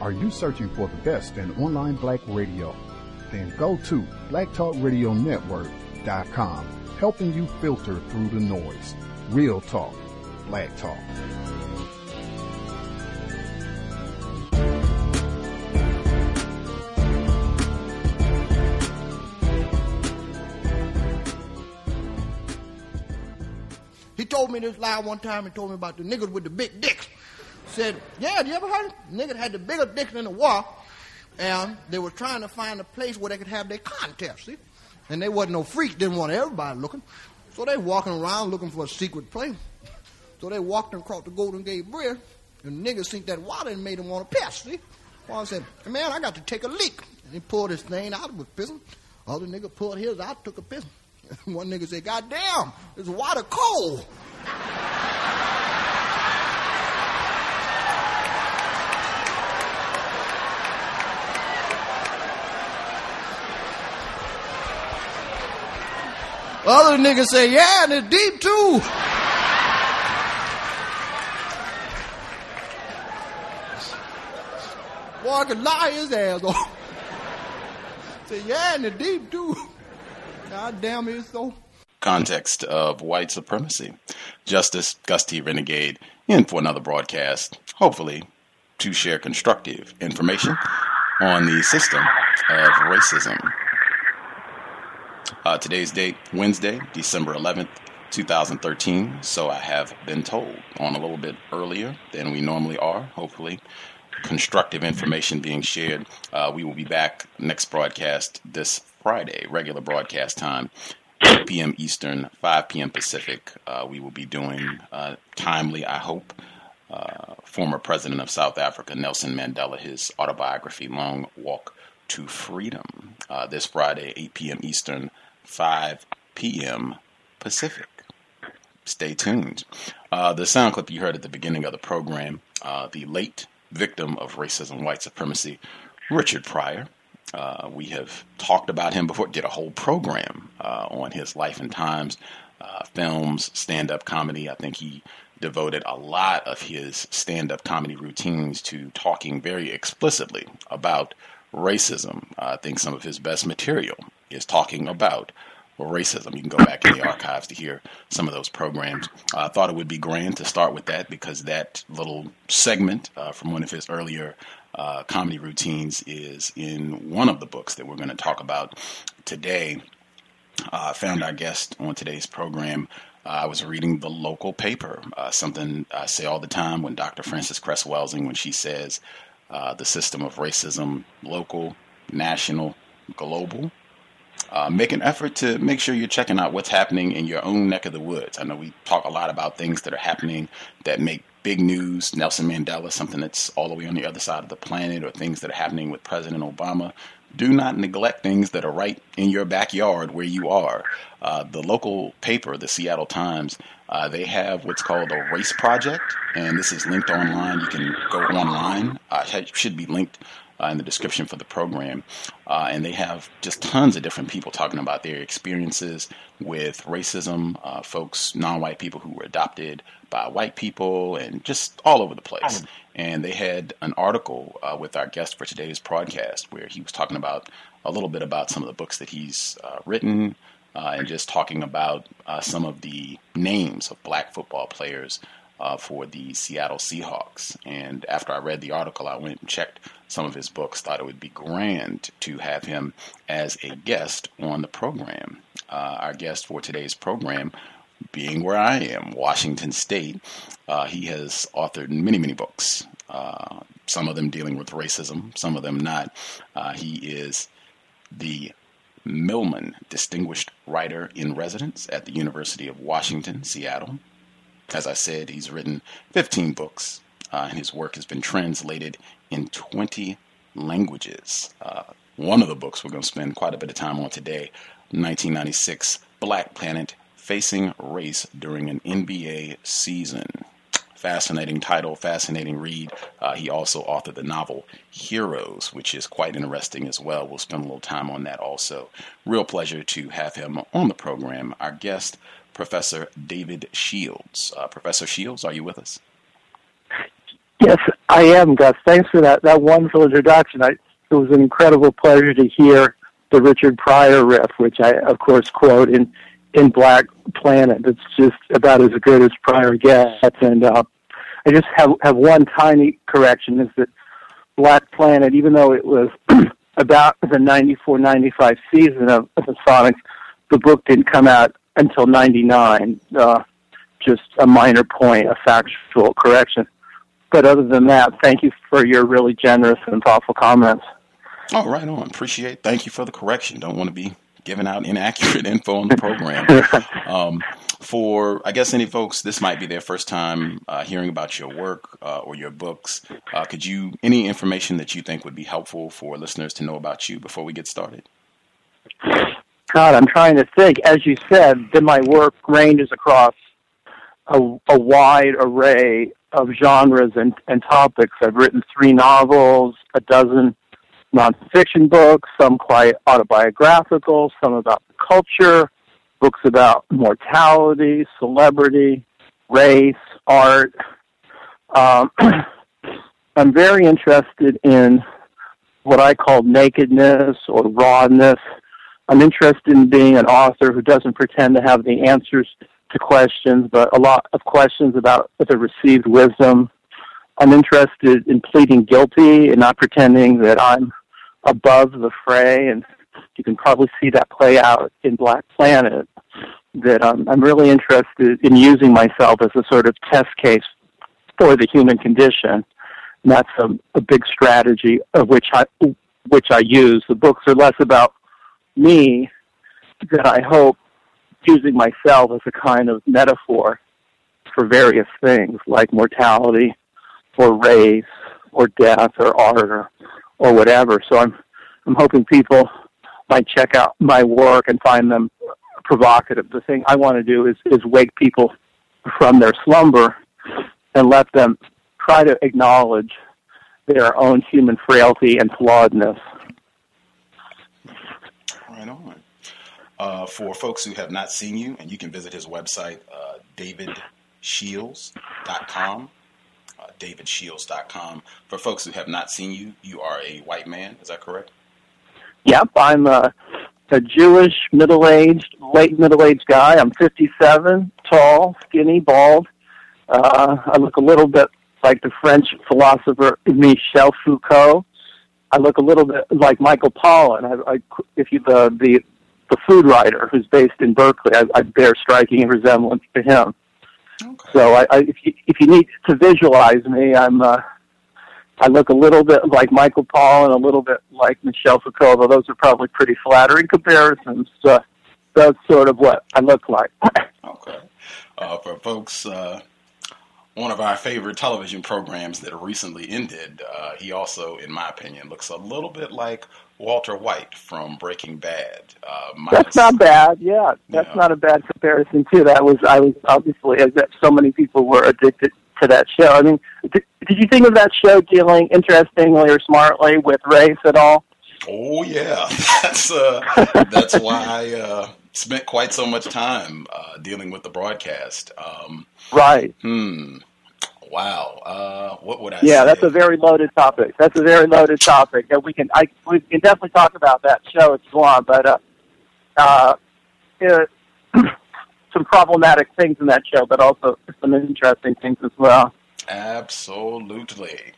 Are you searching for the best in online black radio? Then go to blacktalkradionetwork.com, helping you filter through the noise. Real talk, black talk. He told me this lie one time. He told me about the niggas with the big dicks. Said, yeah, you ever heard it? Niggas had the bigger dicks in the war, and they were trying to find a place where they could have their contest, see? And they wasn't no freaks, didn't want everybody looking. So they walking around looking for a secret place. So they walked across the Golden Gate Bridge, and the niggas think that water and made them want to piss, see? One said, hey, man, I got to take a leak. And he pulled his thing out, was pissing. Other nigga pulled his out, took a piss. One nigga said, God damn, this water cold. Other niggas say, yeah, and it's deep too. Boy, I could lie his ass off. Say, yeah, and it's deep too. God damn it, so. Context of White Supremacy. Justice Gus T Renegade in for another broadcast, hopefully to share constructive information on the system of racism. Today's date, Wednesday, December 11th, 2013, so I have been told, on a little bit earlier than we normally are, hopefully. Constructive information being shared. We will be back next broadcast this Friday, regular broadcast time, 8 p.m. Eastern, 5 p.m. Pacific. We will be doing timely, I hope, former president of South Africa, Nelson Mandela, his autobiography, Long Walk to Freedom, this Friday, 8 p.m. Eastern, 5 p.m. Pacific. Stay tuned. The sound clip you heard at the beginning of the program, the late victim of racism, white supremacy, Richard Pryor. We have talked about him before, did a whole program on his life and times, films, stand-up comedy. I think he devoted a lot of his stand-up comedy routines to talking very explicitly about racism. I think some of his best material is talking about racism. You can go back in the archives to hear some of those programs. I thought it would be grand to start with that because that little segment from one of his earlier comedy routines is in one of the books that we're going to talk about today. I found our guest on today's program. I was reading the local paper, something I say all the time when Dr. Frances Cress Welsing, when she says the system of racism, local, national, global. Make an effort to make sure you're checking out what's happening in your own neck of the woods. I know we talk a lot about things that are happening that make big news. Nelson Mandela, something that's all the way on the other side of the planet, or things that are happening with President Obama. Do not neglect things that are right in your backyard where you are. The local paper, the Seattle Times, they have what's called a race project, and this is linked online. You can go online. It should be linked in the description for the program. And they have just tons of different people talking about their experiences with racism, folks, non-white people who were adopted by white people, and just all over the place. And they had an article with our guest for today's broadcast where he was talking about a little bit about some of the books that he's written, and just talking about some of the names of black football players for the Seattle Seahawks. And after I read the article, I went and checked some of his books, thought it would be grand to have him as a guest on the program. Our guest for today's program, being where I am, Washington State, he has authored many, many books, some of them dealing with racism, some of them not. He is the Milliman Distinguished Writer in Residence at the University of Washington, Seattle. As I said, he's written 15 books, and his work has been translated in 20 languages. One of the books we're going to spend quite a bit of time on today, 1996, BlackPlanet, Facing Race During an NBA Season. Fascinating title, fascinating read. He also authored the novel Heroes, which is quite interesting as well. We'll spend a little time on that also. Real pleasure to have him on the program. Our guest, Professor David Shields. Professor Shields, are you with us? Yes, I am, Gus. Thanks for that wonderful introduction. It was an incredible pleasure to hear the Richard Pryor riff, which I, of course, quote in BlackPlanet. It's just about as good as Pryor gets. And I just have one tiny correction, is that BlackPlanet, even though it was about the 94-95 season of the Sonics, the book didn't come out until 99. Just a minor point, a factual correction. But other than that, thank you for your really generous and thoughtful comments. Oh, right on. Appreciate. Thank you for the correction. Don't want to be giving out inaccurate info on the program. For, I guess, any folks, this might be their first time hearing about your work or your books. Any information that you think would be helpful for listeners to know about you before we get started? God, I'm trying to think. As you said, that my work ranges across a wide array of genres and topics. I've written 3 novels, a dozen nonfiction books, some quite autobiographical, some about the culture, books about mortality, celebrity, race, art. I'm very interested in what I call nakedness or rawness. I'm interested in being an author who doesn't pretend to have the answers to questions, but a lot of questions about the received wisdom. I'm interested in pleading guilty and not pretending that I'm above the fray, and you can probably see that play out in BlackPlanet, that I'm really interested in using myself as a sort of test case for the human condition. And that's a big strategy of which I use. The books are less about me than I hope using myself as a kind of metaphor for various things like mortality or race or death or art or whatever. So I'm hoping people might check out my work and find them provocative. The thing I want to do is wake people from their slumber and let them try to acknowledge their own human frailty and flawedness. Right on. For folks who have not seen you, and you can visit his website, davidshields.com. davidshields.com. For folks who have not seen you, you are a white man. Is that correct? Yep, I'm a Jewish, late middle-aged guy. I'm 57, tall, skinny, bald. I look a little bit like the French philosopher Michel Foucault. I look a little bit like Michael Pollan. The food writer who's based in Berkeley, I bear striking resemblance to him. Okay. So if you need to visualize me, I look a little bit like Michael Pollan, a little bit like Michel Foucault, although those are probably pretty flattering comparisons. That's sort of what I look like. Okay. For folks, one of our favorite television programs that recently ended, he also, in my opinion, looks a little bit like Walter White from Breaking Bad. That's not bad. Yeah, that's not a bad comparison too. I was obviously, as so many people were addicted to that show. I mean, did you think of that show dealing interestingly or smartly with race at all? Oh yeah, that's why I spent quite so much time dealing with the broadcast. Right. Wow. What would I say? Yeah, that's a very loaded topic. And we can definitely talk about that show if you want, but some problematic things in that show, but also some interesting things as well. Absolutely.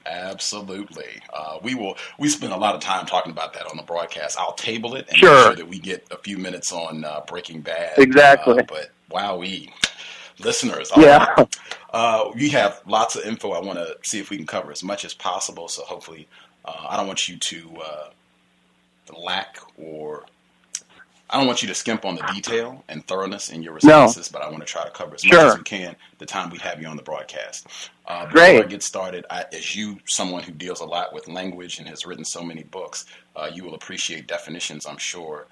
We spend a lot of time talking about that on the broadcast. I'll table it and make sure that we get a few minutes on Breaking Bad. Exactly. But wowee. Listeners, yeah. We have lots of info. I want to see if we can cover as much as possible. So hopefully, I don't want you to lack or I don't want you to skimp on the detail and thoroughness in your responses, but I want to try to cover as much as we can the time we have you on the broadcast. Before I get started, as someone who deals a lot with language and has written so many books, you will appreciate definitions, I'm sure.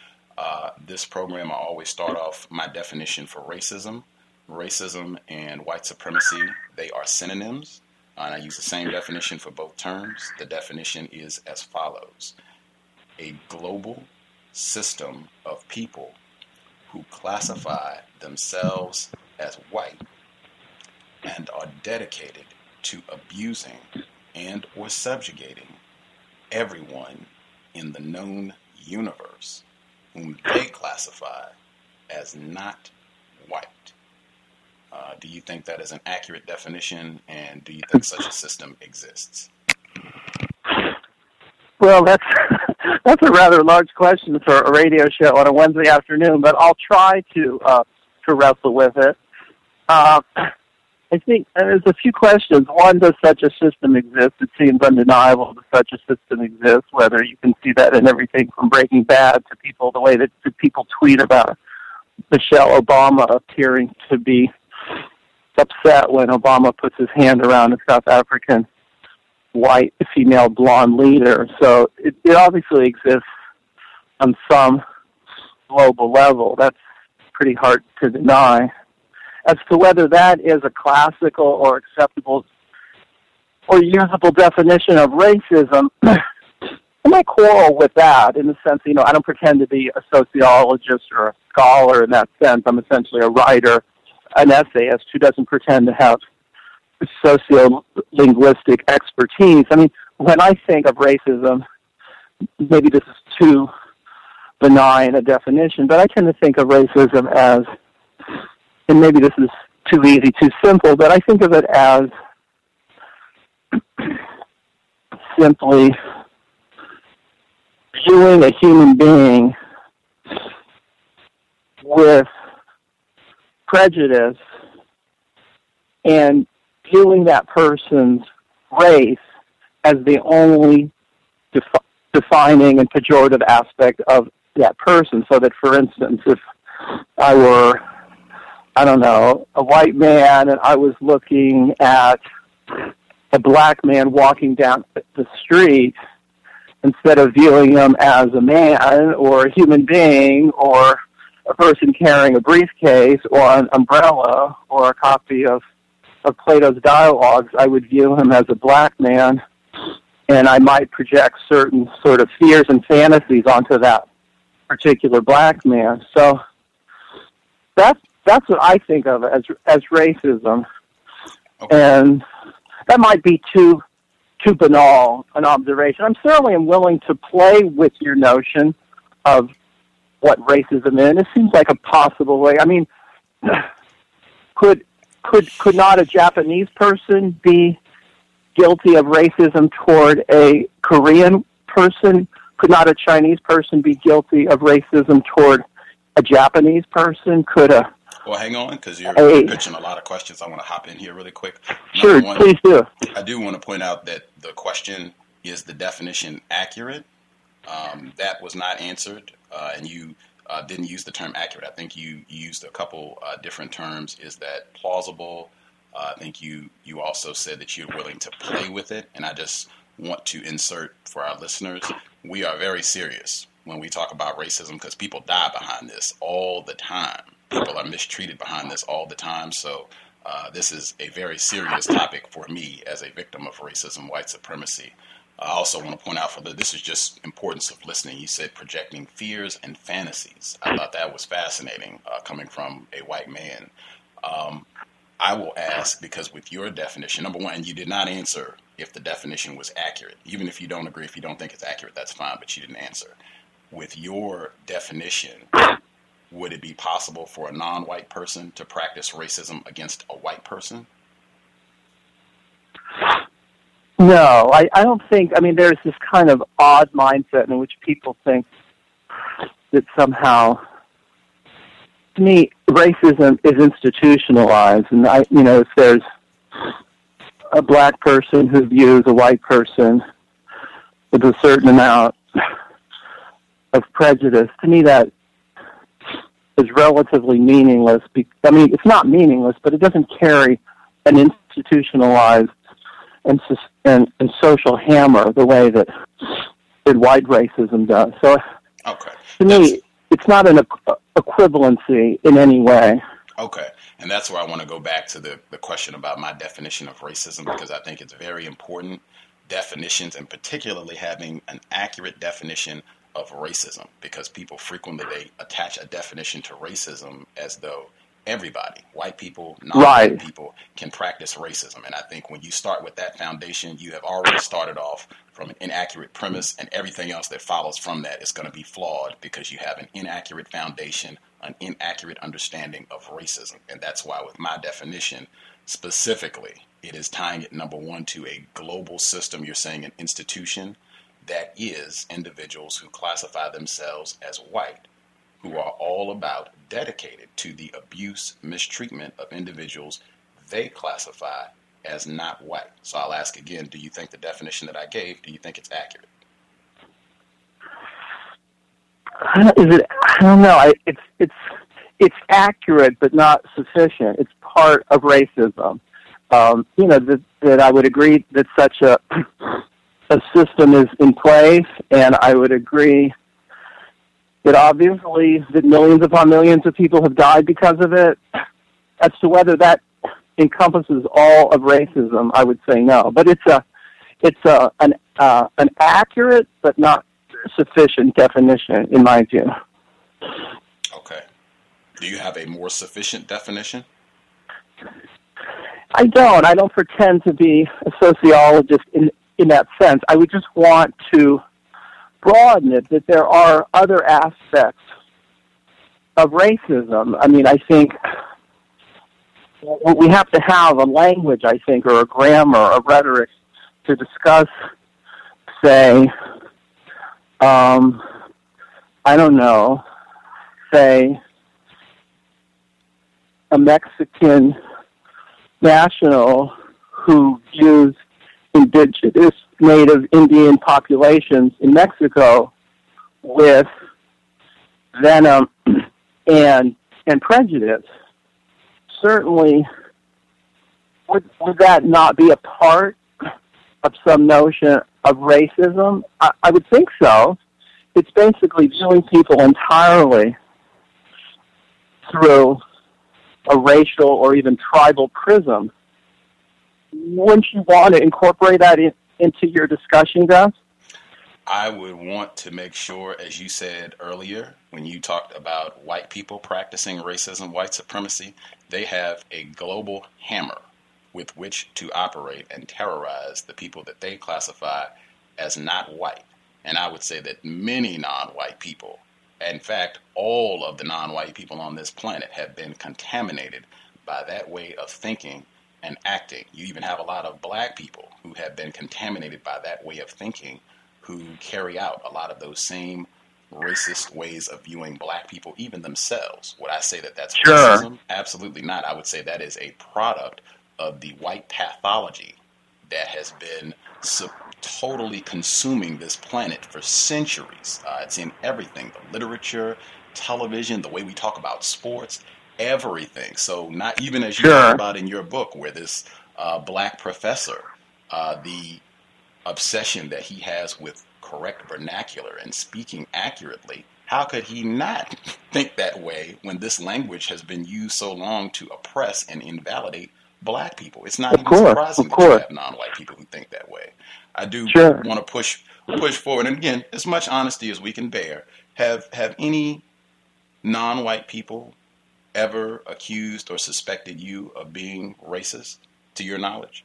This program, I always start off my definition for racism. Racism and white supremacy, they are synonyms, and I use the same definition for both terms. The definition is as follows: a global system of people who classify themselves as white and are dedicated to abusing and or subjugating everyone in the known universe whom they classify as not white. Do you think that is an accurate definition, and do you think such a system exists? Well, that's a rather large question for a radio show on a Wednesday afternoon, but I'll try to wrestle with it. I think there's a few questions. One, does such a system exist? It seems undeniable that such a system exists, whether you can see that in everything from Breaking Bad to people, the way that people tweet about Michelle Obama appearing to be upset when Obama puts his hand around a South African white female blonde leader. So it obviously exists on some global level. That's pretty hard to deny. As to whether that is a classical or acceptable or usable definition of racism, I might quarrel with that in the sense, I don't pretend to be a sociologist or a scholar in that sense. I'm essentially a writer, an essayist who doesn't pretend to have sociolinguistic expertise. I mean, when I think of racism, maybe this is too benign a definition, but I tend to think of racism as, and maybe this is too easy, too simple, but I think of it as simply viewing a human being with prejudice and viewing that person's race as the only defining and pejorative aspect of that person. So that, for instance, if I were, a white man and I was looking at a black man walking down the street, instead of viewing him as a man or a human being or a person carrying a briefcase or an umbrella or a copy of Plato's Dialogues, I would view him as a black man, and I might project certain sort of fears and fantasies onto that particular black man. So that's what I think of as racism. Okay. And that might be too banal an observation. I'm certainly willing to play with your notion of what racism is. It seems like a possible way. I mean, could not a Japanese person be guilty of racism toward a Korean person? Could not a Chinese person be guilty of racism toward a Japanese person? Well, hang on, because you're pitching a lot of questions. I want to hop in here really quick. Sure, please do. I do want to point out that the question, is the definition accurate? That was not answered, and you didn't use the term accurate. I think you used a couple different terms. Is that plausible? I think you also said that you're willing to play with it, and I just want to insert for our listeners, we are very serious when we talk about racism because people die behind this all the time. People are mistreated behind this all the time. So this is a very serious topic for me as a victim of racism, white supremacy. I also want to point out this is just importance of listening. You said projecting fears and fantasies. I thought that was fascinating coming from a white man. I will ask, because with your definition, number one, you did not answer if the definition was accurate. Even if you don't agree, if you don't think it's accurate, that's fine, but you didn't answer. With your definition, would it be possible for a non-white person to practice racism against a white person? No, I don't think, there's this kind of odd mindset in which people think that somehow, to me, racism is institutionalized. And, if there's a black person who views a white person with a certain amount of prejudice, to me that is relatively meaningless. It's not meaningless, but it doesn't carry an institutionalized and social hammer the way that white racism does. So, okay. To me, it's not an equivalency in any way. Okay, and that's where I want to go back to the question about my definition of racism, because I think it's very important, definitions, and particularly having an accurate definition of racism, because people frequently, they attach a definition to racism as though everybody, white people, non-white Right. people, can practice racism. And I think when you start with that foundation, you have already started off from an inaccurate premise, and everything else that follows from that is going to be flawed because you have an inaccurate foundation, an inaccurate understanding of racism. And that's why with my definition, specifically, it is tying it, number one, to a global system. You're saying an institution that is individuals who classify themselves as white, who are all about dedicated to the abuse, mistreatment of individuals they classify as not white. So I'll ask again, do you think the definition that I gave, do you think it's accurate? I don't know. It's accurate, but not sufficient. It's part of racism. That I would agree that such a system is in place, and I would agree that obviously that millions upon millions of people have died because of it. As to whether that encompasses all of racism, I would say no. But it's an accurate but not sufficient definition, in my view. Okay. Do you have a more sufficient definition? I don't pretend to be a sociologist in that sense. I would just want to broaden it, that there are other aspects of racism. I mean, I think we have to have a language, I think, or a grammar, a rhetoric to discuss, say, I don't know, say, a Mexican national who views indigenous native Indian populations in Mexico with venom and prejudice. Certainly, would that not be a part of some notion of racism? I would think so. It's basically viewing people entirely through a racial or even tribal prism. Wouldn't you want to incorporate that into your discussion, Gus? I would want to make sure, as you said earlier, when you talked about white people practicing racism, white supremacy, they have a global hammer with which to operate and terrorize the people that they classify as not white. And I would say that many non-white people, in fact, all of the non-white people on this planet have been contaminated by that way of thinking and acting. You even have a lot of black people who have been contaminated by that way of thinking, who carry out a lot of those same racist ways of viewing black people, even themselves. Would I say that that's racism? Absolutely not. I would say that is a product of the white pathology that has been totally consuming this planet for centuries. It's in everything, the literature, television, the way we talk about sports, everything. So not even as you talk about in your book, where this black professor, the obsession that he has with correct vernacular and speaking accurately, how could he not think that way when this language has been used so long to oppress and invalidate black people? It's not even surprising that you have non-white people who think that way. I do want to push forward, and again, as much honesty as we can bear. Have any non-white people ever accused or suspected you of being racist, to your knowledge?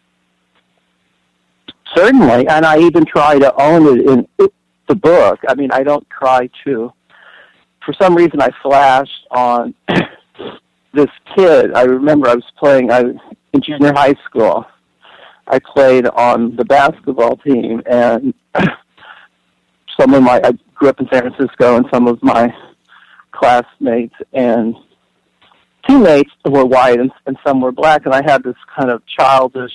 Certainly, and I even try to own it in the book. I mean, I don't try to. For some reason, I flashed on this kid. I remember I was playing in junior high school. I played on the basketball team, and I grew up in San Francisco, and some of my classmates and teammates were white, and some were black, and I had this kind of childish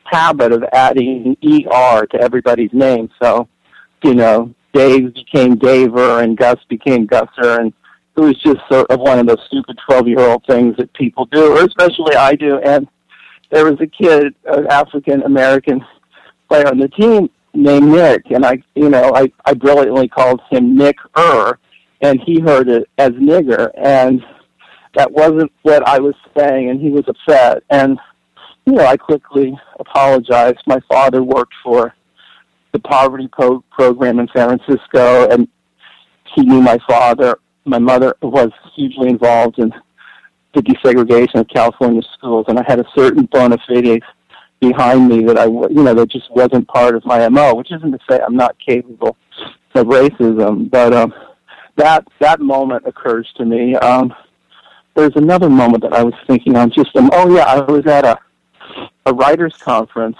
habit of adding ER to everybody's name. So, Dave became Daver, and Gus became Gusser, and it was just sort of one of those stupid 12-year-old things that people do, or especially I do. And there was a kid, an African-American player on the team named Nick, and I brilliantly called him Nick-er, and he heard it as nigger, and that wasn't what I was saying, and he was upset. And, I quickly apologized. My father worked for the poverty program in San Francisco, and he knew my father my mother was hugely involved in the desegregation of California schools, and I had a certain bona fides behind me that that just wasn't part of my MO, which isn't to say I'm not capable of racism, but that moment occurs to me. There's another moment that I was thinking on. I was at a writers' conference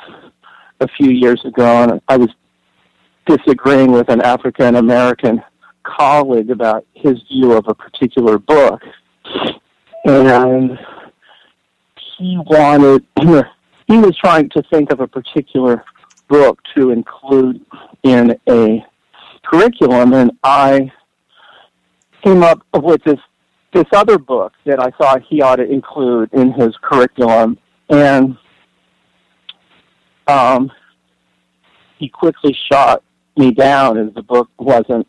a few years ago, and I was disagreeing with an African American colleague about his view of a particular book, and he was trying to think of a particular book to include in a curriculum, and I came up with this other book that I thought he ought to include in his curriculum, and he quickly shot me down as the book wasn't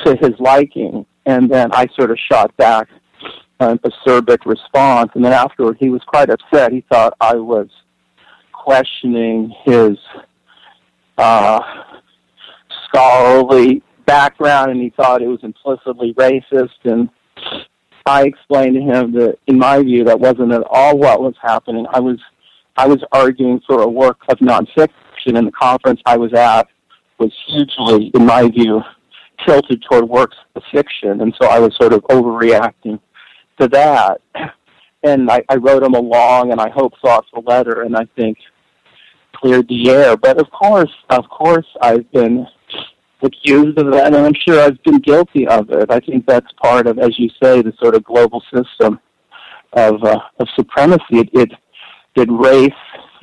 to his liking, and then I sort of shot back an acerbic response, and then afterward he was quite upset. He thought I was questioning his scholarly background, and he thought it was implicitly racist, and I explained to him that, in my view, that wasn't at all what was happening. I was arguing for a work of nonfiction, and the conference I was at was hugely, in my view, tilted toward works of fiction, and so I was sort of overreacting to that. And I wrote him a long and I hope thoughtful letter, and I think cleared the air. But of course, I've been accused of that, and I'm sure I've been guilty of it. I think that's part of, as you say, the sort of global system of supremacy. That race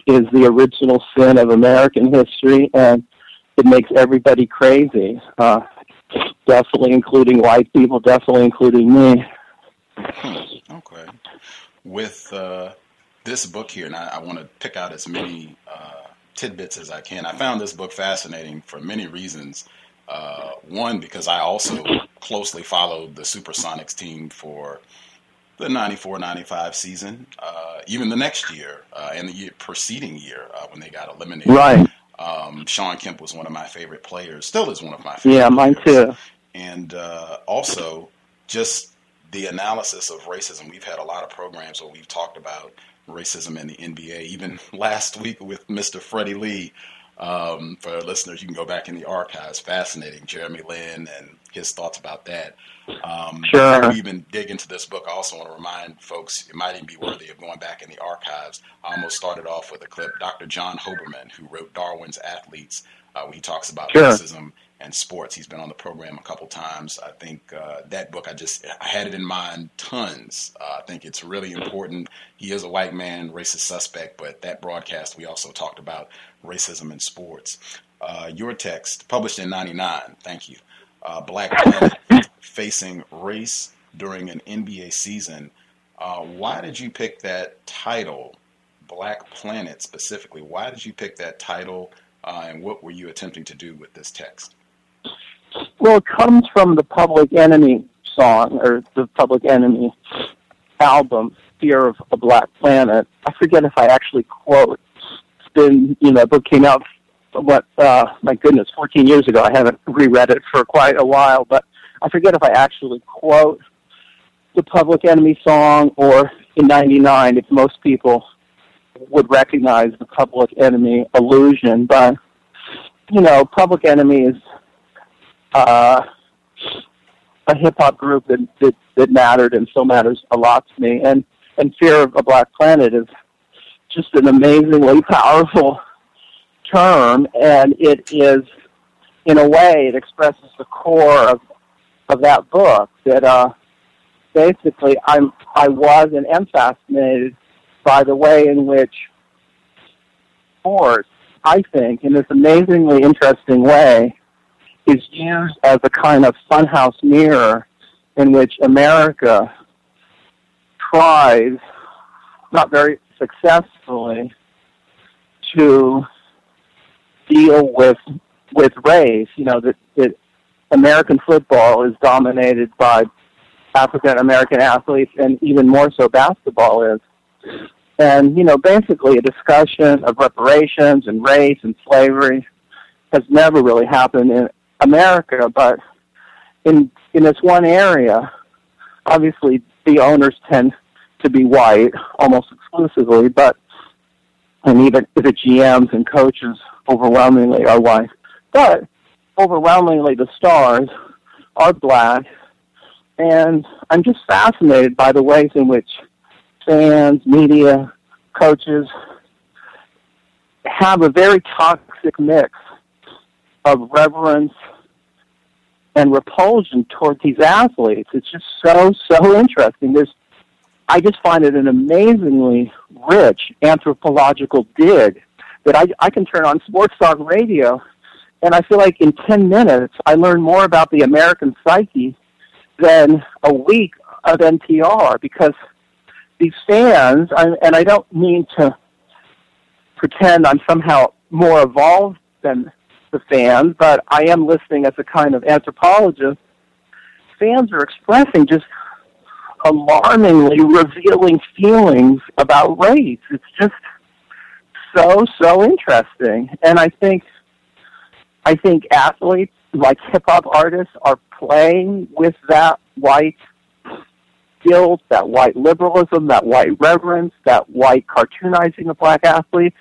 is the original sin of American history, and it makes everybody crazy. Definitely including white people, definitely including me. Okay. With this book here, and I want to pick out as many tidbits as I can. I found this book fascinating for many reasons. One, because I also closely followed the Supersonics team for the 94-95 season, even the next year, and the year preceding year when they got eliminated. Right. Sean Kemp was one of my favorite players, still is one of my favorite players. Yeah, mine too. And also just the analysis of racism. We've had a lot of programs where we've talked about racism in the NBA. Even last week with Mr. Freddie Lee, for listeners, you can go back in the archives. Fascinating. Jeremy Lin and his thoughts about that. Sure. Before we even dig into this book, I also want to remind folks it might even be worthy of going back in the archives. I almost started off with a clip. Dr. John Hoberman, who wrote Darwin's Athletes, when he talks about racism and sports. He's been on the program a couple times. I think that book, I had it in mind tons. I think it's really important. He is a white man, racist suspect, but that broadcast, we also talked about racism in sports. Your text, published in 99, thank you. BlackPlanet, Facing Race During an NBA Season. Why did you pick that title, BlackPlanet specifically? Why did you pick that title, and what were you attempting to do with this text? Well, it comes from the Public Enemy song, or the Public Enemy album, Fear of a Black Planet. I forget if I actually quote. It's been, the book came out, my goodness, 14 years ago. I haven't reread it for quite a while, but I forget if I actually quote the Public Enemy song, or in 99, if most people would recognize the Public Enemy allusion. But, Public Enemy is a hip-hop group that mattered and still matters a lot to me. And Fear of a Black Planet is just an amazingly powerful term, and it is, in a way, it expresses the core of that book, that basically I was and am fascinated by the way in which sports, I think, in this amazingly interesting way, is used as a kind of funhouse mirror in which America tries, not very successfully, to deal with race. That American football is dominated by African American athletes, and even more so basketball is. And, basically a discussion of reparations and race and slavery has never really happened in America, but in in this one area, obviously the owners tend to be white almost exclusively, and even the GMs and coaches overwhelmingly are white. But overwhelmingly the stars are black, and I'm just fascinated by the ways in which fans, media, coaches have a very toxic mix of reverence and repulsion towards these athletes. It's just so interesting. I just find it an amazingly rich anthropological dig that I can turn on sports talk radio, and I feel like in 10 minutes I learn more about the American psyche than a week of NPR, because these fans, and I don't mean to pretend I'm somehow more evolved than the fans, but I am listening as a kind of anthropologist. Fans are expressing just alarmingly revealing feelings about race. It's just so interesting. And I think athletes, like hip-hop artists, are playing with that white guilt, that white liberalism, that white reverence, that white cartoonizing of black athletes.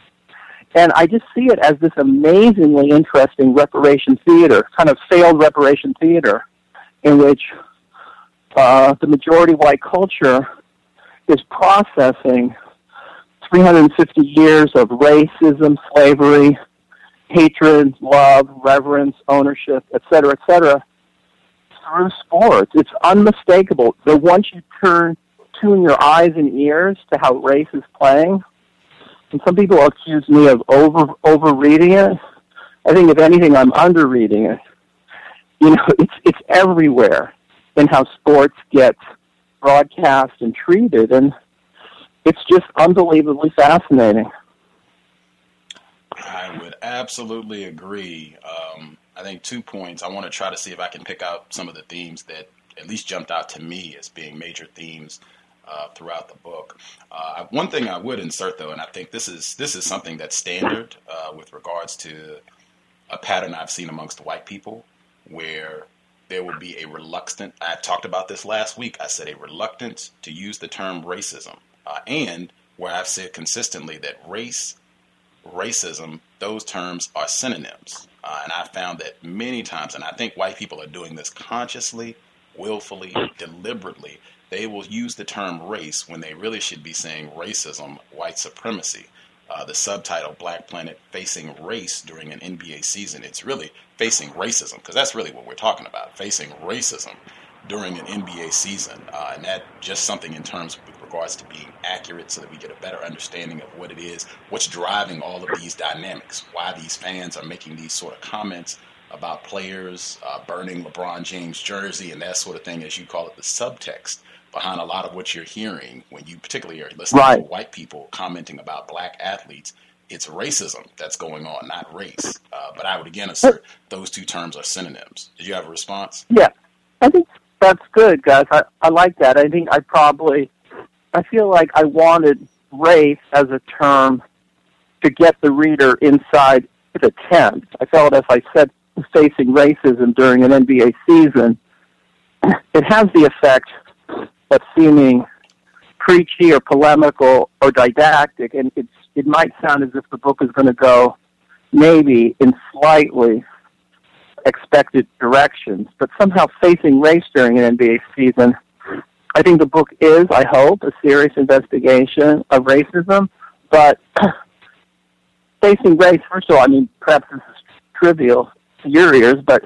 And I just see it as this amazingly interesting reparation theater, kind of failed reparation theater, in which the majority white culture is processing 350 years of racism, slavery, hatred, love, reverence, ownership, etc., through sports. It's unmistakable. That once you tune your eyes and ears to how race is playing, and some people accuse me of over-reading it. I think, if anything, I'm under-reading it. You know, it's everywhere in how sports gets broadcast and treated, and it's just unbelievably fascinating. I would absolutely agree. I think 2 points. I want to try to see if I can pick out some of the themes that at least jumped out to me as being major themes throughout the book. One thing I would insert, though, and I think this is something that's standard with regards to a pattern I've seen amongst white people, where there will be a reluctance. I talked about this last week. I said a reluctance to use the term racism, and where I've said consistently that racism, those terms are synonyms. And I found that many times, and I think white people are doing this consciously, willfully, deliberately. They will use the term race when they really should be saying racism, white supremacy. The subtitle, BlackPlanet, Facing Race During an NBA Season. It's really facing racism, because that's really what we're talking about, facing racism during an NBA season. And that just something in terms with regards to being accurate, so that we get a better understanding of what it is, what's driving all of these dynamics, why these fans are making these sort of comments about players burning LeBron James' jersey and that sort of thing, as you call it, the subtext behind a lot of what you're hearing when you particularly are listening to white people commenting about black athletes. It's racism that's going on, not race. But I would again assert those two terms are synonyms. Did you have a response? Yeah, I think that's good, Gus. I like that. I think I feel like I wanted race as a term to get the reader inside the tent. I felt if I said facing racism during an NBA season, it has the effect of seeming preachy or polemical or didactic, and it might sound as if the book is going to go maybe in slightly expected directions, but somehow facing race during an NBA season, I think the book is, I hope, a serious investigation of racism, but facing race, first of all, I mean, perhaps this is trivial to your ears, but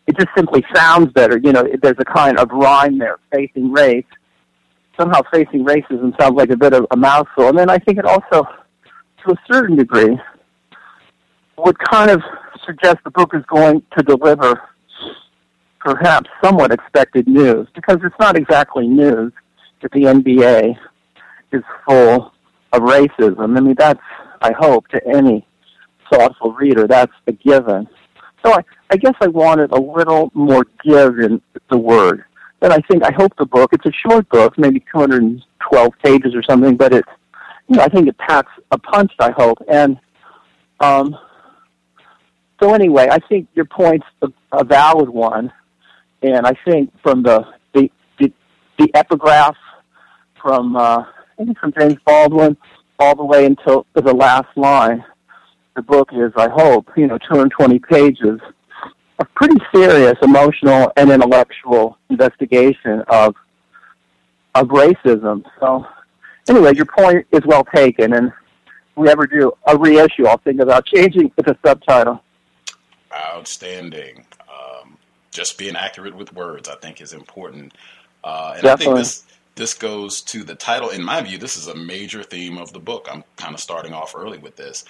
it just simply sounds better. You know, there's a kind of rhyme there, facing race. Somehow facing racism sounds like a bit of a mouthful. And then I think it also, to a certain degree, would kind of suggest the book is going to deliver perhaps somewhat expected news, because it's not exactly news that the NBA is full of racism. I mean, that's, I hope, to any thoughtful reader, that's a given. So I guess I wanted a little more give in the word. And I hope the book, it's a short book, maybe 212 pages or something, but it, you know, I think it packs a punch, I hope. And so anyway, I think your point's a valid one, And I think from the epigraph from from James Baldwin all the way until the last line, the book is, I hope, 220 pages of pretty serious emotional and intellectual investigation of racism. So anyway, your point is well taken, and if we ever do a reissue, I'll think about changing the subtitle. Outstanding. Just being accurate with words, I think, is important. And Definitely. I think this goes to the title. In my view, this is a major theme of the book. I'm kind of starting off early with this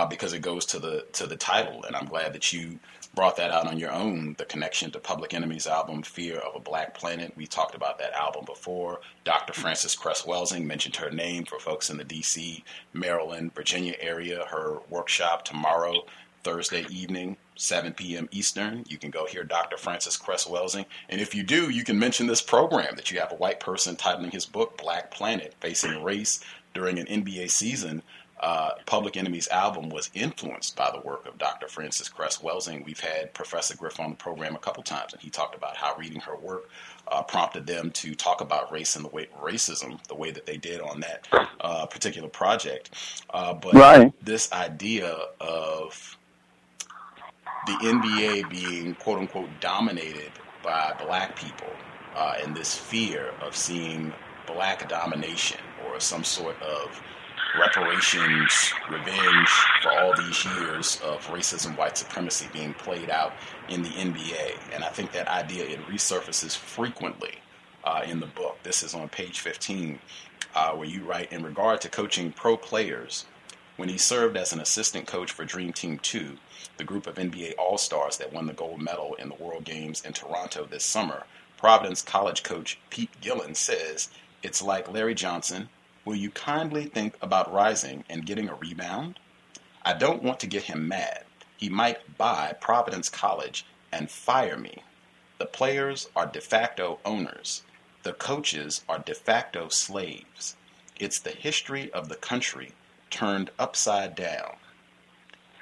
because it goes to the title, and I'm glad that you brought that out on your own, the connection to Public Enemy's album, Fear of a Black Planet. We talked about that album before. Dr. Frances Cress Welsing, mentioned her name for folks in the D.C., Maryland, Virginia area. Her workshop tomorrow, Thursday evening, 7 p.m. Eastern. You can go hear Dr. Frances Cress Welsing. And if you do, you can mention this program that you have a white person titling his book, BlackPlanet, Facing Race During an NBA Season. Public Enemy's album was influenced by the work of Dr. Frances Cress Welsing. We've had Professor Griff on the program a couple times, and he talked about how reading her work prompted them to talk about race and racism the way that they did on that particular project. But Right. This idea of the NBA being, quote unquote, dominated by black people and this fear of seeing black domination or some sort of reparations, revenge for all these years of racism, white supremacy being played out in the NBA. And I think that idea, it resurfaces frequently in the book. This is on page 15, where you write, in regard to coaching pro players, when he served as an assistant coach for Dream Team 2, the group of NBA All-Stars that won the gold medal in the World Games in Toronto this summer, Providence College coach Pete Gillen says, "It's like Larry Johnson. Will you kindly think about rising and getting a rebound? I don't want to get him mad. He might buy Providence College and fire me. The players are de facto owners. The coaches are de facto slaves. It's the history of the country turned upside down."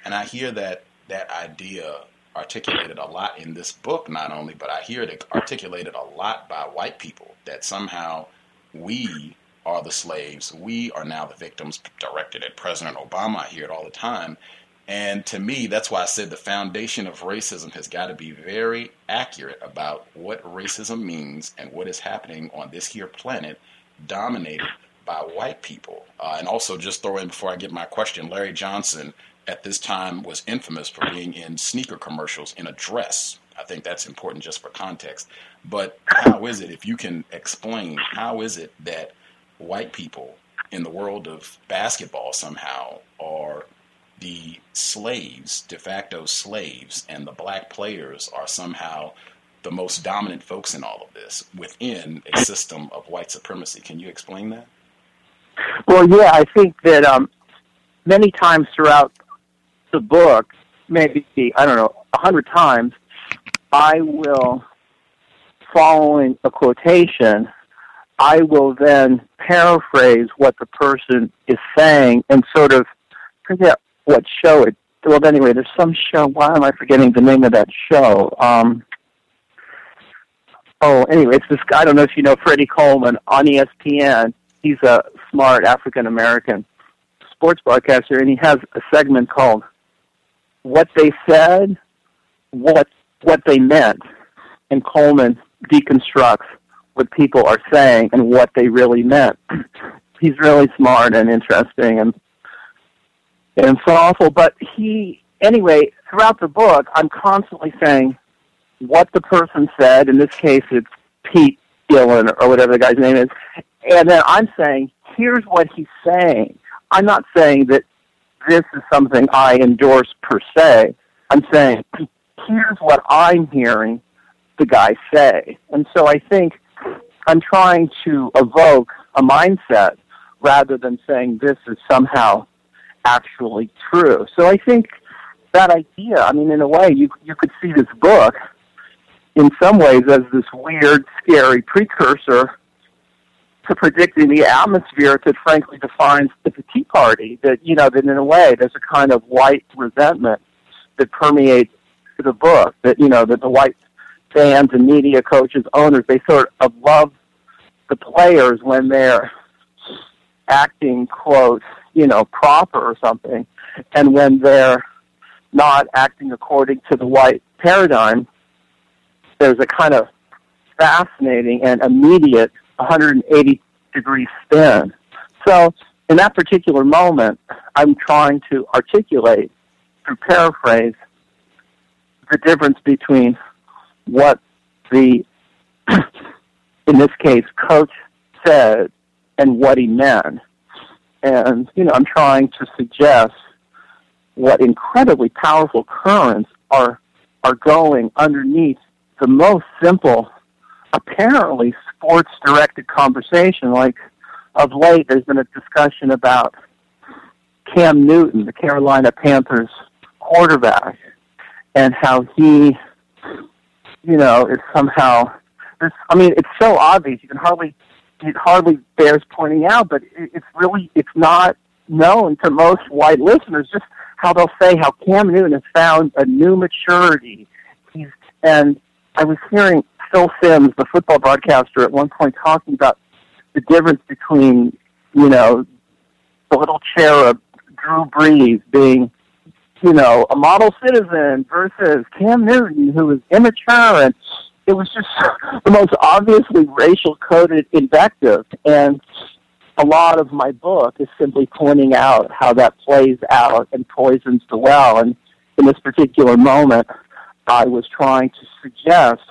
And I hear that idea articulated a lot in this book, not only, but I hear it articulated a lot by white people, that somehow we are the slaves. We are now the victims, directed at President Obama. I hear it all the time. And to me, that's why I said the foundation of racism has got to be very accurate about what racism means and what is happening on this here planet dominated by white people. And also, just throw in before I get my question, Larry Johnson at this time was infamous for being in sneaker commercials in a dress. I think that's important just for context. But how is it, if you can explain, how is it that white people in the world of basketball somehow are the slaves, de facto slaves, and the black players are somehow the most dominant folks in all of this within a system of white supremacy? Can you explain that? Well, yeah, I think that many times throughout the book, maybe, 100 times, I will, following a quotation, I will then paraphrase what the person is saying and sort of forget what show it. Well, anyway, there's some show. Why am I forgetting the name of that show? Anyway, it's this guy. I don't know if you know Freddie Coleman on ESPN. He's a smart African-American sports broadcaster, and he has a segment called "What They Said, What They Meant," and Coleman deconstructs what people are saying and what they really meant. He's really smart and interesting and thoughtful. But anyway, throughout the book, I'm constantly saying what the person said. In this case, it's Pete Gillen or whatever the guy's name is. And then I'm saying, here's what he's saying. I'm not saying that this is something I endorse per se. I'm saying, here's what I'm hearing the guy say. And so I think I'm trying to evoke a mindset rather than saying this is somehow actually true. So I think that idea, in a way, you could see this book in some ways as this weird, scary precursor to predicting the atmosphere that frankly defines the Tea Party, that in a way there's a kind of white resentment that permeates the book, that, that the white fans and media, coaches, owners, they sort of love the players when they're acting, quote, proper or something, and when they're not acting according to the white paradigm, there's a kind of fascinating and immediate 180-degree spin. So in that particular moment, I'm trying to articulate, through paraphrase, the difference between what the, in this case, coach said and what he meant. And, I'm trying to suggest what incredibly powerful currents are going underneath the most simple, apparently sports-directed conversation. Like, of late, there's been a discussion about Cam Newton, the Carolina Panthers quarterback, and how he, is somehow, it's so obvious, it hardly bears pointing out, but it's not known to most white listeners, just how they'll say how Cam Newton has found a new maturity. And I was hearing Phil Simms, the football broadcaster, at one point talking about the difference between, the little cherub Drew Brees being, a model citizen versus Cam Newton, who was immature, and it was just the most obviously racial-coded invective. And a lot of my book is simply pointing out how that plays out and poisons the well. And in this particular moment, I was trying to suggest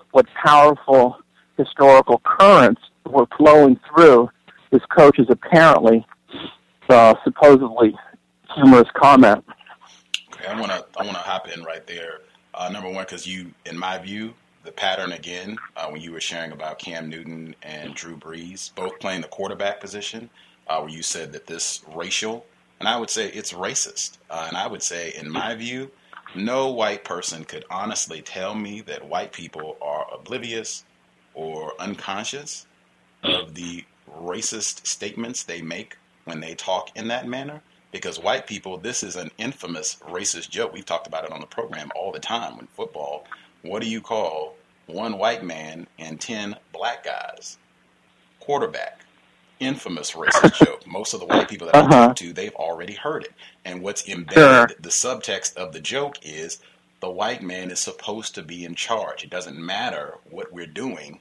what powerful historical currents were flowing through this coach's apparently supposedly humorous comment. Okay, I want to hop in right there. Number one, because in my view, the pattern again, when you were sharing about Cam Newton and Drew Brees, both playing the quarterback position, where you said that this racial, and I would say it's racist. And I would say, in my view, no white person could honestly tell me that white people are oblivious or unconscious of the racist statements they make when they talk in that manner. Because white people, this is an infamous racist joke. We've talked about it on the program all the time when football. What do you call one white man and 10 black guys? Quarterback. Infamous racist joke. Most of the white people that I talk to, they've already heard it. And what's embedded, the subtext of the joke is the white man is supposed to be in charge. It doesn't matter what we're doing.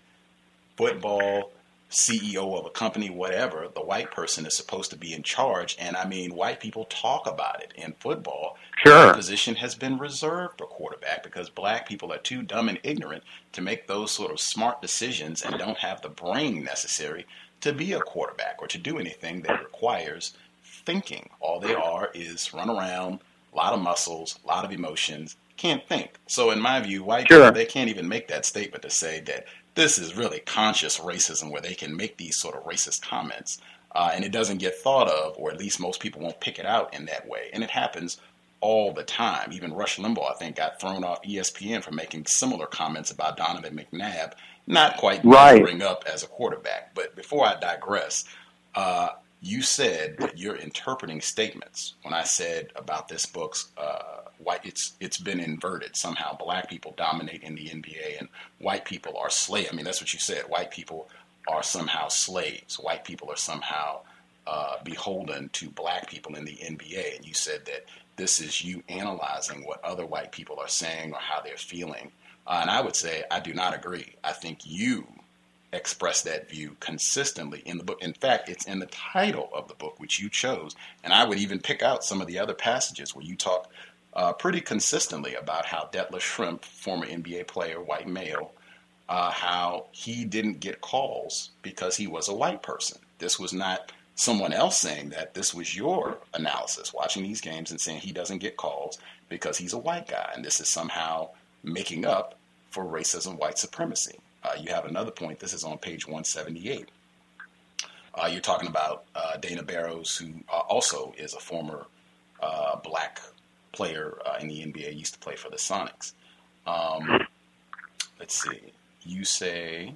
Football, CEO of a company, whatever, the white person is supposed to be in charge. And I mean, white people talk about it in football. Sure. The position has been reserved for quarterback because black people are too dumb and ignorant to make those sort of smart decisions and don't have the brain necessary to be a quarterback or to do anything that requires thinking. All they are is run around, a lot of muscles, a lot of emotions, can't think. So in my view, white people, they can't even make that statement to say that this is really conscious racism where they can make these sort of racist comments. And it doesn't get thought of, or at least most people won't pick it out in that way. And it happens all the time. Even Rush Limbaugh, I think, got thrown off ESPN for making similar comments about Donovan McNabb, not quite measuring up as a quarterback. But before I digress, you said that you're interpreting statements. When I said about this book's white, it's been inverted somehow. Black people dominate in the NBA, and white people are slaves. I mean, that's what you said. White people are somehow slaves. White people are somehow beholden to black people in the NBA. And you said that this is you analyzing what other white people are saying or how they're feeling. And I would say I do not agree. I think you express that view consistently in the book. In fact, it's in the title of the book, which you chose. And I would even pick out some of the other passages where you talk pretty consistently about how Detlef Schrempf, former NBA player, white male, how he didn't get calls because he was a white person. This was not someone else saying that. This was your analysis, watching these games and saying he doesn't get calls because he's a white guy. And this is somehow making up for racism, white supremacy. You have another point. This is on page 178. You're talking about Dana Barrows, who also is a former black player in the NBA, used to play for the Sonics. Let's see. You say,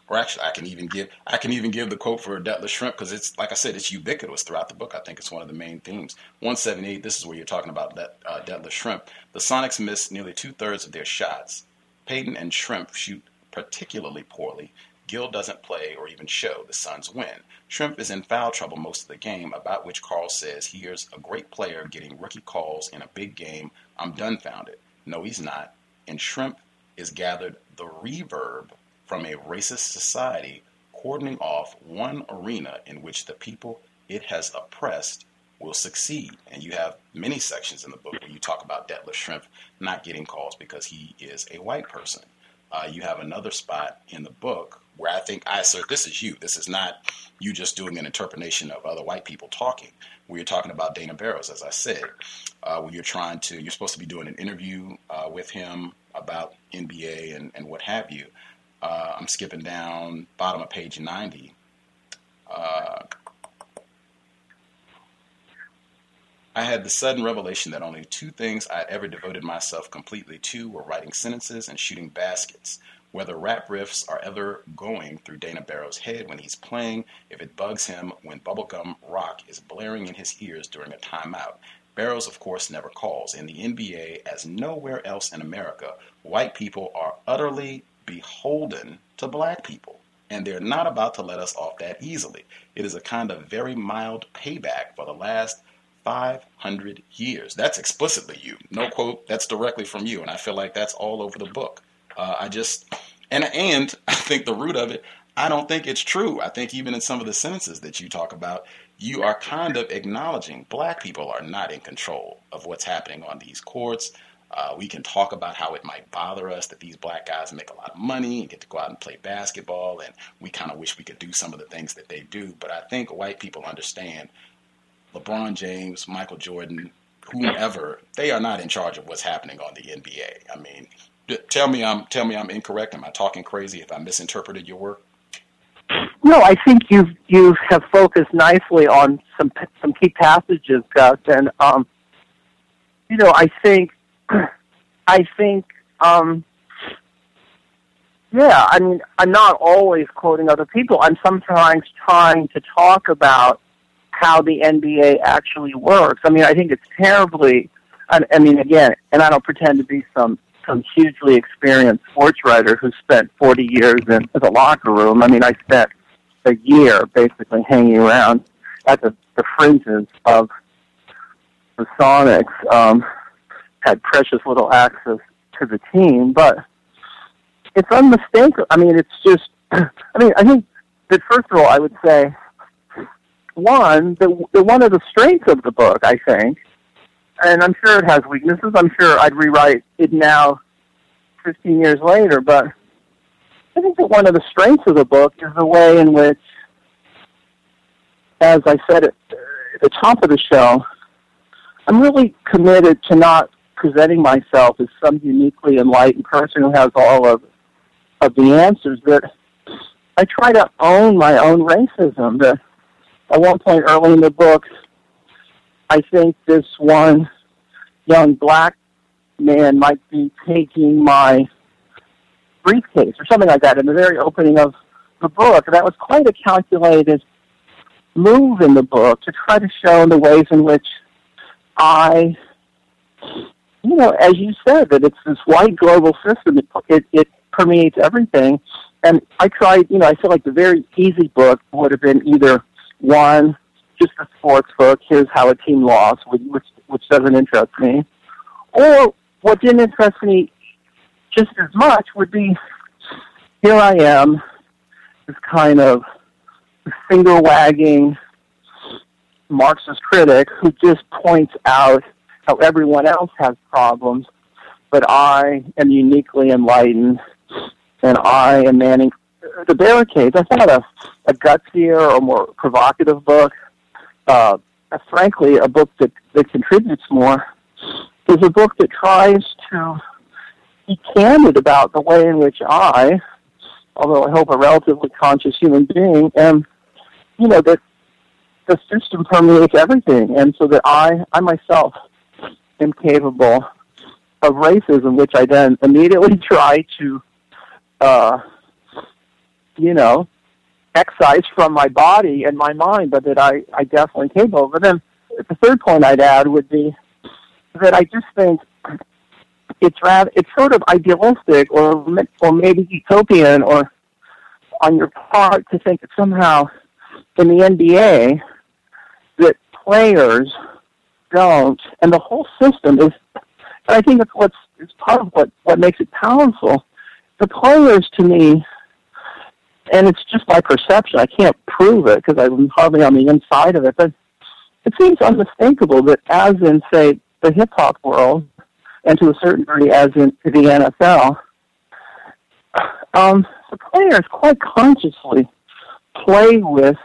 Or actually, I can even give the quote for Deathless Shrimp, because it's, like I said, it's ubiquitous throughout the book. I think it's one of the main themes. 178, this is where you're talking about Deathless Shrimp. The Sonics miss nearly 2/3 of their shots. Payton and Shrimp shoot particularly poorly. Gill doesn't play or even show. The Suns win. Shrimp is in foul trouble most of the game, about which Carl says he hears a great player getting rookie calls in a big game. I'm dumbfounded. No, he's not. In Shrimp is gathered the reverb from a racist society cordoning off one arena in which the people it has oppressed will succeed. And you have many sections in the book where you talk about Deathless Shrimp not getting calls because he is a white person. You have another spot in the book where I think I assert this is you. This is not you just doing an interpretation of other white people talking. Where you're talking about Dana Barrows, as I said, where you're supposed to be doing an interview with him about NBA and what have you. I'm skipping down bottom of page 90. I had the sudden revelation that only two things I'd ever devoted myself completely to were writing sentences and shooting baskets. Whether rap riffs are ever going through Dana Barrows' head when he's playing, if it bugs him when bubblegum rock is blaring in his ears during a timeout. Barrows, of course, never calls. In the NBA, as nowhere else in America, white people are utterly beholden to black people, and they're not about to let us off that easily. It is a kind of very mild payback for the last 500 years. That's explicitly you. No quote, that's directly from you, and I feel like that's all over the book. And I think the root of it, I don't think it's true. I think even in some of the sentences that you talk about, you are kind of acknowledging black people are not in control of what's happening on these courts. We can talk about how it might bother us that these black guys make a lot of money and get to go out and play basketball, and we kind of wish we could do some of the things that they do. But I think white people understand LeBron James, Michael Jordan, whomever, they are not in charge of what's happening on the NBA. I mean, tell me I'm incorrect. Am I talking crazy if I misinterpreted your work? No, I think you have focused nicely on some key passages, Gus, and I think yeah, I mean, I'm not always quoting other people. I'm sometimes trying to talk about how the NBA actually works. I mean, I think it's terribly, I mean, again, and I don't pretend to be some hugely experienced sports writer who spent 40 years in the locker room. I mean, I spent a year basically hanging around at the fringes of the Sonics, had precious little access to the team, but it's unmistakable. I mean, it's just, I think that first of all, I would say, one of the strengths of the book, I think, and I'm sure it has weaknesses. I'm sure I'd rewrite it now 15 years later, but I think that one of the strengths of the book is the way in which, as I said at the top of the show, I'm really committed to not presenting myself as some uniquely enlightened person who has all of the answers, that I try to own my own racism. That at one point early in the book, I think this one young black man might be taking my briefcase or something like that in the very opening of the book. And that was quite a calculated move in the book to try to show the ways in which I, as you said, that it's this white global system. It permeates everything. And I tried, I feel like the very easy book would have been either one, just a sports book, here's how a team lost, which doesn't interest me. Or what didn't interest me just as much would be, here I am, this kind of finger-wagging Marxist critic who just points out how everyone else has problems, but I am uniquely enlightened, and I am manning the barricades. I thought a gutsier or more provocative book, frankly, a book that contributes more, is a book that tries to be candid about the way in which I, although I hope a relatively conscious human being, am, that the system permeates everything, and so that I myself am capable of racism, which I then immediately try to excised from my body and my mind, but that I definitely capable. But then the third point I'd add would be that I just think it's sort of idealistic or maybe utopian or on your part to think that somehow in the NBA that players don't, and the whole system is, and I think it's part of what makes it powerful. The players, to me, and it's just my perception, I can't prove it because I'm hardly on the inside of it, but it seems unmistakable that as in, say, the hip-hop world, and to a certain degree as in the NFL, the players quite consciously play with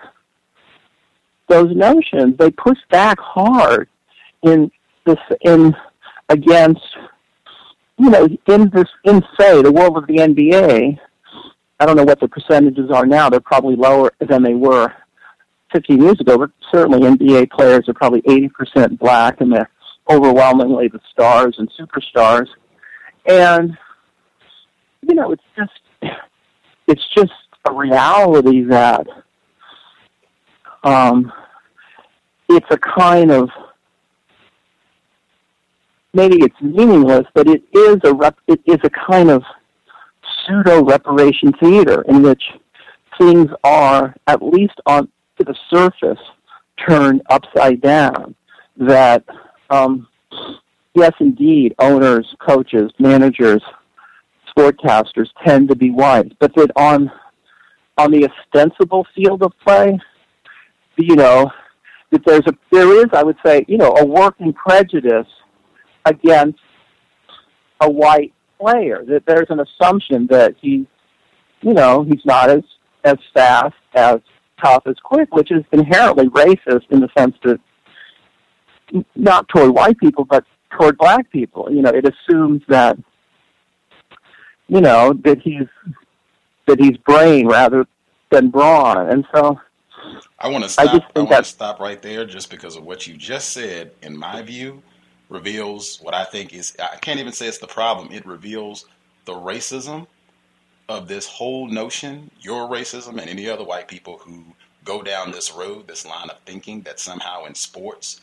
those notions. They push back hard against, in say, the world of the NBA. I don't know what the percentages are now. They're probably lower than they were 15 years ago, but certainly NBA players are probably 80% black, and they're overwhelmingly the stars and superstars. And, it's just a reality that it's a kind of, maybe it's meaningless, but it is a kind of pseudo-reparation theater in which things are, at least on to the surface, turned upside down. That, yes, indeed, owners, coaches, managers, sportcasters tend to be white, but that on the ostensible field of play, that there is, I would say, a working prejudice against a white player, that there's an assumption that he's not as fast, as tough, as quick, which is inherently racist in the sense that not toward white people, but toward black people. It assumes that, that he's brain rather than brawn. And so I want to stop right there just because of what you just said, in my view, reveals what I think is, I can't even say it's the problem. It reveals the racism of this whole notion, your racism and any other white people who go down this road, this line of thinking that somehow in sports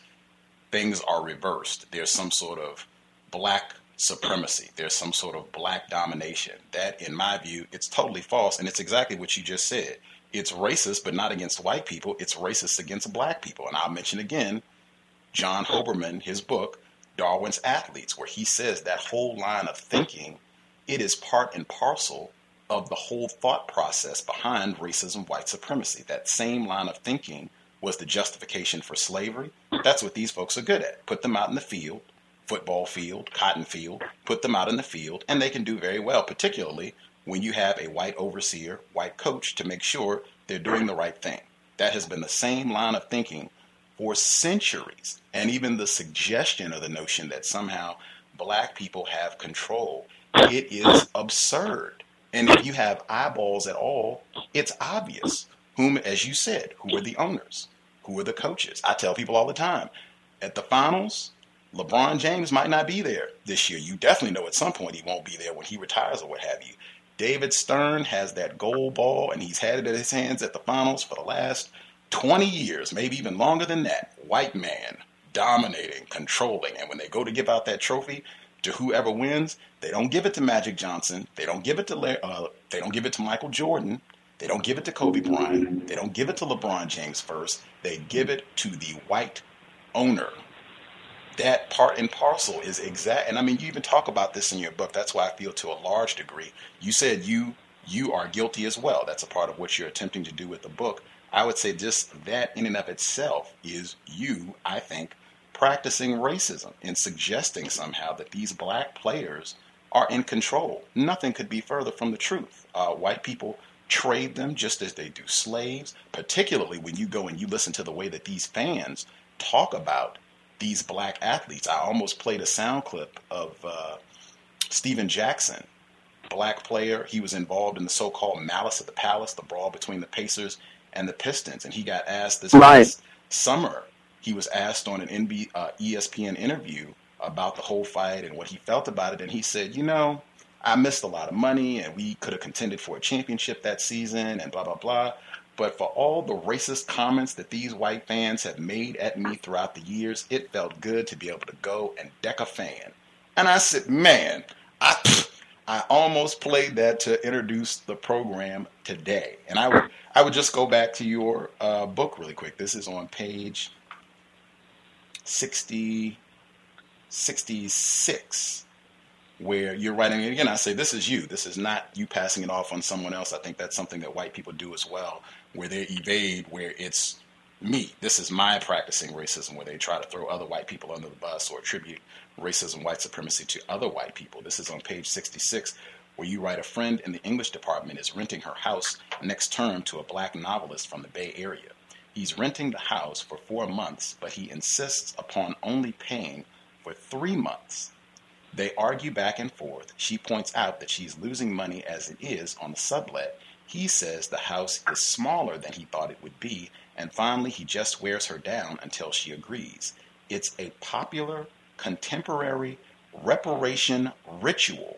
things are reversed. There's some sort of black supremacy. There's some sort of black domination. That, in my view, it's totally false, and it's exactly what you just said. It's racist, but not against white people. It's racist against black people. And I'll mention again, John Hoberman, his book, Darwin's Athletes, where he says that whole line of thinking, it is part and parcel of the whole thought process behind racism, white supremacy. That same line of thinking was the justification for slavery. That's what these folks are good at. Put them out in the field, football field, cotton field, put them out in the field, and they can do very well, particularly when you have a white overseer, white coach to make sure they're doing the right thing. That has been the same line of thinking for centuries. And even the suggestion of the notion that somehow black people have control, it is absurd. And if you have eyeballs at all, it's obvious. Whom, as you said, who are the owners? Who are the coaches? I tell people all the time, at the finals, LeBron James might not be there this year. You definitely know at some point he won't be there when he retires or what have you. David Stern has that gold ball, and he's had it in his hands at the finals for the last 20 years, maybe even longer than that. White man, dominating, controlling. And when they go to give out that trophy to whoever wins, they don't give it to Magic Johnson. They don't give it to Michael Jordan. They don't give it to Kobe Bryant. They don't give it to LeBron James first. They give it to the white owner. That part and parcel is exact. And I mean, you even talk about this in your book. That's why I feel to a large degree. You said you are guilty as well. That's a part of what you're attempting to do with the book. I would say just that in and of itself is you, I think, practicing racism and suggesting somehow that these black players are in control. Nothing could be further from the truth. White people trade them just as they do slaves, particularly when you go and you listen to the way that these fans talk about these black athletes. I almost played a sound clip of Steven Jackson, black player. He was involved in the so-called Malice at the Palace, the brawl between the Pacers and the Pistons. And he got asked this last summer, he was asked on an ESPN interview about the whole fight and what he felt about it. And he said, I missed a lot of money, and we could have contended for a championship that season, and blah, blah, blah. But for all the racist comments that these white fans have made at me throughout the years, it felt good to be able to go and deck a fan. And I said, man, I almost played that to introduce the program today. And I would just go back to your book really quick. This is on page 66, where you're writing, and again, I say, this is you. This is not you passing it off on someone else. I think that's something that white people do as well, where they evade, where it's me. This is my practicing racism, where they try to throw other white people under the bus or attribute racism, white supremacy to other white people. This is on page 66, where you write, a friend in the English department is renting her house next term to a black novelist from the Bay Area. He's renting the house for 4 months, but he insists upon only paying for 3 months. They argue back and forth. She points out that she's losing money as it is on the sublet. He says the house is smaller than he thought it would be, and finally he just wears her down until she agrees. It's a popular, contemporary reparation ritual.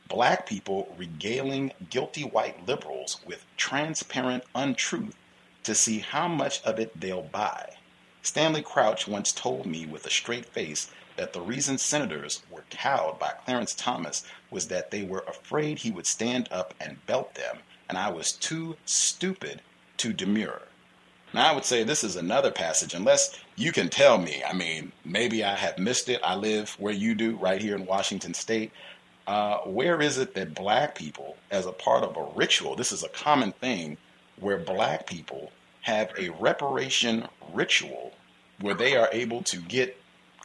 Black people regaling guilty white liberals with transparent untruth to see how much of it they'll buy. Stanley Crouch once told me with a straight face that the reason senators were cowed by Clarence Thomas was that they were afraid he would stand up and belt them, and I was too stupid to demur. Now, I would say this is another passage, unless you can tell me. I mean, maybe I have missed it. I live where you do, right here in Washington State. Where is it that black people, as a part of a ritual, this is a common thing, where black people have a reparation ritual where they are able to get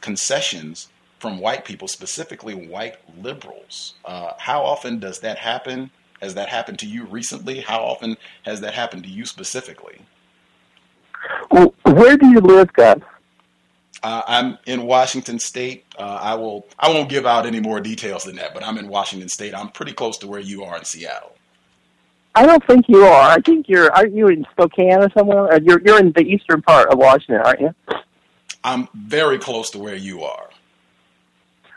concessions from white people, specifically white liberals? How often does that happen? Has that happened to you recently? How often has that happened to you specifically? Well, where do you live, Gus? I'm in Washington State. I won't give out any more details than that, but I'm in Washington State. I'm pretty close to where you are in Seattle. I don't think you are. I think are you in Spokane or somewhere? You're in the eastern part of Washington, aren't you? I'm very close to where you are.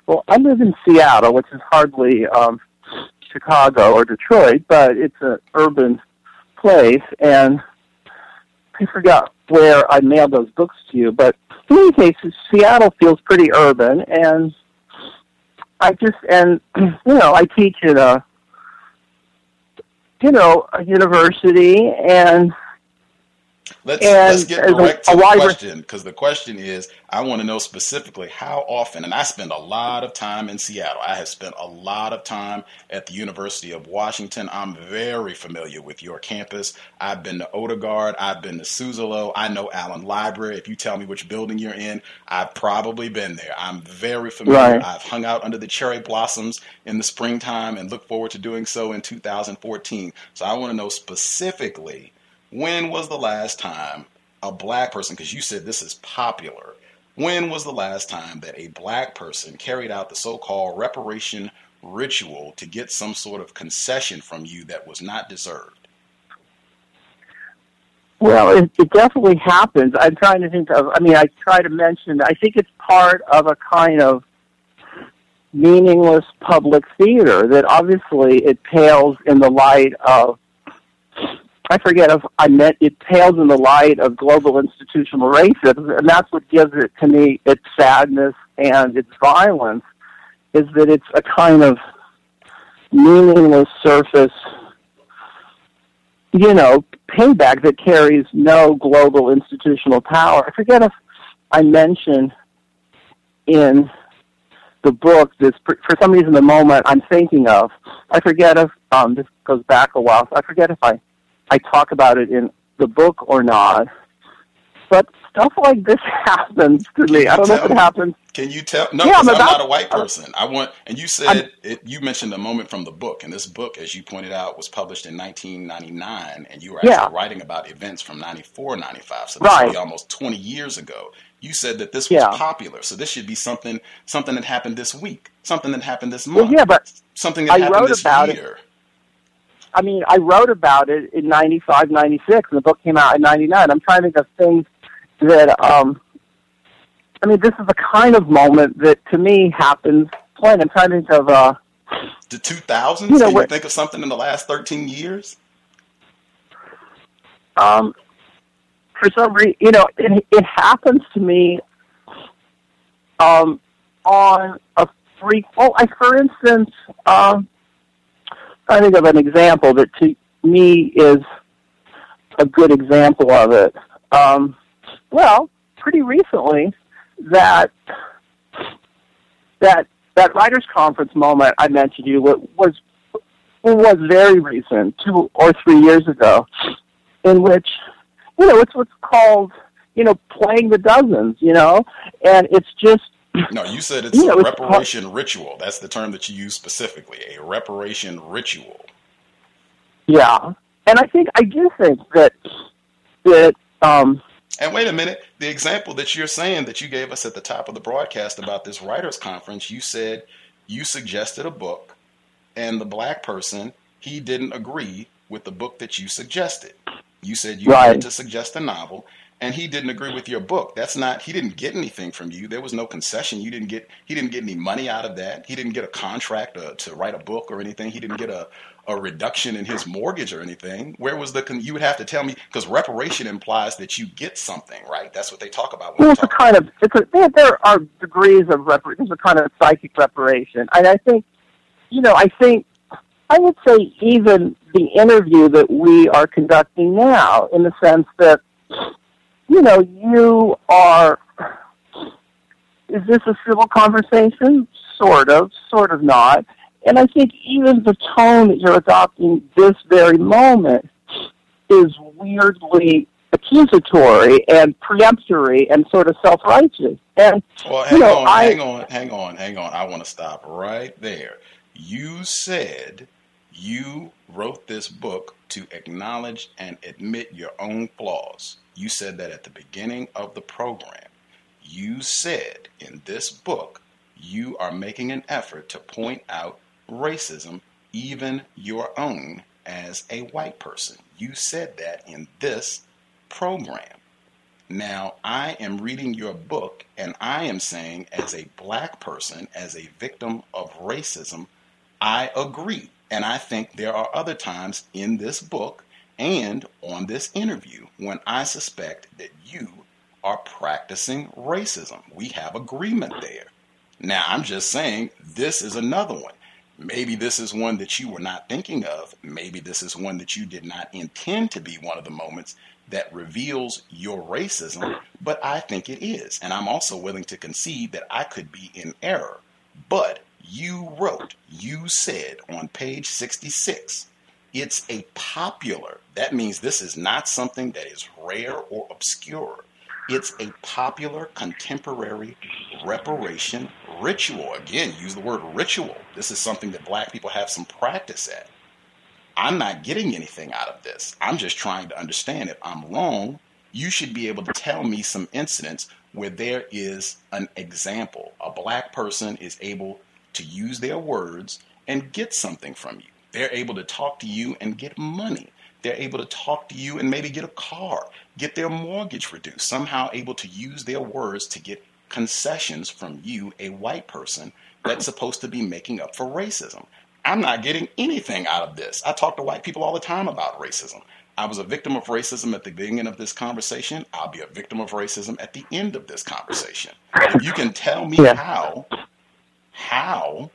Well, I live in Seattle, which is hardly Chicago or Detroit, but it's an urban place, and I forgot where I mailed those books to you, but in any case, Seattle feels pretty urban, and I teach at a university, and Let's get direct to the question, because the question is, I want to know specifically how often, and I spend a lot of time in Seattle. I have spent a lot of time at the University of Washington. I'm very familiar with your campus. I've been to Odegaard. I've been to Suzzalo. I know Allen Library. If you tell me which building you're in, I've probably been there. I'm very familiar. Right. I've hung out under the cherry blossoms in the springtime and look forward to doing so in 2014. So I want to know specifically, when was the last time a black person, because you said this is popular, when was the last time that a black person carried out the so-called reparation ritual to get some sort of concession from you that was not deserved? Well, it definitely happens. I'm trying to think of, I try to mention, I think it's part of a kind of meaningless public theater that obviously it pales in the light of, I forget if I meant it pales in the light of global institutional racism, and that's what gives it, to me, its sadness and its violence, is that it's a kind of meaningless surface, payback that carries no global institutional power. I forget if I mentioned in the book this, for some reason, the moment I'm thinking of, I forget if, this goes back a while, so I forget if I talk about it in the book or not, but stuff like this happens to me. I don't know if it happens. Can you tell? No, yeah, I'm not a white person. And you said, you mentioned a moment from the book, and this book, as you pointed out, was published in 1999, and you were actually writing about events from 94, 95, so this would be almost 20 years ago. You said that this was popular, so this should be something that happened this week, something that happened this month, but something that happened this year. I wrote about it in 95, 96, and the book came out in 99. I'm trying to think of things that, this is the kind of moment that, to me, happens plenty. I'm trying to think of The 2000s? You know, Can you think of something in the last 13 years? For some reason, you know, it happens to me on a for instance, I think of an example that to me is a good example of it. Well, pretty recently, that writers' conference moment I mentioned you was very recent, 2 or 3 years ago, in which, you know, it's what's called, you know, playing the dozens, you know, and it's just. No, you said it's a reparation ritual. That's the term that you use specifically, a reparation ritual. Yeah, and I do think that. And wait a minute, the example that you're saying that you gave us at the top of the broadcast about this writers' conference, you said you suggested a book, and the black person, he didn't agree with the book that you suggested. You said you wanted to suggest a novel, and he didn't agree with your book. That's not, he didn't get anything from you. There was no concession. He didn't get any money out of that. He didn't get a contract to write a book or anything. He didn't get a reduction in his mortgage or anything. Where was you would have to tell me, because reparation implies that you get something, right? That's what they talk about. When There are degrees of reparation. There's a kind of psychic reparation. And I think, you know, I would say even the interview that we are conducting now, in the sense that, you know, is this a civil conversation? Sort of not. And I think even the tone that you're adopting this very moment is weirdly accusatory and preemptory and sort of self-righteous. And, well, hang on. I want to stop right there. You said you wrote this book to acknowledge and admit your own flaws. You said that at the beginning of the program. You said in this book, you are making an effort to point out racism, even your own, as a white person. You said that in this program. Now, I am reading your book, and I am saying, as a black person, as a victim of racism, I agree. And I think there are other times in this book and on this interview when I suspect that you are practicing racism. We have agreement there. Now, I'm just saying this is another one. Maybe this is one that you were not thinking of. Maybe this is one that you did not intend to be one of the moments that reveals your racism, but I think it is. And I'm also willing to concede that I could be in error. But you said on page 66, it's a popular. That means this is not something that is rare or obscure. It's a popular contemporary reparation ritual. Again, use the word ritual. This is something that black people have some practice at. I'm not getting anything out of this. I'm just trying to understand. If I'm wrong, you should be able to tell me some incidents where there is an example. A black person is able to use their words and get something from you. They're able to talk to you and get money. They're able to talk to you and maybe get a car, get their mortgage reduced, somehow able to use their words to get concessions from you, a white person that's supposed to be making up for racism. I'm not getting anything out of this. I talk to white people all the time about racism. I was a victim of racism at the beginning of this conversation. I'll be a victim of racism at the end of this conversation. If you can tell me how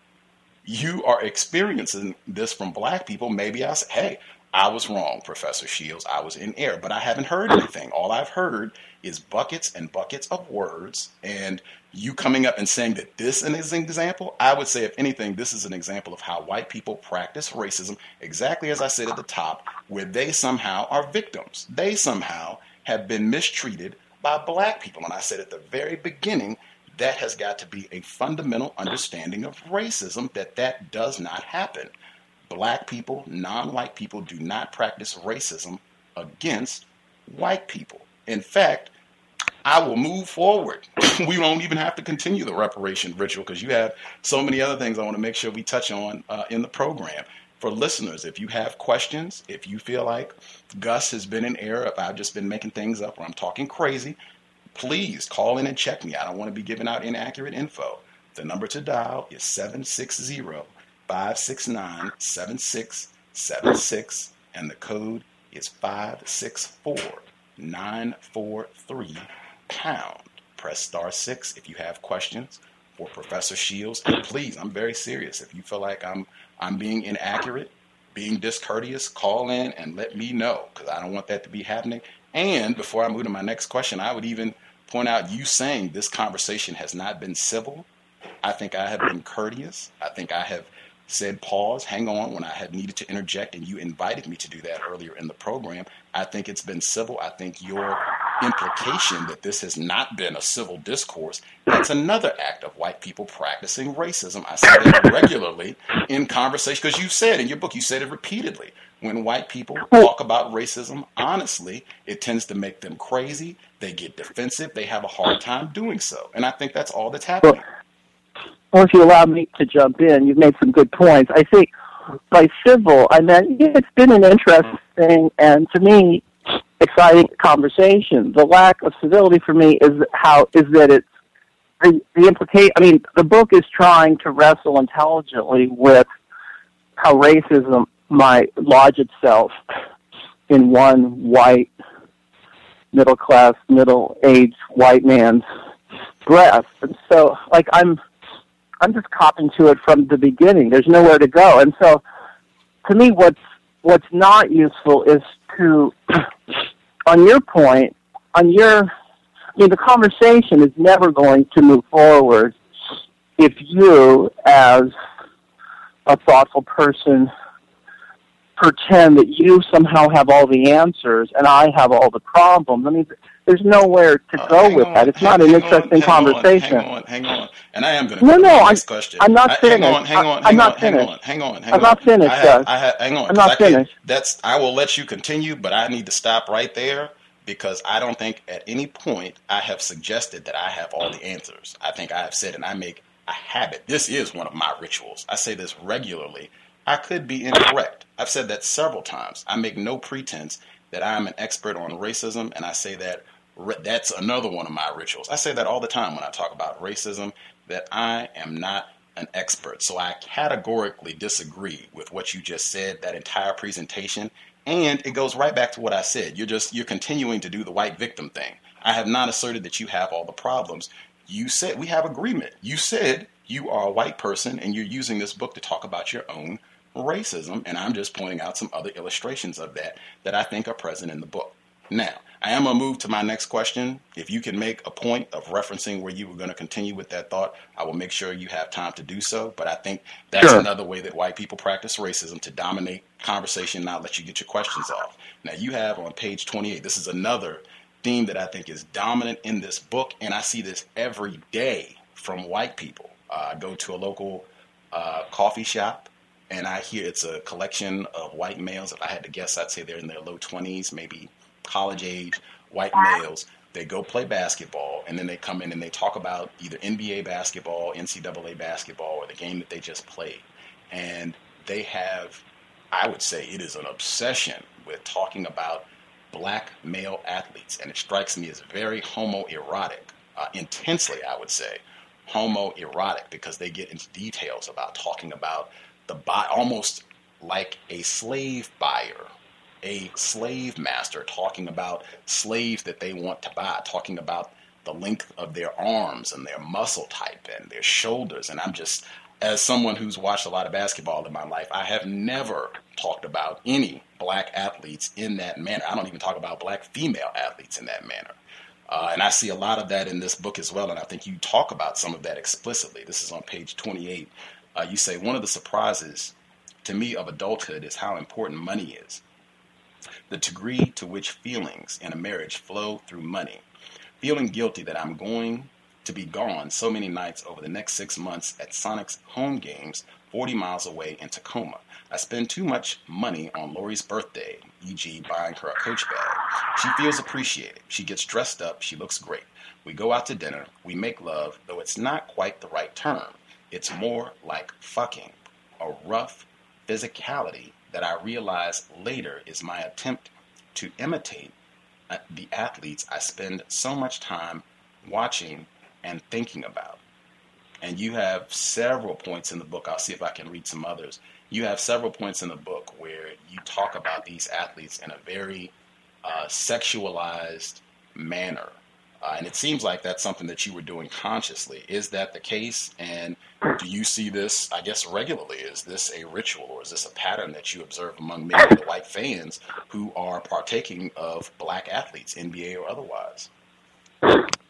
you are experiencing this from black people, maybe I'll say, hey, I was wrong, Professor Shields. I was in error, but I haven't heard anything. All I've heard is buckets and buckets of words, and you coming up and saying that this is an example. I would say, if anything, this is an example of how white people practice racism, exactly as I said at the top, where they somehow are victims. They somehow have been mistreated by black people. And I said at the very beginning, that has got to be a fundamental understanding of racism, that does not happen. Black people, non-white people do not practice racism against white people. In fact, I will move forward. We don't even have to continue the reparation ritual because you have so many other things I want to make sure we touch on in the program. For listeners, if you have questions, if you feel like Gus has been in error, if I've just been making things up or I'm talking crazy, please call in and check me. I don't want to be giving out inaccurate info. The number to dial is 760 569-7676, and the code is 564943#. Press *6 if you have questions for Professor Shields. And please, I'm very serious. If you feel like I'm being inaccurate, being discourteous, call in and let me know, because I don't want that to be happening. And before I move to my next question, I would even point out, you saying this conversation has not been civil. I think I have been courteous. I think I have said pause, hang on, when I had needed to interject, and you invited me to do that earlier in the program. I think it's been civil. I think your implication that this has not been a civil discourse, that's another act of white people practicing racism. I say that regularly in conversation, because you said in your book, you said it repeatedly. When white people talk about racism, honestly, it tends to make them crazy. They get defensive. They have a hard time doing so. And I think that's all that's happening. Well, if you allow me to jump in, you've made some good points. I think by civil, I meant it's been an interesting and, to me, exciting conversation. The lack of civility for me is that it's the implication. I mean, the book is trying to wrestle intelligently with how racism might lodge itself in one white, middle-class, middle-aged white man's breast. And so, like, I'm just copying to it from the beginning. There's nowhere to go. And so, to me, what's not useful is to, on your point, the conversation is never going to move forward if you, as a thoughtful person, pretend that you somehow have all the answers and I have all the problems. I mean, there's nowhere to go with that. It's not an interesting conversation. Hang on. And I am going to go to the next question. I'm not finished. Hang on. I'm not finished, Gus. Hang on. I'm not finished. I will let you continue, but I need to stop right there, because I don't think at any point I have suggested that I have all the answers. I think I have said, and I make a habit. This is one of my rituals. I say this regularly. I could be incorrect. I've said that several times. I make no pretense that I'm an expert on racism, and I say that that's another one of my rituals. I say that all the time when I talk about racism, that I am not an expert. So I categorically disagree with what you just said, that entire presentation, and it goes right back to what I said. You're continuing to do the white victim thing. I have not asserted that you have all the problems. You said we have agreement. You said you are a white person and you're using this book to talk about your own racism, and I'm just pointing out some other illustrations of that I think are present in the book. Now, I am going to move to my next question. If you can make a point of referencing where you were going to continue with that thought, I will make sure you have time to do so. But I think that's another way that white people practice racism, to dominate conversation, not let you get your questions off. Now, you have on page 28, this is another theme that I think is dominant in this book, and I see this every day from white people. I go to a local coffee shop, and I hear it's a collection of white males. If I had to guess, I'd say they're in their low 20s, maybe college age white males. They go play basketball, and then they come in and they talk about either NBA basketball, NCAA basketball, or the game that they just played. And they have, I would say it is an obsession with talking about black male athletes. And it strikes me as very homoerotic, intensely, I would say, homoerotic, because they get into details about talking about almost like a slave buyer, a slave master, talking about slaves that they want to buy, talking about the length of their arms and their muscle type and their shoulders. And I'm just, as someone who's watched a lot of basketball in my life, I have never talked about any black athletes in that manner. I don't even talk about black female athletes in that manner. And I see a lot of that in this book as well, and I think you talk about some of that explicitly. This is on page 28. You say, one of the surprises to me of adulthood is how important money is. The degree to which feelings in a marriage flow through money. Feeling guilty that I'm going to be gone so many nights over the next 6 months at Sonic's home games 40 miles away in Tacoma. I spend too much money on Lori's birthday, e.g. buying her a Coach bag. She feels appreciated. She gets dressed up. She looks great. We go out to dinner. We make love, though it's not quite the right term. It's more like fucking, a rough physicality that I realize later is my attempt to imitate the athletes I spend so much time watching and thinking about. And you have several points in the book. I'll see if I can read some others. You have several points in the book where you talk about these athletes in a very sexualized manner. And it seems like that's something that you were doing consciously. Is that the case? And do you see this, I guess, regularly? Is this a ritual, or is this a pattern that you observe among many of the white fans who are partaking of black athletes, NBA or otherwise?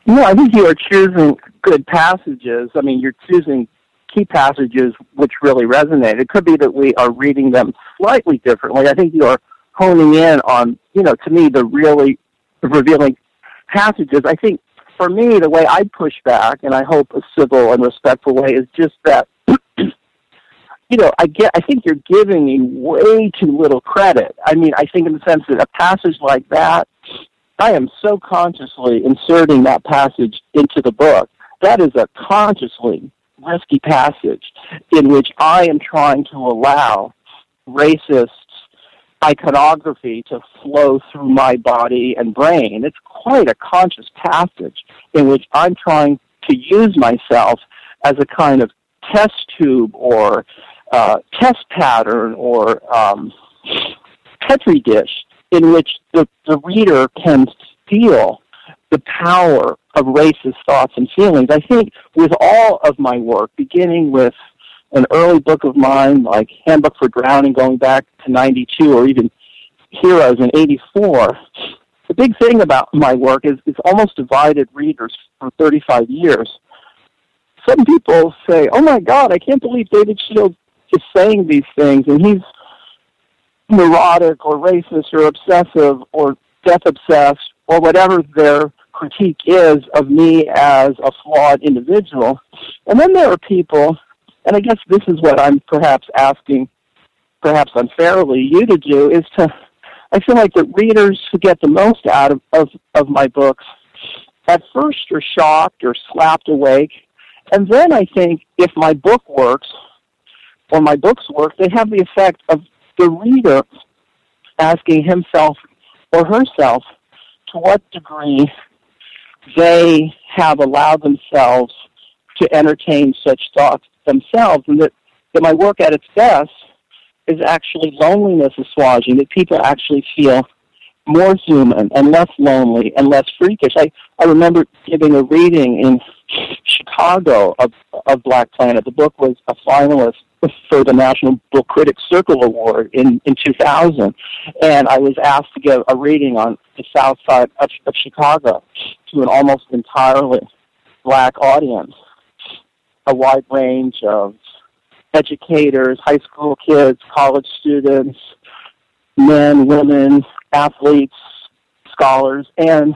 No, I think you are choosing good passages. I mean, you're choosing key passages which really resonate. It could be that we are reading them slightly differently. I think you are honing in on, to me, the really revealing passages. I think, for me, the way I push back, and I hope a civil and respectful way, is just that, I think you're giving me way too little credit. I mean, I think in the sense that a passage like that, I am so consciously inserting that passage into the book. That is a consciously risky passage in which I am trying to allow racist iconography to flow through my body and brain. It's quite a conscious passage in which I'm trying to use myself as a kind of test tube or test pattern or Petri dish in which the reader can feel the power of racist thoughts and feelings. I think with all of my work, beginning with an early book of mine, like Handbook for Drowning, going back to 92, or even Heroes in 84, the big thing about my work is it's almost divided readers for 35 years. Some people say, oh my God, I can't believe David Shields is saying these things, and he's neurotic or racist or obsessive or death-obsessed or whatever their critique is of me as a flawed individual. And then there are people, and I guess this is what I'm perhaps asking, perhaps unfairly, you to do, is to, I feel like the readers who get the most out of my books at first are shocked or slapped awake. And then I think if my book works, or my books work, they have the effect of the reader asking himself or herself to what degree they have allowed themselves to entertain such thoughts themselves, and that my work at its best is actually loneliness assuaging, that people actually feel more human and less lonely and less freakish. I remember giving a reading in Chicago of BlackPlanet. The book was a finalist for the National Book Critics Circle Award in 2000, and I was asked to give a reading on the south side of Chicago to an almost entirely black audience, a wide range of educators, high school kids, college students, men, women, athletes, scholars, and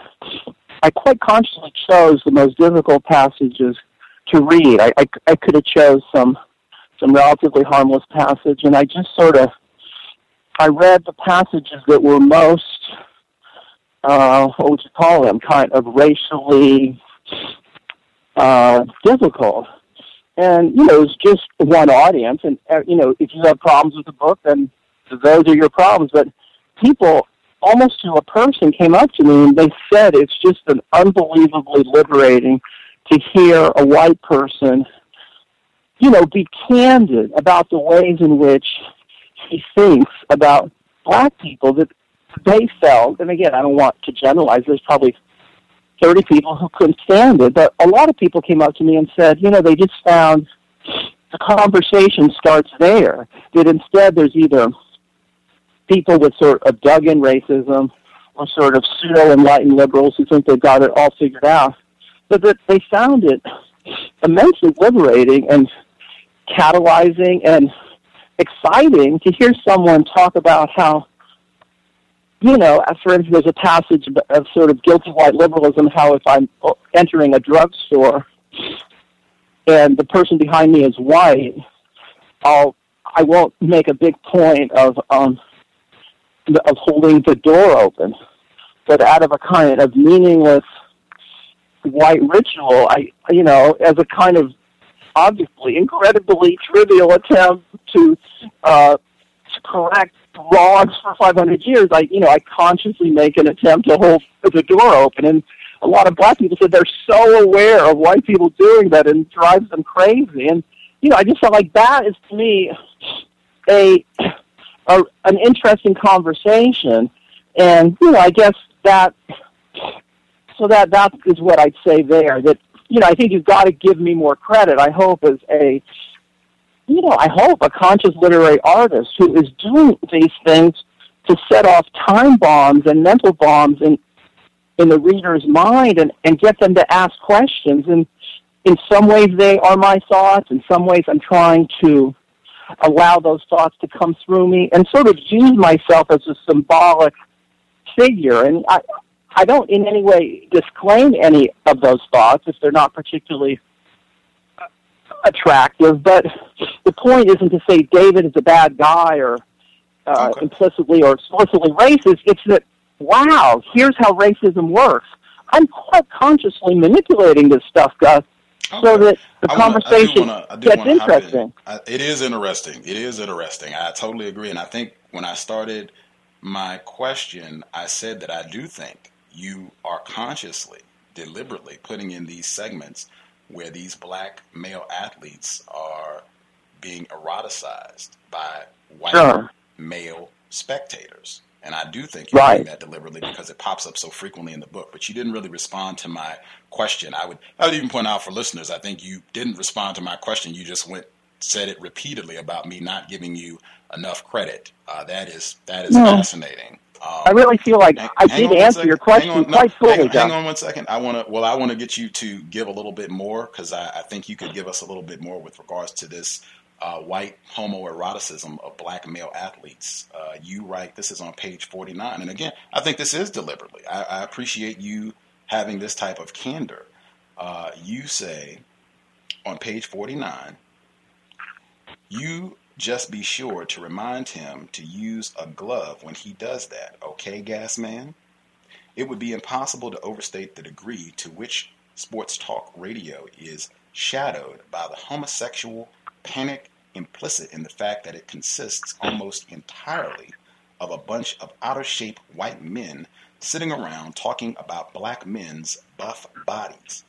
I quite consciously chose the most difficult passages to read. I could have chose some relatively harmless passage, and I just I read the passages that were most, what would you call them, kind of racially difficult. And, it was just one audience, and, if you have problems with the book, then those are your problems. But people, almost to a person, came up to me and they said it's just an unbelievably liberating to hear a white person, be candid about the ways in which he thinks about black people that they felt, and again, I don't want to generalize, there's probably 30 people who couldn't stand it, but a lot of people came up to me and said, they just found the conversation starts there, that instead there's either people with sort of dug-in racism or sort of pseudo-enlightened liberals who think they've got it all figured out, but that they found it immensely liberating and catalyzing and exciting to hear someone talk about how, for instance, there's a passage of sort of guilty white liberalism, how if I'm entering a drugstore and the person behind me is white, I won't make a big point of holding the door open, but out of a kind of meaningless white ritual, as a kind of obviously incredibly trivial attempt to correct wrongs for 500 years, I consciously make an attempt to hold the door open. And a lot of black people said they're so aware of white people doing that and it drives them crazy. And, I just felt like that is, to me, an interesting conversation. And, I guess that is what I'd say there. That, I think you've got to give me more credit, I hope, as a conscious literary artist who is doing these things to set off time bombs and mental bombs in the reader's mind and get them to ask questions. And in some ways they are my thoughts. In some ways I'm trying to allow those thoughts to come through me and sort of use myself as a symbolic figure. And I don't in any way disclaim any of those thoughts if they're not particularly attractive. But the point isn't to say David is a bad guy or implicitly or explicitly racist. It's that, wow, here's how racism works. I'm quite consciously manipulating this stuff, Gus, so that the conversation gets interesting. It is interesting. It is interesting. I totally agree. And I think when I started my question, I said that I do think you are consciously, deliberately putting in these segments where these black male athletes are being eroticized by white male spectators. And I do think you're doing that deliberately because it pops up so frequently in the book. But you didn't really respond to my question. I would even point out for listeners, I think you didn't respond to my question. You just said it repeatedly about me not giving you enough credit. That is fascinating. I really feel like I did answer your question quite fully. Hang on 1 second. I want to get you to give a little bit more because I think you could give us a little bit more with regards to this white homoeroticism of black male athletes. You write, this is on page 49. And again, I think this is deliberately. I appreciate you having this type of candor. You say on page 49, you just be sure to remind him to use a glove when he does that. Okay, gas man? It would be impossible to overstate the degree to which sports talk radio is shadowed by the homosexual panic implicit in the fact that it consists almost entirely of a bunch of out-of-shape white men sitting around talking about black men's buff bodies.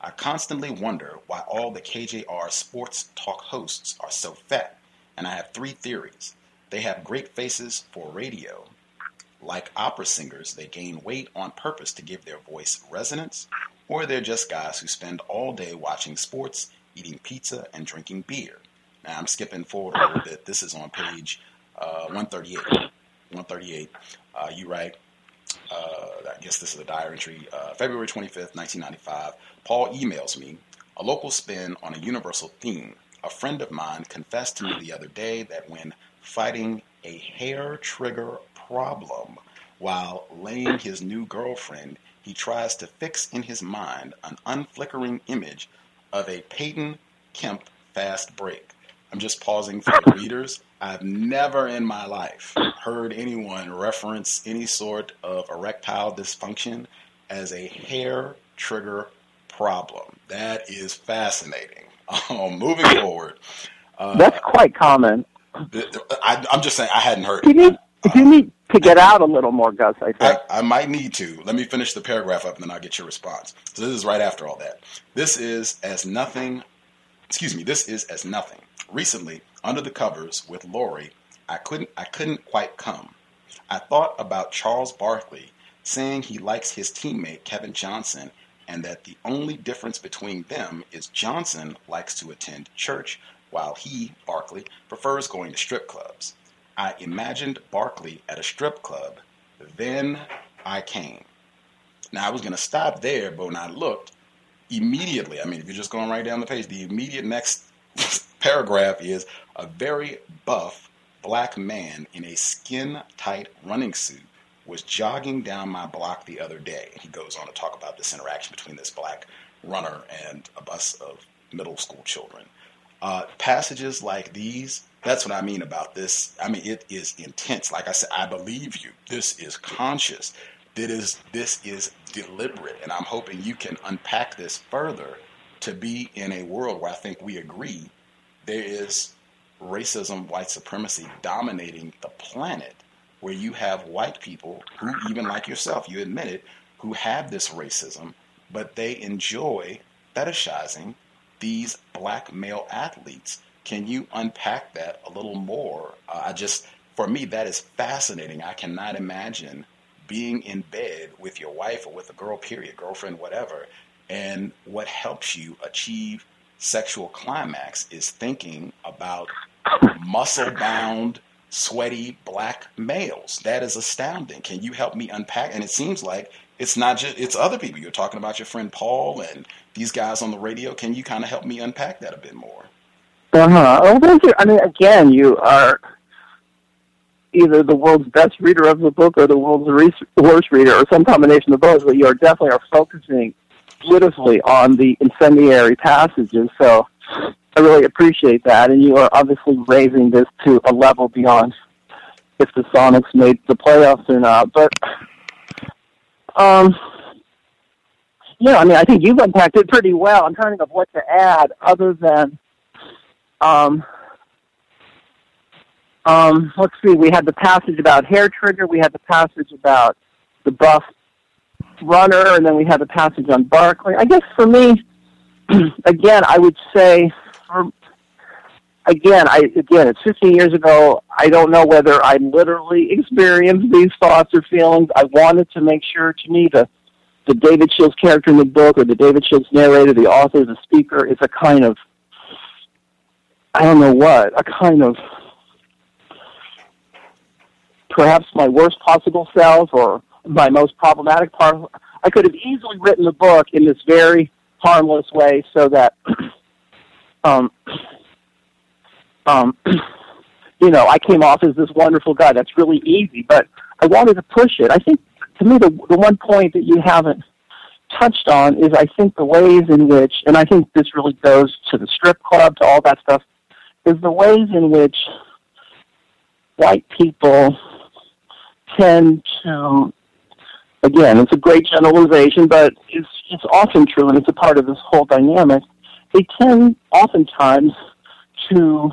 I constantly wonder why all the KJR sports talk hosts are so fat, and I have 3 theories. They have great faces for radio. Like opera singers, they gain weight on purpose to give their voice resonance, or they're just guys who spend all day watching sports, eating pizza, and drinking beer. Now, I'm skipping forward a little bit. This is on page 138. 138. You write, I guess this is a diary entry, February 25th, 1995. Paul emails me, a local spin on a universal theme. A friend of mine confessed to me the other day that when fighting a hair trigger problem while laying his new girlfriend, he tries to fix in his mind an unflickering image of a Peyton Kemp fast break. I'm just pausing for the readers. I've never in my life heard anyone reference any sort of erectile dysfunction as a hair trigger problem. That is fascinating. Moving forward. That's quite common. I'm just saying I hadn't heard it. You need to get out a little more, Gus, I think. I might need to. Let me finish the paragraph up and then I'll get your response. So this is right after all that. This is as nothing. Recently, under the covers with Lori, I couldn't quite come. I thought about Charles Barkley saying he likes his teammate Kevin Johnson and that the only difference between them is Johnson likes to attend church while he, Barkley, prefers going to strip clubs. I imagined Barkley at a strip club. Then I came. Now, I was going to stop there, but when I looked, immediately, if you're just going right down the page, the immediate next paragraph is a very buff black man in a skin-tight running suit was jogging down my block the other day. He goes on to talk about this interaction between this black runner and a bus of middle school children. Passages like these, that's what I mean about this. It is intense. Like I said, I believe you. This is conscious. This is deliberate. And I'm hoping you can unpack this further to be in a world where I think we agree there is racism, white supremacy dominating the planet, where you have white people who, even like yourself, you admit it, who have this racism, but they enjoy fetishizing these black male athletes. Can you unpack that a little more? For me, that is fascinating. I cannot imagine being in bed with your wife or with a girl, period, girlfriend, whatever, and what helps you achieve sexual climax is thinking about muscle-bound, sweaty black males. That is astounding. Can you help me unpack? And it seems like it's not just, it's other people. You're talking about your friend Paul and these guys on the radio. Can you kind of help me unpack that a bit more? Oh, thank you. I mean, again, you are either the world's best reader of the book or the world's worst reader, or some combination of both, but you definitely are focusing beautifully on the incendiary passages, so I really appreciate that, and you are obviously raising this to a level beyond if the Sonics made the playoffs or not, but yeah, I mean, I think you've unpacked it pretty well. I'm trying to think of what to add other than let's see, we had the passage about hair trigger, we had the passage about the buff runner, and then we had the passage on Barkley. I guess for me, again, I would say, it's 15 years ago. I don't know whether I literally experienced these thoughts or feelings. I wanted to make sure, to me, the David Shields character in the book, or the David Shields narrator, the author, the speaker, is a kind of, I don't know what, a kind of perhaps my worst possible self or my most problematic part. I could have easily written the book in this very harmless way so that, I came off as this wonderful guy. That's really easy, but I wanted to push it. I think, to me, the one point that you haven't touched on is, I think, the ways in which, and I think this really goes to the strip club, to all that stuff, is the ways in which white people tend to, again, it's a great generalization, but it's often true, and it's a part of this whole dynamic. They tend oftentimes to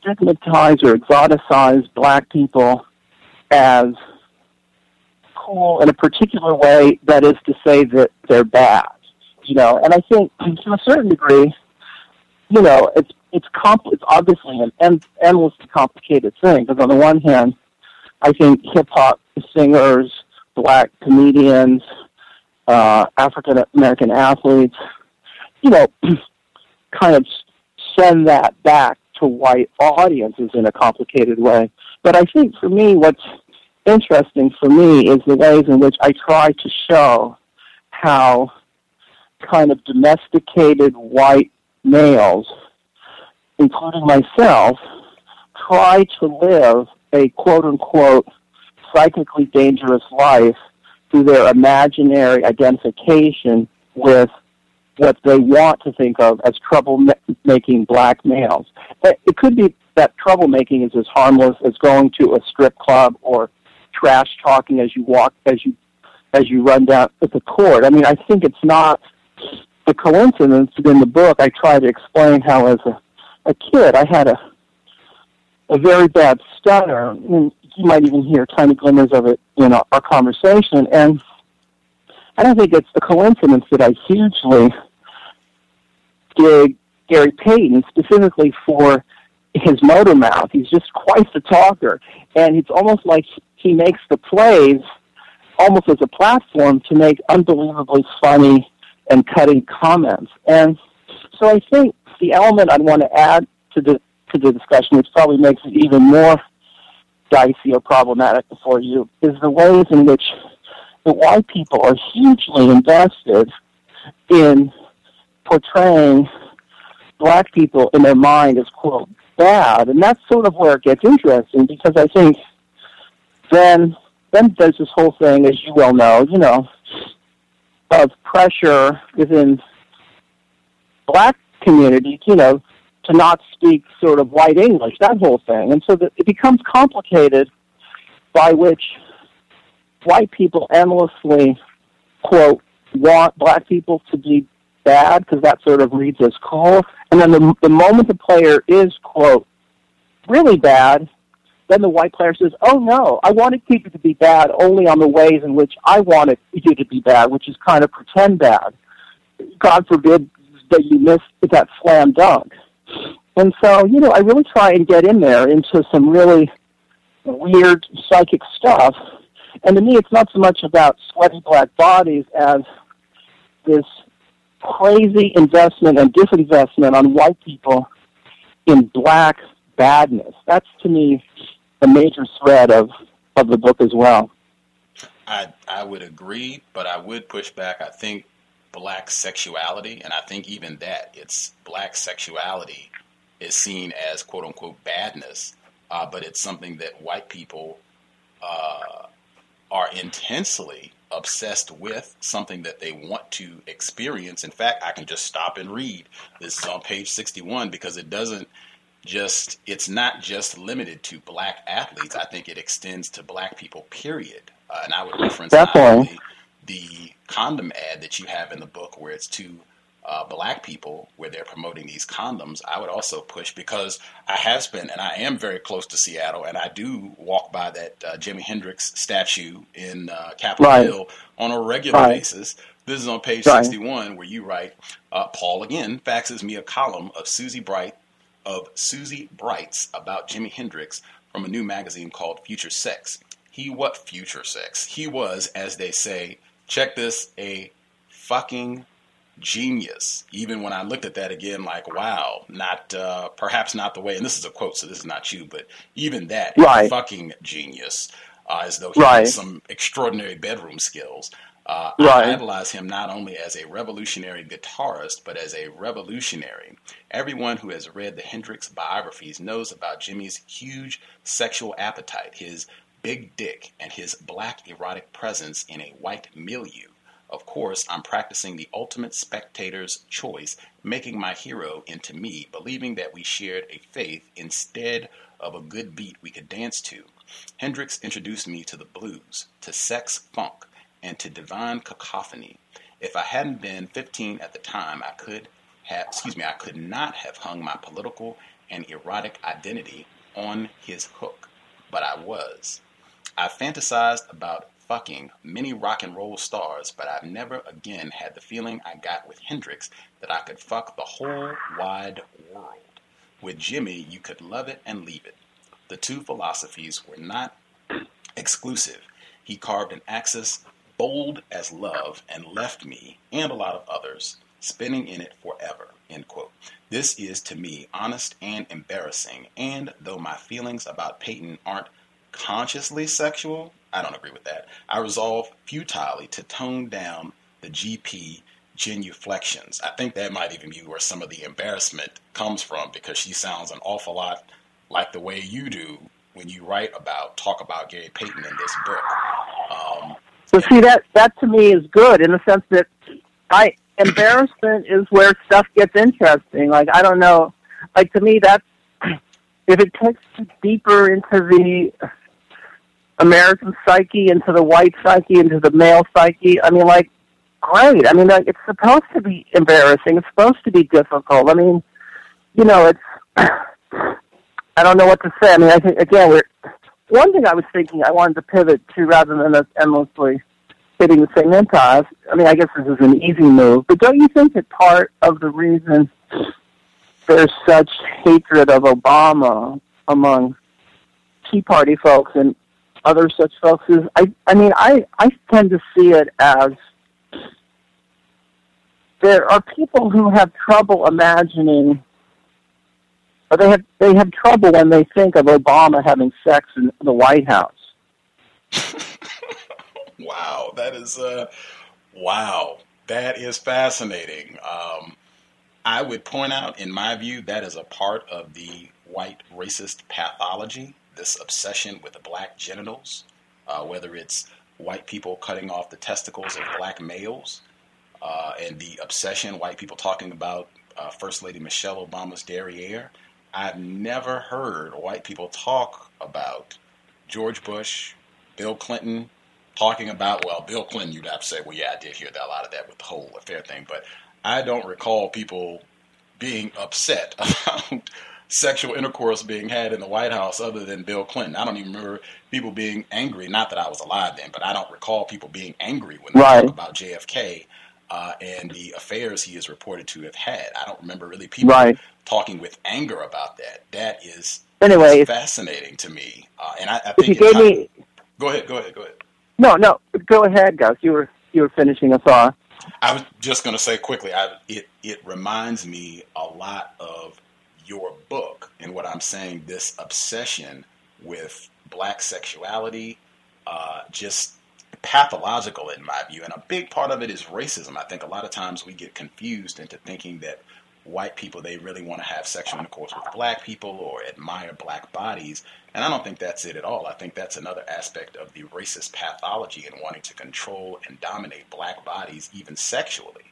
stigmatize or exoticize black people as cool in a particular way, that is to say that they're bad, and I think to a certain degree, it's obviously an endlessly complicated thing, because on the one hand, I think hip-hop singers, black comedians, African-American athletes, kind of send that back to white audiences in a complicated way. But I think for me, what's interesting for me is the ways in which I try to show how kind of domesticated white males, including myself, try to live a quote-unquote psychically dangerous life through their imaginary identification with what they want to think of as troublemaking black males. It could be that troublemaking is as harmless as going to a strip club or trash talking as you run down at the court. I mean, I think it's not a coincidence that in the book I try to explain how, as a kid, I had a very bad stutter. And you might even hear tiny glimmers of it in our conversation. And I don't think it's a coincidence that I hugely dig Gary Payton specifically for his motor mouth. He's just quite the talker. And it's almost like he makes the plays almost as a platform to make unbelievably funny and cutting comments. And so I think the element I'd want to add to the discussion, which probably makes it even more dicey or problematic for you, is the ways in which the white people are hugely invested in portraying black people in their mind as, quote, bad. And that's sort of where it gets interesting, because I think then there's this whole thing, as you well know, of pressure within black communities, to not speak sort of white English, that whole thing. And so that it becomes complicated, by which white people endlessly, quote, want black people to be bad, because that sort of reads as cool. And then the moment the player is, quote, really bad, then the white player says, oh no, I wanted you to be bad only on the ways in which I wanted you to be bad, which is kind of pretend bad. God forbid that you miss that slam dunk. And so, I really try and get in there into some really weird psychic stuff. And to me, it's not so much about sweaty black bodies as this crazy investment and disinvestment on white people in black badness. That's, to me, the major thread of the book as well. I would agree, but I would push back. I think black sexuality, and I think even that, it's black sexuality is seen as quote-unquote badness, but it's something that white people are intensely obsessed with, something that they want to experience. In fact, I can just stop and read. This is on page 61 because it's not just limited to black athletes. I think it extends to black people, period. And I would reference not only the condom ad that you have in the book where it's two black people where they're promoting these condoms. I would also push, because I have spent, and I am very close to Seattle, and I do walk by that Jimi Hendrix statue in Capitol Hill on a regular basis. This is on page 61 where you write, Paul again faxes me a column of Susie Bright's about Jimi Hendrix from a new magazine called Future Sex. Future Sex? He was, as they say, check this, a fucking genius. Even when I looked at that again, like, wow, perhaps not the way, and this is a quote, so this is not you, but even that, a fucking genius, as though he had some extraordinary bedroom skills. I idolize him not only as a revolutionary guitarist, but as a revolutionary. Everyone who has read the Hendrix biographies knows about Jimmy's huge sexual appetite, his big dick, and his black erotic presence in a white milieu. Of course, I'm practicing the ultimate spectator's choice, making my hero into me, believing that we shared a faith instead of a good beat we could dance to. Hendrix introduced me to the blues, to sex funk, and to divine cacophony. If I hadn't been 15 at the time, I could not have hung my political and erotic identity on his hook, but I was. I fantasized about fucking many rock and roll stars, but I've never again had the feeling I got with Hendrix that I could fuck the whole wide world. With Jimmy, you could love it and leave it. The two philosophies were not exclusive. He carved an axis bold as love and left me, and a lot of others, spinning in it forever, end quote. This is, to me, honest and embarrassing, and though my feelings about Peyton aren't consciously sexual, I don't agree with that. I resolve futilely to tone down the GP genuflections. I think that might even be where some of the embarrassment comes from, because she sounds an awful lot like the way you do when you talk about Gary Payton in this book. So see, that to me is good in the sense that embarrassment is where stuff gets interesting. Like, I don't know, like, to me, that's, if it takes you deeper into the American psyche, into the white psyche, into the male psyche, I mean, like, great. I mean, like, it's supposed to be embarrassing. It's supposed to be difficult. I mean, it's, I don't know what to say. I mean, I think, again, one thing I was thinking I wanted to pivot to, rather than us endlessly hitting the same impasse, I mean, I guess this is an easy move, but don't you think that part of the reason there's such hatred of Obama among Tea Party folks and other such folks is, I tend to see it as there are people who have trouble imagining, or they have trouble when they think of Obama having sex in the White House. Wow, that is fascinating. I would point out, in my view, that is a part of the white racist pathology, this obsession with the black genitals, whether it's white people cutting off the testicles of black males, and the obsession, white people talking about First Lady Michelle Obama's derriere. I've never heard white people talk about George Bush, Bill Clinton, talking about, well, Bill Clinton, you'd have to say, well, yeah, I did hear a lot of that with the whole affair thing, but I don't recall people being upset sexual intercourse being had in the White House other than Bill Clinton. I don't even remember people being angry. Not that I was alive then, but I don't recall people being angry when they talk about JFK and the affairs he is reported to have had. I don't remember really people talking with anger about that. That is fascinating to me. And I think Go ahead. No, go ahead, Gus. You were finishing us off. I was just going to say quickly, it reminds me a lot of your book and what I'm saying, this obsession with black sexuality, just pathological in my view. And a big part of it is racism. I think a lot of times we get confused into thinking that white people, they really want to have sexual intercourse with black people or admire black bodies. And I don't think that's it at all. I think that's another aspect of the racist pathology and wanting to control and dominate black bodies, even sexually.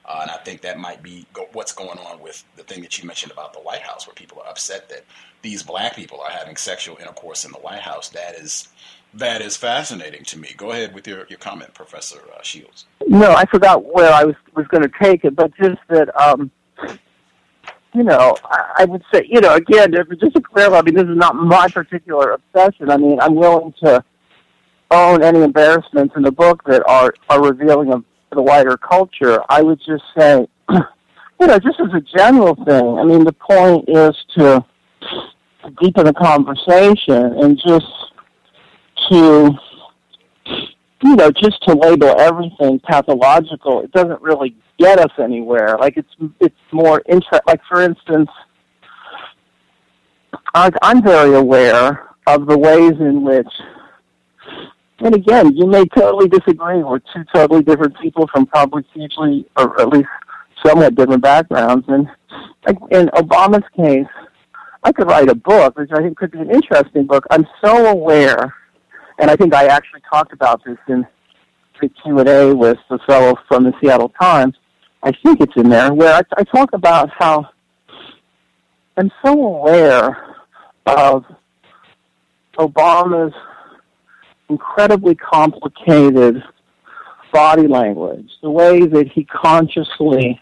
And I think that might be what's going on with the thing that you mentioned about the White House, where people are upset that these black people are having sexual intercourse in the White House. That is fascinating to me. Go ahead with your comment, Professor Shields. No, I forgot where I was going to take it, but just that, I would say, again, just to clarify, this is not my particular obsession. I mean, I'm willing to own any embarrassments in the book that are revealing of the wider culture. I would just say, just as a general thing, I mean, the point is to deepen the conversation and just to label everything pathological. It doesn't really get us anywhere. Like, it's more like, for instance, I'm very aware of the ways in which, and again, you may totally disagree. We're two totally different people from probably hugely, or at least somewhat different backgrounds. And like in Obama's case, I could write a book, which I think could be an interesting book. I'm so aware, and I think I actually talked about this in the Q&A with the fellow from the Seattle Times. I think it's in there, where I talk about how I'm so aware of Obama's incredibly complicated body language, the way that he consciously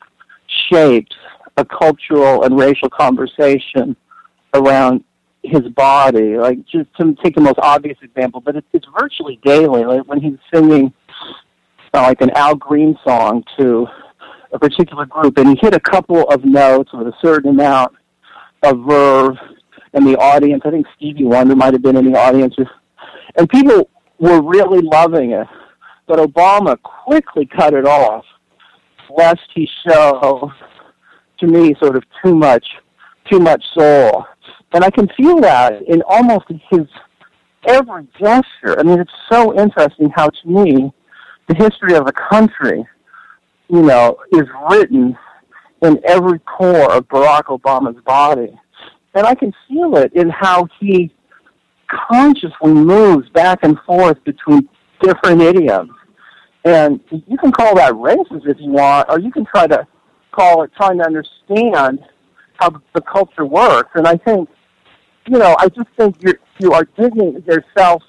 shapes a cultural and racial conversation around his body. Like, just to take the most obvious example, but it's virtually daily. Like when he's singing like an Al Green song to a particular group, and he hit a couple of notes with a certain amount of verve, and the audience, I think Stevie Wonder might have been in the audience, and people were really loving it. But Obama quickly cut it off, lest he show, to me, sort of too much soul. And I can feel that in almost his every gesture. I mean, it's so interesting how, to me, the history of a country, is written in every pore of Barack Obama's body. And I can feel it in how he consciously moves back and forth between different idioms. And you can call that racist if you want, or you can try to call it trying to understand how the culture works. And I think, I just think you are digging yourself,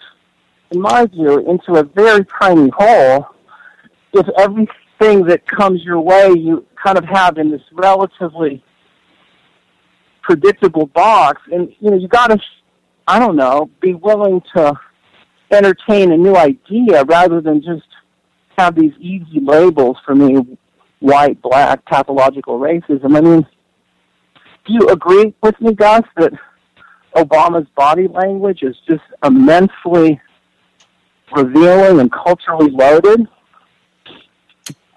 in my view, into a very tiny hole if everything that comes your way you kind of have in this relatively predictable box. And, you got to, I don't know, be willing to entertain a new idea rather than just have these easy labels for me, white, black, pathological racism. I mean, do you agree with me, Gus, that Obama's body language is just immensely revealing and culturally loaded?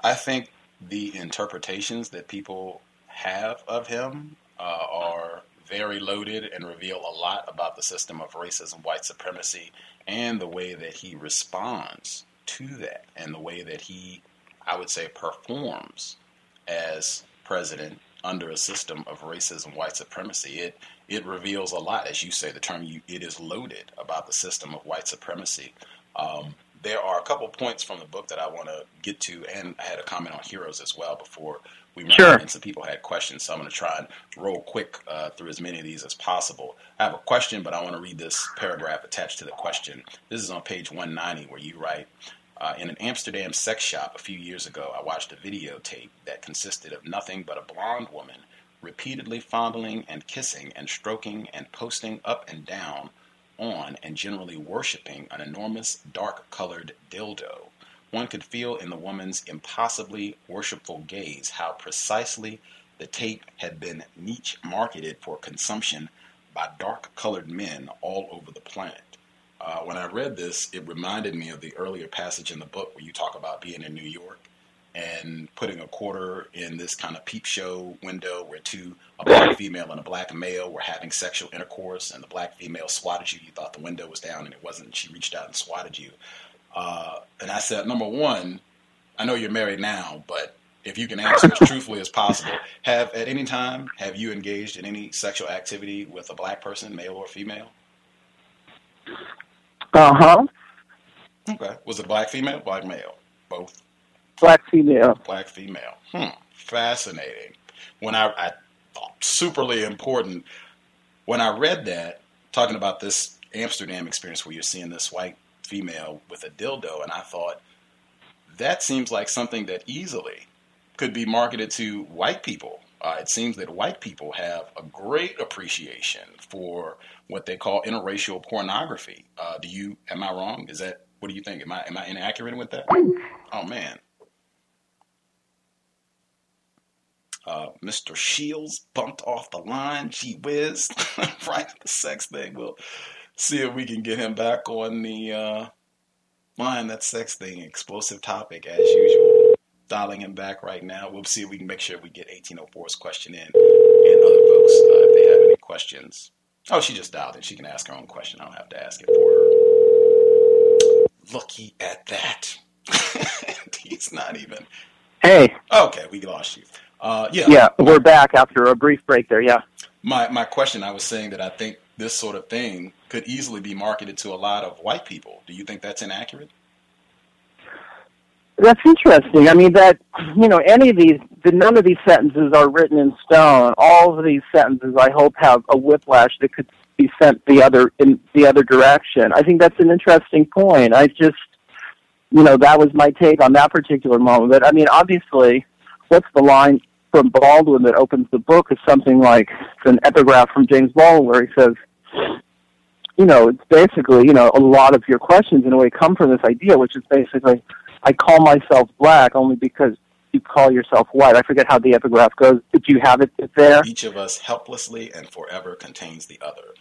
I think the interpretations that people have of him are very loaded and reveal a lot about the system of racism, white supremacy, and the way that he responds to that, and the way that he, I would say, performs as president under a system of racism, white supremacy. It reveals a lot, as you say, the term, it is loaded about the system of white supremacy. There are a couple points from the book that I want to get to, and I had a comment on heroes as well before we ran in, and some people had questions, so I'm going to try and roll quick through as many of these as possible. I have a question, but I want to read this paragraph attached to the question. This is on page 190, where you write, in an Amsterdam sex shop a few years ago, I watched a videotape that consisted of nothing but a blonde woman repeatedly fondling and kissing and stroking and posting up and down on and generally worshiping an enormous dark-colored dildo. One could feel in the woman's impossibly worshipful gaze how precisely the tape had been niche marketed for consumption by dark-colored men all over the planet. When I read this, it reminded me of the earlier passage in the book where you talk about being in New York and putting a quarter in this kind of peep show window where a black female and a black male were having sexual intercourse, and the black female swatted you. You thought the window was down, and it wasn't. She reached out and swatted you. And I said, number one, I know you're married now, but if you can answer as truthfully as possible, at any time, have you engaged in any sexual activity with a black person, male or female? Uh-huh. Okay. Was it black female, black male? Both? Black female. Black female. Fascinating. When I thought superly important, when I read that, talking about this Amsterdam experience where you're seeing this white female with a dildo, and I thought, that seems like something that easily could be marketed to white people. It seems that white people have a great appreciation for what they call interracial pornography. Am I wrong? What do you think? Am I inaccurate with that? Oh man. Mr. Shields bumped off the line. Gee whiz. Right, the sex thing. We'll see if we can get him back on the line. That sex thing, explosive topic as usual. Dialing him back right now. We'll see if we can make sure we get 1804's question in, and other folks, if they have any questions. Oh, she just dialed in. She can ask her own question. I don't have to ask it for her. Looky at that. He's not even. Hey. Okay, we lost you. Yeah, we're back after a brief break there, yeah. My question, I was saying that I think this sort of thing could easily be marketed to a lot of white people. Do you think that's inaccurate? That's interesting. I mean, none of these sentences are written in stone. All of these sentences, I hope, have a whiplash that could be sent in the other direction. I think that's an interesting point. I just, that was my take on that particular moment. But I mean, obviously, what's the line from Baldwin that opens the book is something like an epigraph from James Baldwin where he says, it's basically, a lot of your questions in a way come from this idea, which is basically, I call myself black only because you call yourself white. I forget how the epigraph goes. Did you have it there? Each of us helplessly and forever contains the other.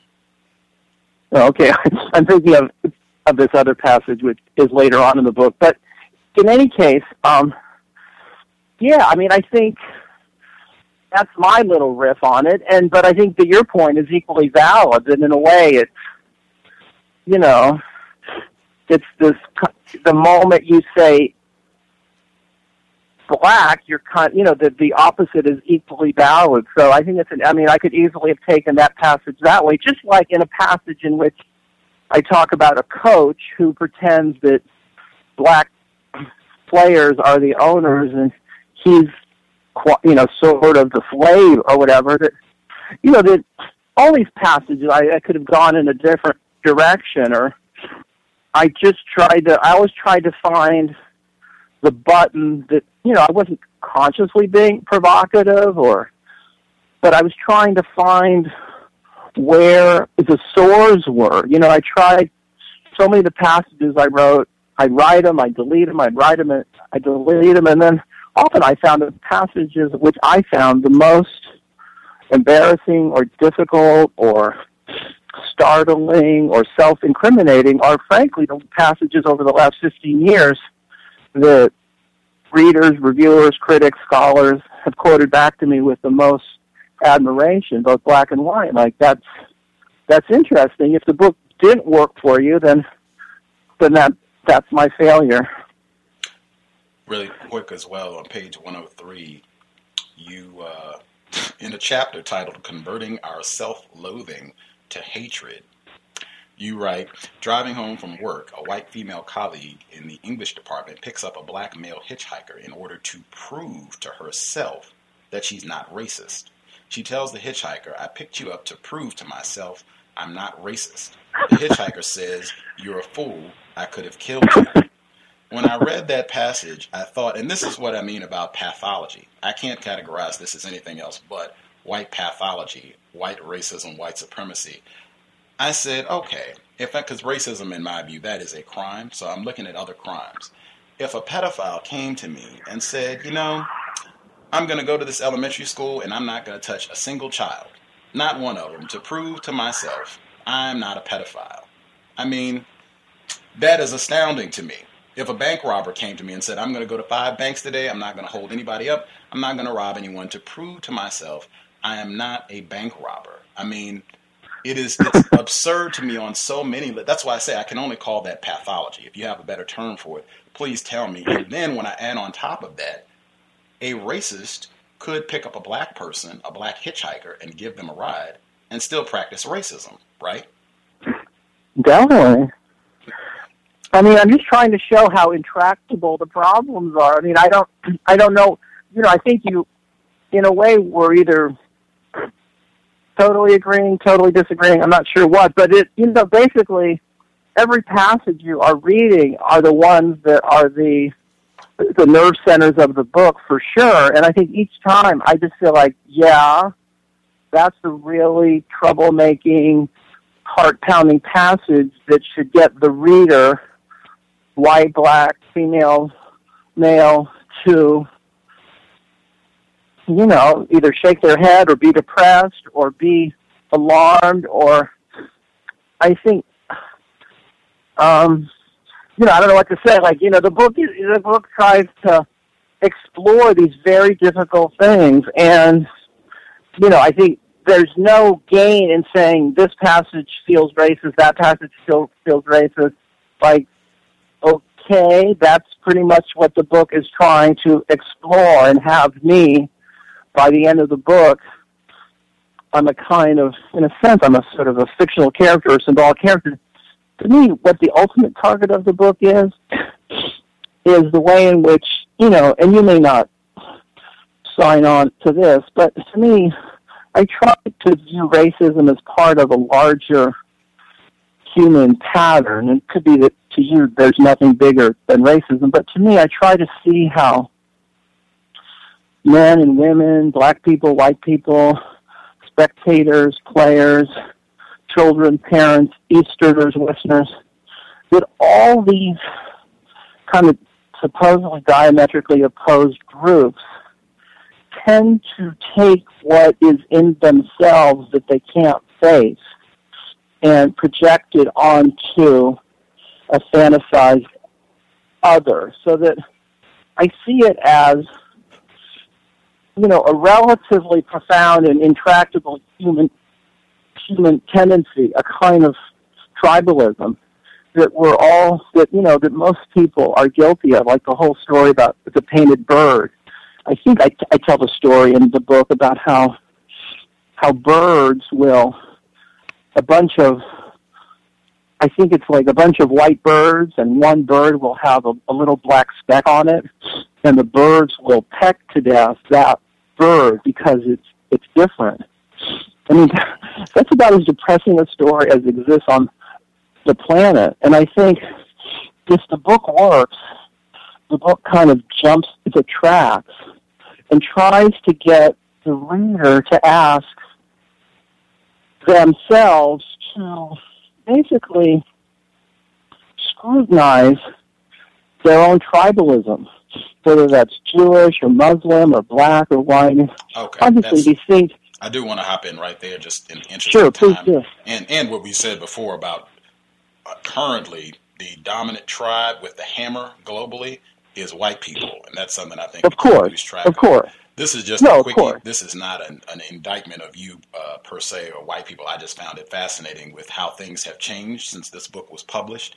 Oh, okay. I'm thinking of this other passage, which is later on in the book. But in any case, I think that's my little riff on it. But I think that your point is equally valid. And in a way, it's the moment you say black, you're the opposite is equally valid. So I think I could easily have taken that passage that way, just like in a passage in which I talk about a coach who pretends that black players are the owners and he's, sort of the slave or whatever. That all these passages I could have gone in a different direction, or I always tried to find the button that, I wasn't consciously being provocative but I was trying to find where the sores were. I tried so many of the passages I wrote, I'd write them, I'd delete them, I'd write them, I'd delete them, and then often I found the passages which I found the most embarrassing or difficult or startling or self-incriminating are, frankly, the passages over the last 15 years that readers, reviewers, critics, scholars have quoted back to me with the most admiration, both black and white. Like, that's interesting. If the book didn't work for you, then that's my failure. Really quick as well, on page 103, you, in a chapter titled Converting Our Self-Loathing to Hatred, you write, driving home from work, a white female colleague in the English department picks up a black male hitchhiker in order to prove to herself that she's not racist. She tells the hitchhiker, I picked you up to prove to myself I'm not racist. The hitchhiker says, you're a fool, I could have killed you. When I read that passage, I thought, and this is what I mean about pathology. I can't categorize this as anything else but white pathology, white racism, white supremacy, I said, okay, because racism, in my view, that is a crime, so I'm looking at other crimes. If a pedophile came to me and said, I'm going to go to this elementary school and I'm not going to touch a single child, not one of them, to prove to myself I'm not a pedophile. I mean, that is astounding to me. If a bank robber came to me and said, I'm going to go to 5 banks today, I'm not going to hold anybody up, I'm not going to rob anyone, to prove to myself I am not a bank robber. I mean, it's absurd to me on so many. That's why I say I can only call that pathology. If you have a better term for it, please tell me. And then when I add on top of that, a racist could pick up a black person, a black hitchhiker, and give them a ride and still practice racism, right? Definitely. I mean, I'm just trying to show how intractable the problems are. I mean, I don't know. I think you, in a way, were either totally agreeing, totally disagreeing, I'm not sure what, but basically, every passage you are reading are the ones that are the nerve centers of the book, for sure. And I think each time I just feel like, yeah, that's a really troublemaking, heart-pounding passage that should get the reader, white, black, female, male, to, either shake their head or be depressed or be alarmed, or I think, I don't know what to say. Like, the book tries to explore these very difficult things, and, I think there's no gain in saying this passage feels racist, that passage feels racist. Like, okay, that's pretty much what the book is trying to explore, and have me, by the end of the book, I'm in a sense, I'm a sort of a fictional character, a symbolic character. To me, what the ultimate target of the book is the way in which, and you may not sign on to this, but to me, I try to view racism as part of a larger human pattern. It could be that to you there's nothing bigger than racism, but to me, I try to see how men and women, black people, white people, spectators, players, children, parents, Easterners, Westerners, that all these kind of supposedly diametrically opposed groups tend to take what is in themselves that they can't face and project it onto a fantasized other, so that I see it as, a relatively profound and intractable human tendency, a kind of tribalism that most people are guilty of, like the whole story about the painted bird. I think I tell the story in the book about how birds will, a bunch of white birds, and one bird will have a little black speck on it, and the birds will peck to death that bird because it's different. I mean, that's about as depressing a story as exists on the planet. And I think if the book works, the book kind of jumps the tracks and tries to get the reader to ask themselves to basically scrutinize their own tribalism, whether that's Jewish or Muslim or black or white. Okay, obviously these things. I do want to hop in right there, just in the interest of time. Please do. And what we said before about currently the dominant tribe with the hammer globally is white people, and that's something I think of course. This is just a quickie. This is not an indictment of you per se or white people. I just found it fascinating with how things have changed since this book was published.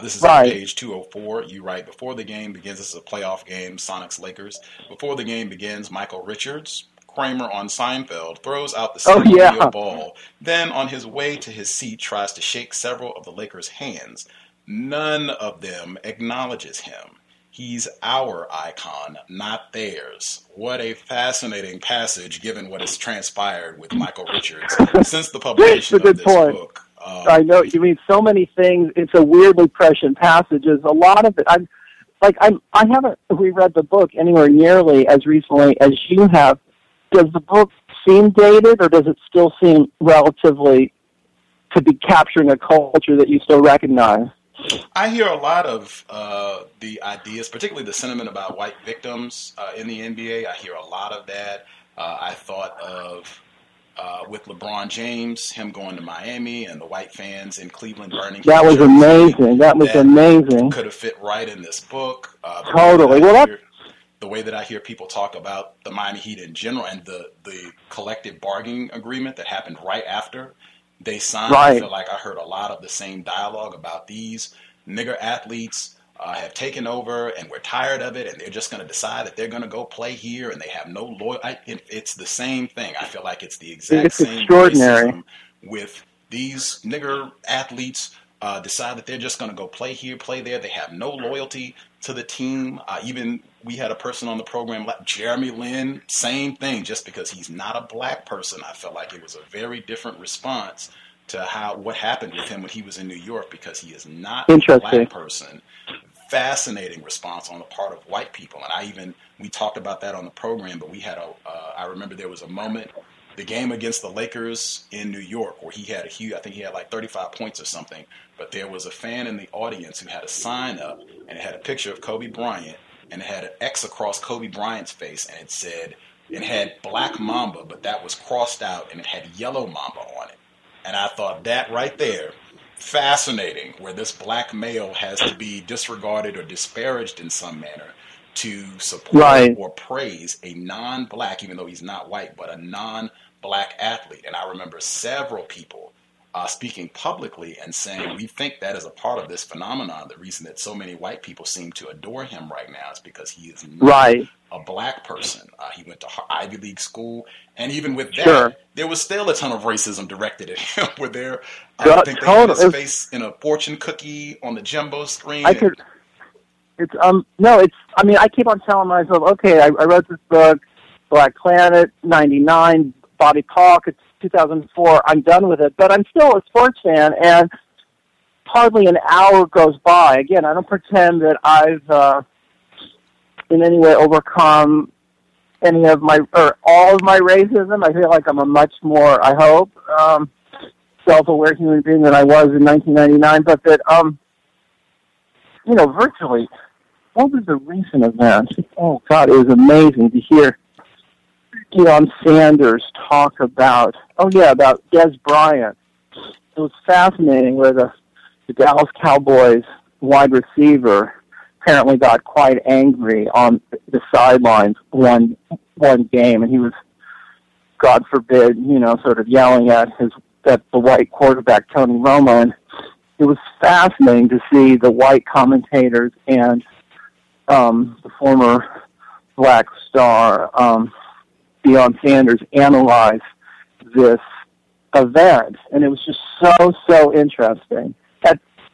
This is on page 204. You write, before the game begins, this is a playoff game, Sonics-Lakers. Before the game begins, Michael Richards, Kramer on Seinfeld, throws out the Civility ball. Then, on his way to his seat, tries to shake several of the Lakers' hands. None of them acknowledges him. He's our icon, not theirs. What a fascinating passage, given what has transpired with Michael Richards since the publication of this book. I know you mean so many things. It's a weirdly prescient passage. A lot of it. I haven't reread the book anywhere nearly as recently as you have. Does the book seem dated, or does it still seem relatively to be capturing a culture that you still recognize? I hear a lot of the ideas, particularly the sentiment about white victims in the NBA. I hear a lot of that. I thought of with LeBron James, him going to Miami, and the white fans in Cleveland burning. That was amazing. That was amazing. Could have fit right in this book. Totally. The way that I hear people talk about the Miami Heat in general and the collective bargaining agreement that happened right after they signed, right. I feel like I heard a lot of the same dialogue about these nigger athletes have taken over and we're tired of it and they're just going to decide that they're going to go play here and they have no loyalty. It's the same thing. I feel like it's the exact same racism with these nigger athletes decide that they're just going to go play here, play there. They have no loyalty to the team. Even we had a person on the program like Jeremy Lin, same thing. Just because he's not a black person, I felt like it was a very different response to what happened with him when he was in New York, because he is not a black person. Fascinating response on the part of white people. And we talked about that on the program, but we had I remember there was a moment, the game against the Lakers in New York, where he had I think he had like 35 points or something, but there was a fan in the audience who had a sign up and it had a picture of Kobe Bryant and it had an X across Kobe Bryant's face and it had Black Mamba, but that was crossed out and it had Yellow Mamba on it. And I thought that right there, fascinating, where this black male has to be disregarded or disparaged in some manner to support or praise a non-black, even though he's not white, but a non-black athlete. And I remember several people speaking publicly and saying, we think that is a part of this phenomenon. The reason that so many white people seem to adore him right now is because he is not a black person. He went to Ivy League school, and even with that, there was still a ton of racism directed at him. I think they had his face in a fortune cookie on the jumbo screen. I keep on telling myself, okay, I wrote this book, BlackPlanet, 99, Body Politic, 2004, I'm done with it, but I'm still a sports fan, and hardly an hour goes by. Again, I don't pretend that I've in any way overcome any of all of my racism. I feel like I'm a much more, I hope, self-aware human being than I was in 1999, but that, virtually, what was the recent event? Oh, God, it was amazing to hear Deion Sanders talk about Des Bryant. It was fascinating where the Dallas Cowboys wide receiver apparently got quite angry on the sidelines one game, and he was, God forbid, sort of yelling at the white quarterback, Tony Romo, and it was fascinating to see the white commentators and the former black star, Deion Sanders, analyze this event, and it was just so interesting.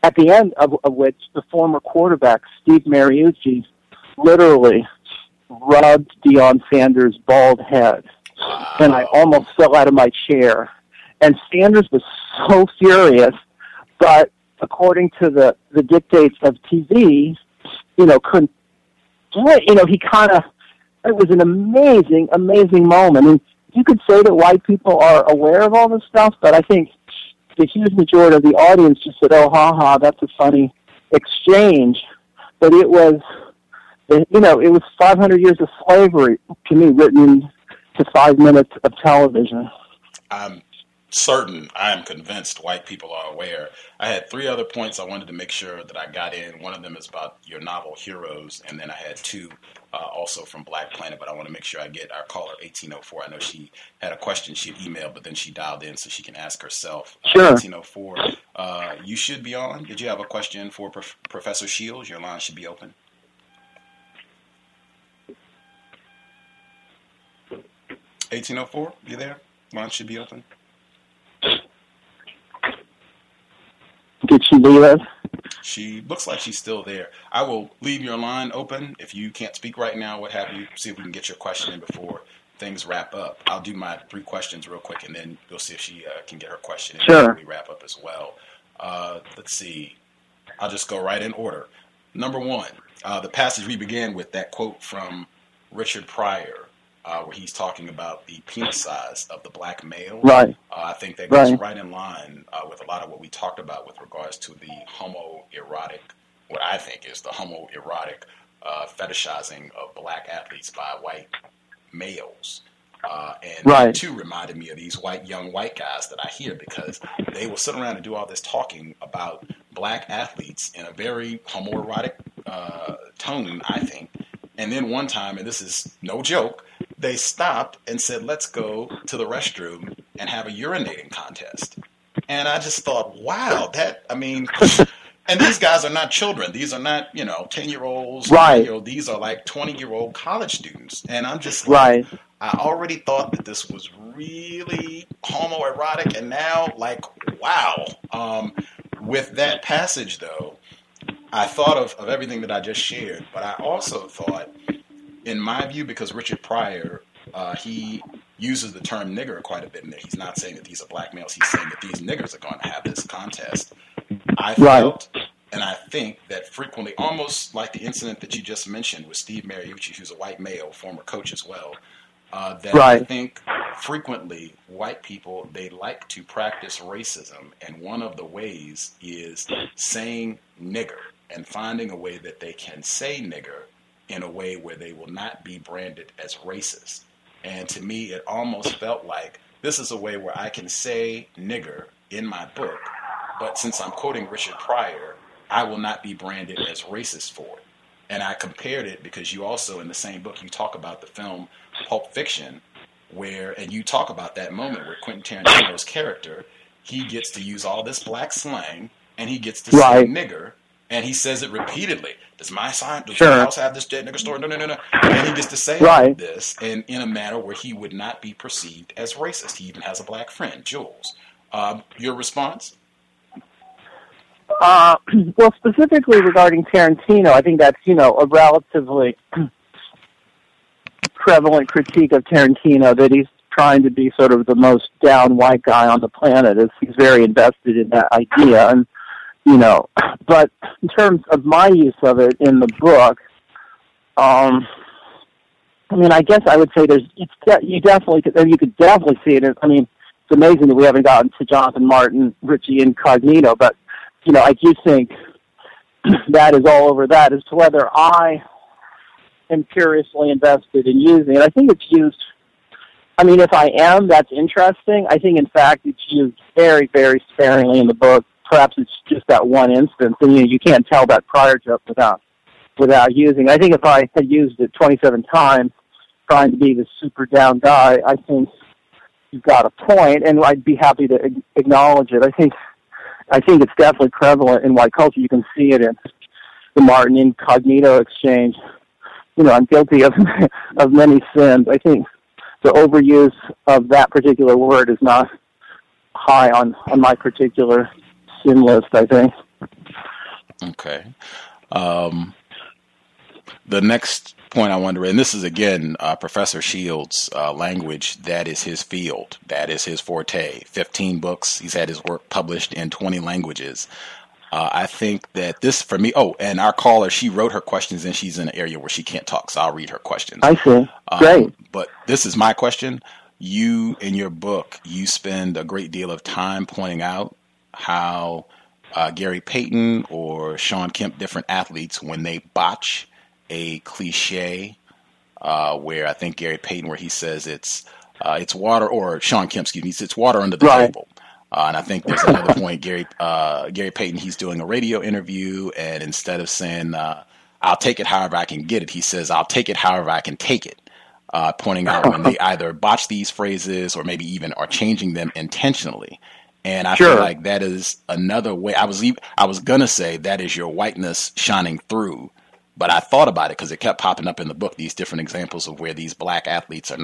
At the end of which the former quarterback, Steve Mariucci, literally rubbed Deion Sanders' bald head, and I almost fell out of my chair. And Sanders was so furious, but according to the dictates of TV, couldn't do it. It was an amazing moment. And you could say that white people are aware of all this stuff, but I think the huge majority of the audience just said, oh, ha, that's a funny exchange. But it was, it was 500 years of slavery, to me, written to 5 minutes of television. I'm convinced white people are aware. I had 3 other points I wanted to make sure that I got in. One of them is about your novel Heroes, and then I had 2 also from BlackPlanet, but I want to make sure I get our caller 1804. I know she had a question she'd emailed, but then she dialed in so she can ask herself. Sure. 1804, you should be on. Did you have a question for Professor Shields? Your line should be open. $1804, you there? Line should be open. Did she leave us? She looks like she's still there. I will leave your line open. If you can't speak right now, what have you, see if we can get your question in before things wrap up. I'll do my 3 questions real quick, and then we'll see if she can get her question in before we wrap up as well. Let's see. I'll just go right in order. Number 1, the passage we began with, that quote from Richard Pryor. where he's talking about the penis size of the black male. Right. I think that goes Right. right in line with a lot of what we talked about with regards to the homoerotic, what I think is the homoerotic fetishizing of black athletes by white males. And Right. that too reminded me of these young white guys that I hear, because they will sit around and do all this talking about black athletes in a very homoerotic tone, I think. And then one time, and this is no joke, they stopped and said, let's go to the restroom and have a urinating contest. And I just thought, wow, and these guys are not children. These are not, 10-year-olds. Right. These are like 20-year-old college students. And I'm just like, Right. I already thought that this was really homoerotic, and now, like, wow. With that passage, though, I thought of everything that I just shared, but I also thought, in my view, because Richard Pryor, he uses the term nigger quite a bit in there. He's not saying that these are black males. He's saying that these niggers are going to have this contest. I felt, and I think that frequently, almost like the incident that you just mentioned with Steve Mariucci, who's a white male, former coach as well, that I think frequently white people, they like to practice racism, and one of the ways is saying nigger and finding a way that they can say nigger in a way where they will not be branded as racist. And to me, it almost felt like this is a way where I can say nigger in my book, but since I'm quoting Richard Pryor, I will not be branded as racist for it. And I compared it because you also, in the same book, you talk about the film Pulp Fiction, and you talk about that moment where Quentin Tarantino's character, he gets to use all this black slang, and he gets to say nigger, and he says it repeatedly. Does my house have this dead nigger story? No. And he gets to say all this, and in a manner where he would not be perceived as racist. He even has a black friend, Jules. Your response? Well, specifically regarding Tarantino, I think that's, a relatively prevalent critique of Tarantino, that he's trying to be sort of the most down white guy on the planet. He's very invested in that idea. And, but in terms of my use of it in the book, I guess I would say you could definitely see it. It's amazing that we haven't gotten to Jonathan Martin, Richie Incognito, but I do think that is all over that as to whether I am curiously invested in using it. I think it's used, if I am, that's interesting. I think, in fact, it's used very, very sparingly in the book. Perhaps it's just that one instance, and you can't tell that Pryor joke without using it. I think if I had used it 27 times, trying to be the super down guy, I think you've got a point, and I'd be happy to acknowledge it. I think it's definitely prevalent in white culture. You can see it in the Martin Incognito exchange. I'm guilty of many sins. I think the overuse of that particular word is not high on my particular sin list, I think. Okay. The next point I wonder, and this is again Professor Shields' language, that is his field, that is his forte. 15 books, he's had his work published in 20 languages. I think that this, for me, and our caller, she wrote her questions, and she's in an area where she can't talk, so I'll read her questions. I see. Great. But this is my question. You, in your book, you spend a great deal of time pointing out how Gary Payton or Sean Kemp, different athletes, when they botch a cliche, where I think Gary Payton, where he says it's water, or Sean Kemp, excuse me, it's water under the table. And I think there's another point, Gary Payton, he's doing a radio interview, and instead of saying, I'll take it however I can get it, he says, I'll take it however I can take it, pointing out when they either botch these phrases or maybe even are changing them intentionally. And I feel like that is another way. I was going to say that is your whiteness shining through, but I thought about it because it kept popping up in the book, these different examples of where these black athletes are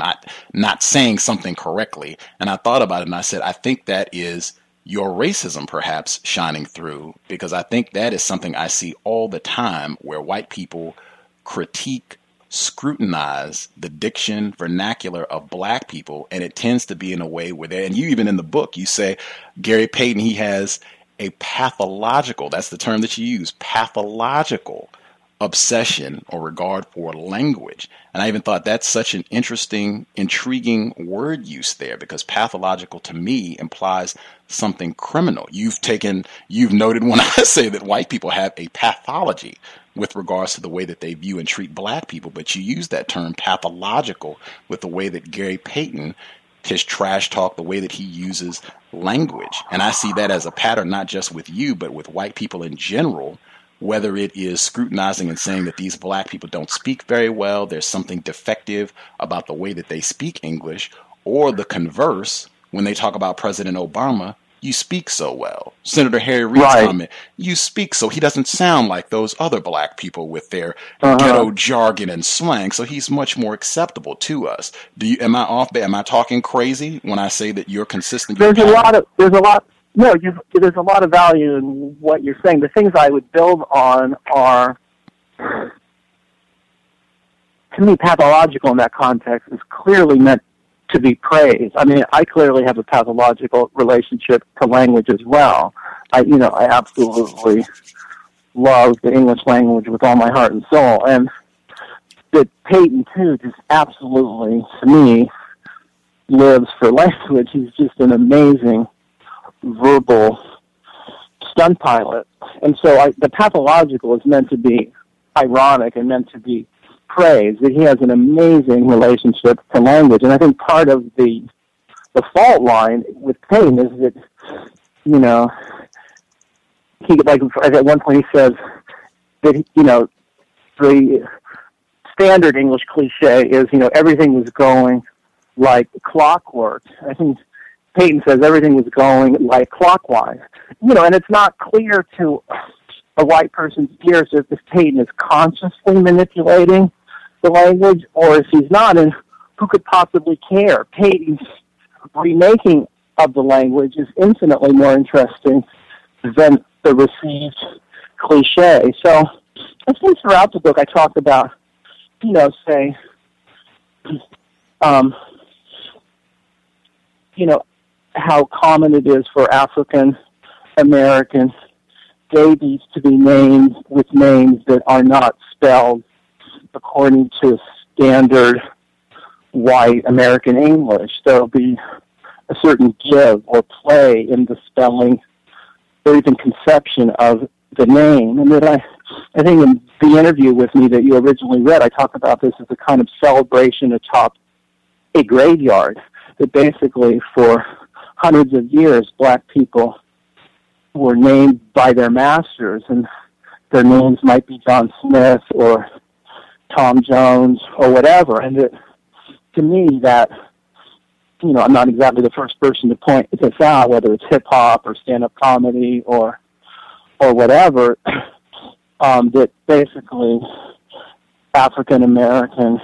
not saying something correctly. And I thought about it and I said, I think that is your racism perhaps shining through, because I think that is something I see all the time where white people critique, scrutinize the diction, vernacular of black people, and it tends to be in a way where and you even in the book, you say Gary Payton, he has a pathological, that's the term that you use, pathological obsession or regard for language. And I even thought that's such an interesting, intriguing word use there, because pathological to me implies something criminal. You've noted when I say that white people have a pathology with regards to the way that they view and treat black people, but you use that term pathological with the way that Gary Payton, his trash talk, the way that he uses language. And I see that as a pattern, not just with you, but with white people in general, whether it is scrutinizing and saying that these black people don't speak very well, there's something defective about the way that they speak English, or the converse, when they talk about President Obama, you speak so well. Senator Harry Reid's comment, you speak so, he doesn't sound like those other black people with their ghetto jargon and slang, so he's much more acceptable to us. Am I off? Am I talking crazy when I say that you're consistent? There's a lot of value in what you're saying. The things I would build on are, to me, pathological in that context is clearly meant to be praised. I mean, I clearly have a pathological relationship to language as well. I absolutely love the English language with all my heart and soul. And that Payton, too, just absolutely, to me, lives for language. He's just an amazing verbal stunt pilot. And so the pathological is meant to be ironic and meant to be praise, that he has an amazing relationship to language. And I think part of the fault line with Payton is that, he, like, at one point he says that, the standard English cliche is, everything was going like clockwork. I think Payton says everything was going like clockwise. And it's not clear to a white person's ears if Payton is consciously manipulating the language or if he's not, and who could possibly care? Payton's remaking of the language is infinitely more interesting than the received cliche. So I think throughout the book I talk about, how common it is for African American babies to be named with names that are not spelled according to standard white American English. There'll be a certain give or play in the spelling or even conception of the name. And that I think in the interview with me that you originally read, I talk about this as a kind of celebration atop a graveyard, that basically for hundreds of years black people were named by their masters, and their names might be John Smith or Tom Jones or whatever. And to me that, I'm not exactly the first person to point this out, whether it's hip-hop or stand-up comedy or whatever, that basically African-American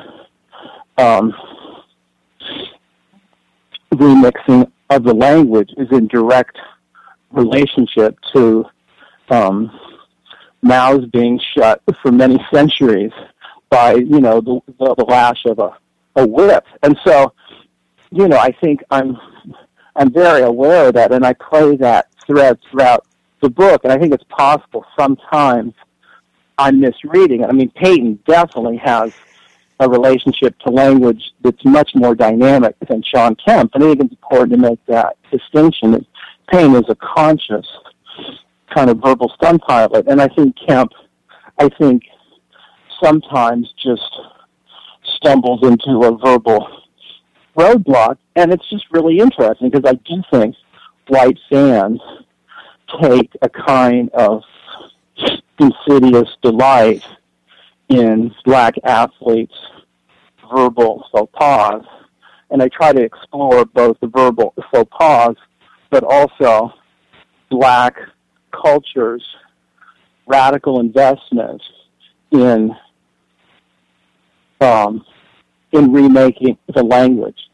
remixing of the language is in direct relationship to mouths being shut for many centuries by, the lash of a whip. And so, I think I'm very aware of that, and I play that thread throughout the book, and I think it's possible sometimes I'm misreading it. I mean, Payton definitely has a relationship to language that's much more dynamic than Sean Kemp, and I think it's important to make that distinction, that Payton is a conscious kind of verbal stunt pilot, and I think Kemp, sometimes just stumbles into a verbal roadblock, and it's just really interesting because I do think white fans take a kind of insidious delight in black athletes' verbal faux pas, and I try to explore both the verbal faux pas, but also black culture's radical investment in remaking the language.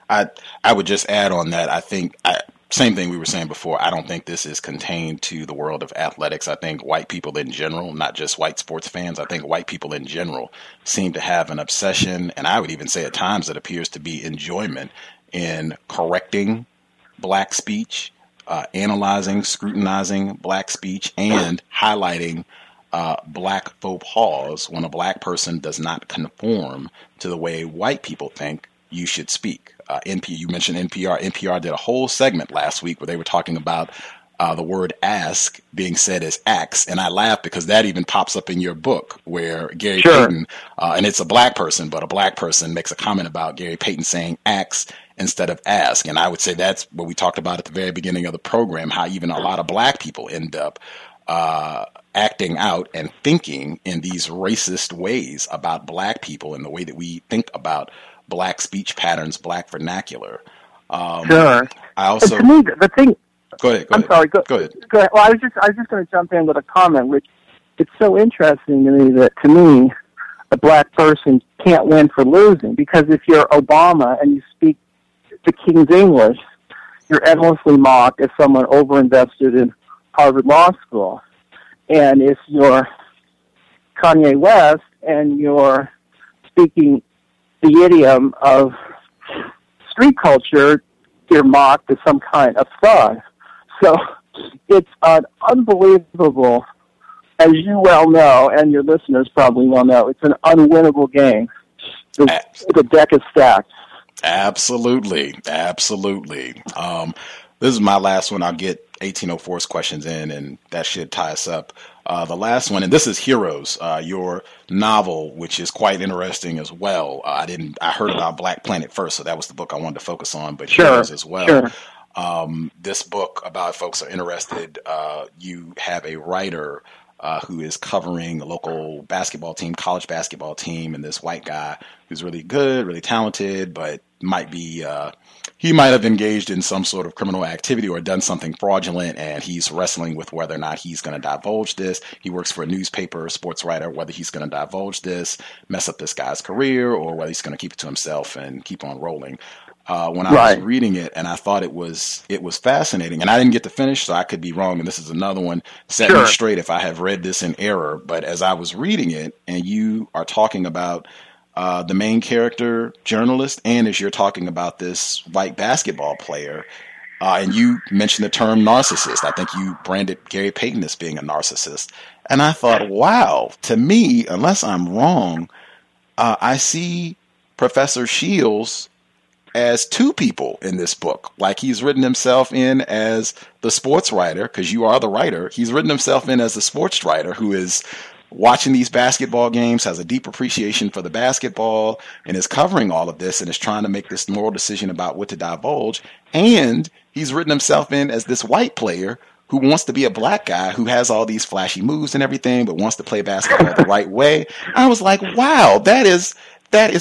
I would just add on that. I think same thing we were saying before. I don't think this is contained to the world of athletics. I think white people in general, not just white sports fans, I think white people in general seem to have an obsession, and I would even say at times it appears to be enjoyment in correcting black speech, analyzing, scrutinizing black speech, and highlighting black faux pas when a black person does not conform to the way white people think you should speak. You mentioned NPR. NPR did a whole segment last week where they were talking about the word ask being said as ax, and I laugh because that even pops up in your book where Gary Payton, and it's a black person, but a black person makes a comment about Gary Payton saying ax instead of ask. And I would say that's what we talked about at the very beginning of the program, how even a lot of black people end up acting out and thinking in these racist ways about black people and the way that we think about black speech patterns, black vernacular. I also, to me, the thing. Go ahead. I'm sorry. Go ahead. Well, I was just going to jump in with a comment, which it's so interesting to me that a black person can't win for losing, because if you're Obama and you speak the King's English, you're endlessly mocked as someone overinvested in Harvard Law School. And if you're Kanye West and you're speaking the idiom of street culture, you're mocked as some kind of thug. So it's an unbelievable, as you well know, and your listeners probably well know, it's an unwinnable game. The deck is stacked. Absolutely. This is my last one. I'll get 1804's questions in, and that should tie us up. The last one, and this is Heroes, your novel, which is quite interesting as well. I heard about BlackPlanet first, so that was the book I wanted to focus on, but Heroes as well. Sure. This book, about folks are interested, you have a writer who is covering a local basketball team, college basketball team, and this white guy who's really good, really talented, but he might have engaged in some sort of criminal activity or done something fraudulent, and he's wrestling with whether or not he's going to divulge this. He works for a newspaper, sportswriter, whether he's going to divulge this, mess up this guy's career, or whether he's going to keep it to himself and keep on rolling. When I was reading it, and I thought it was fascinating, and I didn't get to finish, so I could be wrong, and this is another one. Set me straight if I have read this in error, but as I was reading it, and you are talking about the main character journalist, and as you're talking about this white basketball player, and you mentioned the term narcissist. I think you branded Gary Payton as being a narcissist, and I thought, wow, to me, unless I'm wrong, I see Professor Shields as two people in this book. Like, he's written himself in as the sports writer, because you are the writer. He's written himself in as the sports writer who is watching these basketball games, has a deep appreciation for the basketball, and is covering all of this and is trying to make this moral decision about what to divulge. And he's written himself in as this white player who wants to be a black guy who has all these flashy moves and everything, but wants to play basketball the right way. I was like, wow, that is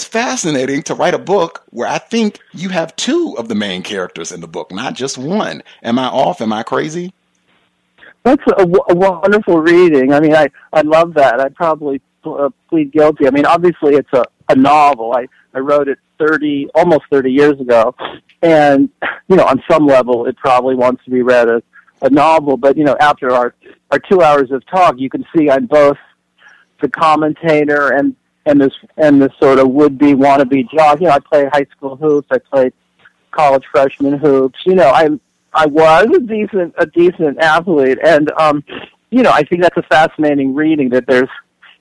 fascinating to write a book where I think you have two of the main characters in the book, not just one. Am I off? Am I crazy? That's a wonderful reading. I mean, I love that. I'd probably plead guilty. I mean, obviously it's a novel. I wrote it almost 30 years ago. And, on some level, it probably wants to be read as a novel. But, after our 2 hours of talk, you can see I'm both the commentator and this sort of would-be, wannabe jock. I play high school hoops. I played college freshman hoops. I was a decent athlete, and I think that's a fascinating reading. That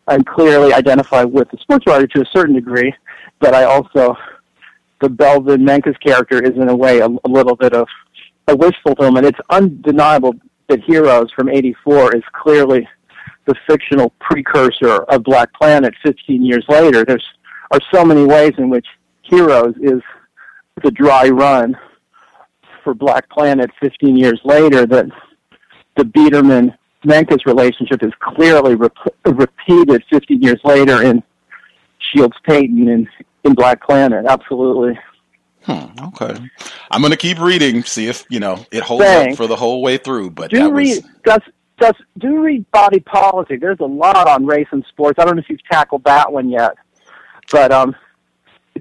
I'm clearly identify with the sports writer to a certain degree, but I also, the Belvin Menkus character is in a way a little bit of a wish fulfillment. It's undeniable that Heroes from '84 is clearly the fictional precursor of BlackPlanet 15 years later. There are so many ways in which Heroes is the dry run for BlackPlanet 15 years later, that the Biederman-Menkus relationship is clearly repeated 15 years later in Shields-Payton in BlackPlanet. Absolutely. Okay. I'm going to keep reading, see if, it holds up for the whole way through. But do read Body Politic. There's a lot on race and sports. I don't know if you've tackled that one yet. But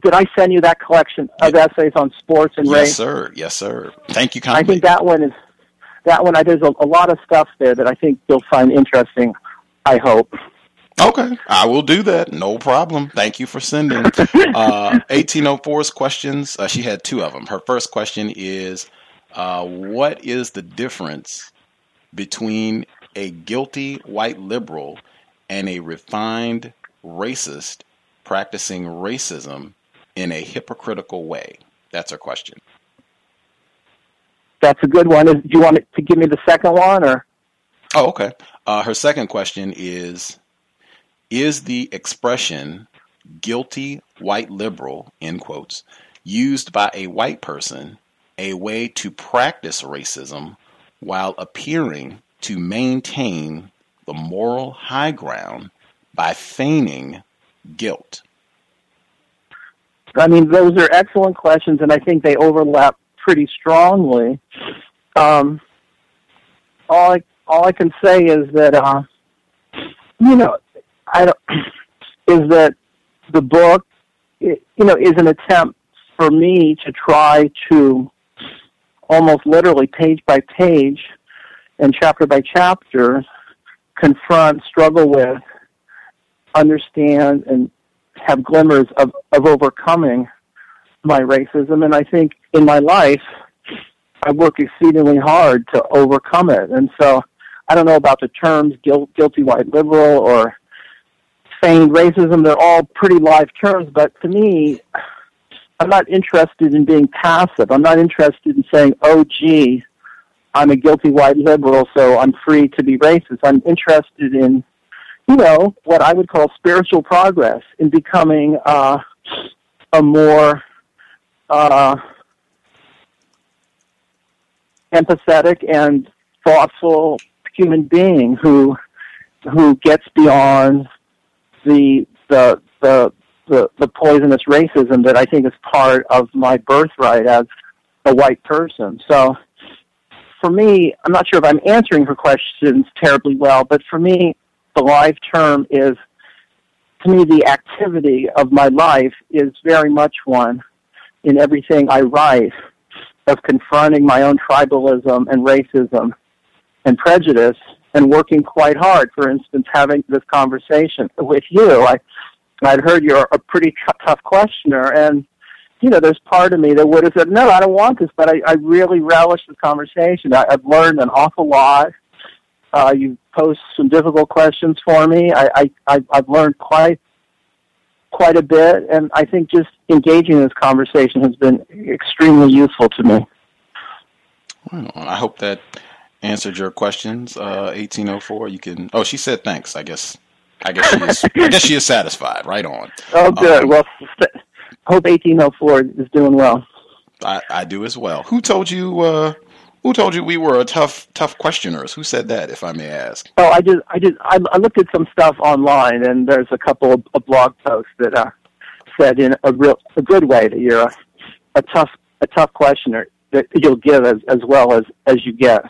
did I send you that collection of essays on sports and race? Yes, sir. Thank you kindly. I think that one, there's a lot of stuff there that I think you'll find interesting, I hope. Okay, I will do that. No problem. Thank you for sending. 1804's questions, she had two of them. Her first question is, what is the difference between a guilty white liberal and a refined racist practicing racism in a hypocritical way? That's her question. That's a good one. Do you want to give me the second one, or? Oh, okay. Her second question is the expression guilty white liberal, in quotes, used by a white person a way to practice racism while appearing to maintain the moral high ground by feigning guilt? I mean, those are excellent questions, and I think they overlap pretty strongly. All I can say is that, is that the book, is an attempt for me to try to almost literally page by page and chapter by chapter confront, struggle with, understand, and have glimmers of overcoming my racism. And I think in my life, I work exceedingly hard to overcome it. And so I don't know about the terms guilty white liberal or feigned racism. They're all pretty live terms, but to me, I'm not interested in being passive. I'm not interested in saying, oh, gee, I'm a guilty white liberal, so I'm free to be racist. I'm interested in, what I would call spiritual progress, in becoming a more empathetic and thoughtful human being who gets beyond the poisonous racism that I think is part of my birthright as a white person. So for me, I'm not sure if I'm answering her questions terribly well, but for me, the live term is, to me, the activity of my life is very much one in everything I write of confronting my own tribalism and racism and prejudice and working quite hard. For instance, having this conversation with you, I'd heard you're a pretty tough questioner, and there's part of me that would have said, no, I don't want this, but I really relish the conversation. I've learned an awful lot. You posed some difficult questions for me. I've learned quite a bit, and I think just engaging in this conversation has been extremely useful to me. Well, I hope that answered your questions. 1804. You can. Oh, she said thanks. I guess she is satisfied. Right on. Oh, good. Well, hope 1804 is doing well. I do as well. Who told you? Who told you we were tough questioners? Who said that, if I may ask? Oh, I did. I looked at some stuff online, and there's a couple of blog posts that said in a good way that you're a tough questioner, that you'll give as well as you get.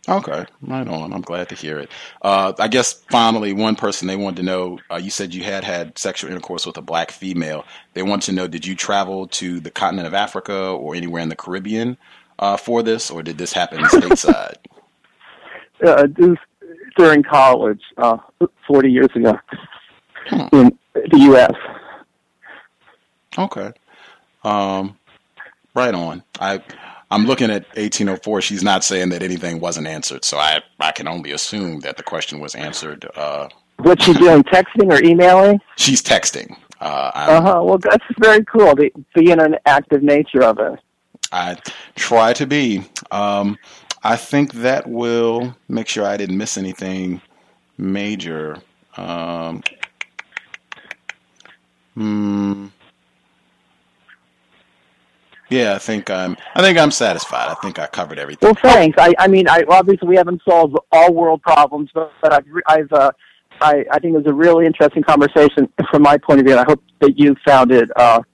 Okay, right on. I'm glad to hear it. I guess finally, one person they wanted to know, you said you had sexual intercourse with a black female. They want to know, did you travel to the continent of Africa or anywhere in the Caribbean for this, or did this happen stateside? During college, 40 years ago, in the U.S. Okay. Right on. I'm looking at 1804. She's not saying that anything wasn't answered, so I can only assume that the question was answered. What's she doing, texting or emailing? She's texting. Well, that's very cool, the interactive nature of it. I try to be. I think that will make sure I didn't miss anything major. Yeah, I think I'm satisfied. I think I covered everything. Well, thanks. I mean, obviously we haven't solved all world problems, but I think it was a really interesting conversation from my point of view, and I hope that you found it a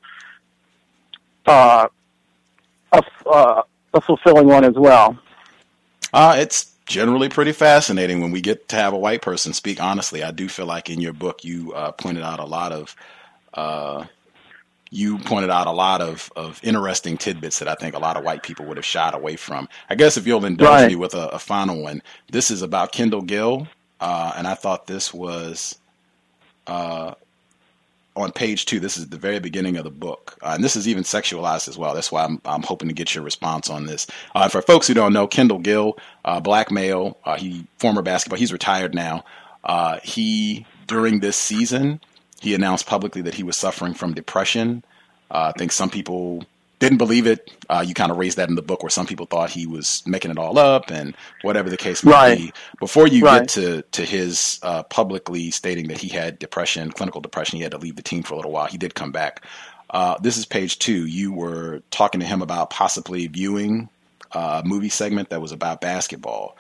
fulfilling one as well. It's generally pretty fascinating when we get to have a white person speak honestly. I do feel like in your book you pointed out a lot of interesting tidbits that I think a lot of white people would have shied away from. I guess if you'll indulge me with a final one, this is about Kendall Gill, and I thought this was on page 2. This is the very beginning of the book, and this is even sexualized as well. That's why I'm hoping to get your response on this. For folks who don't know, Kendall Gill, black male, former basketball, he's retired now. During this season, he announced publicly that he was suffering from depression. I think some people didn't believe it. You kind of raised that in the book, where some people thought he was making it all up, and whatever the case may be. Before you get to his publicly stating that he had depression, clinical depression, he had to leave the team for a little while. He did come back. This is page 2. You were talking to him about possibly viewing a movie segment that was about basketball.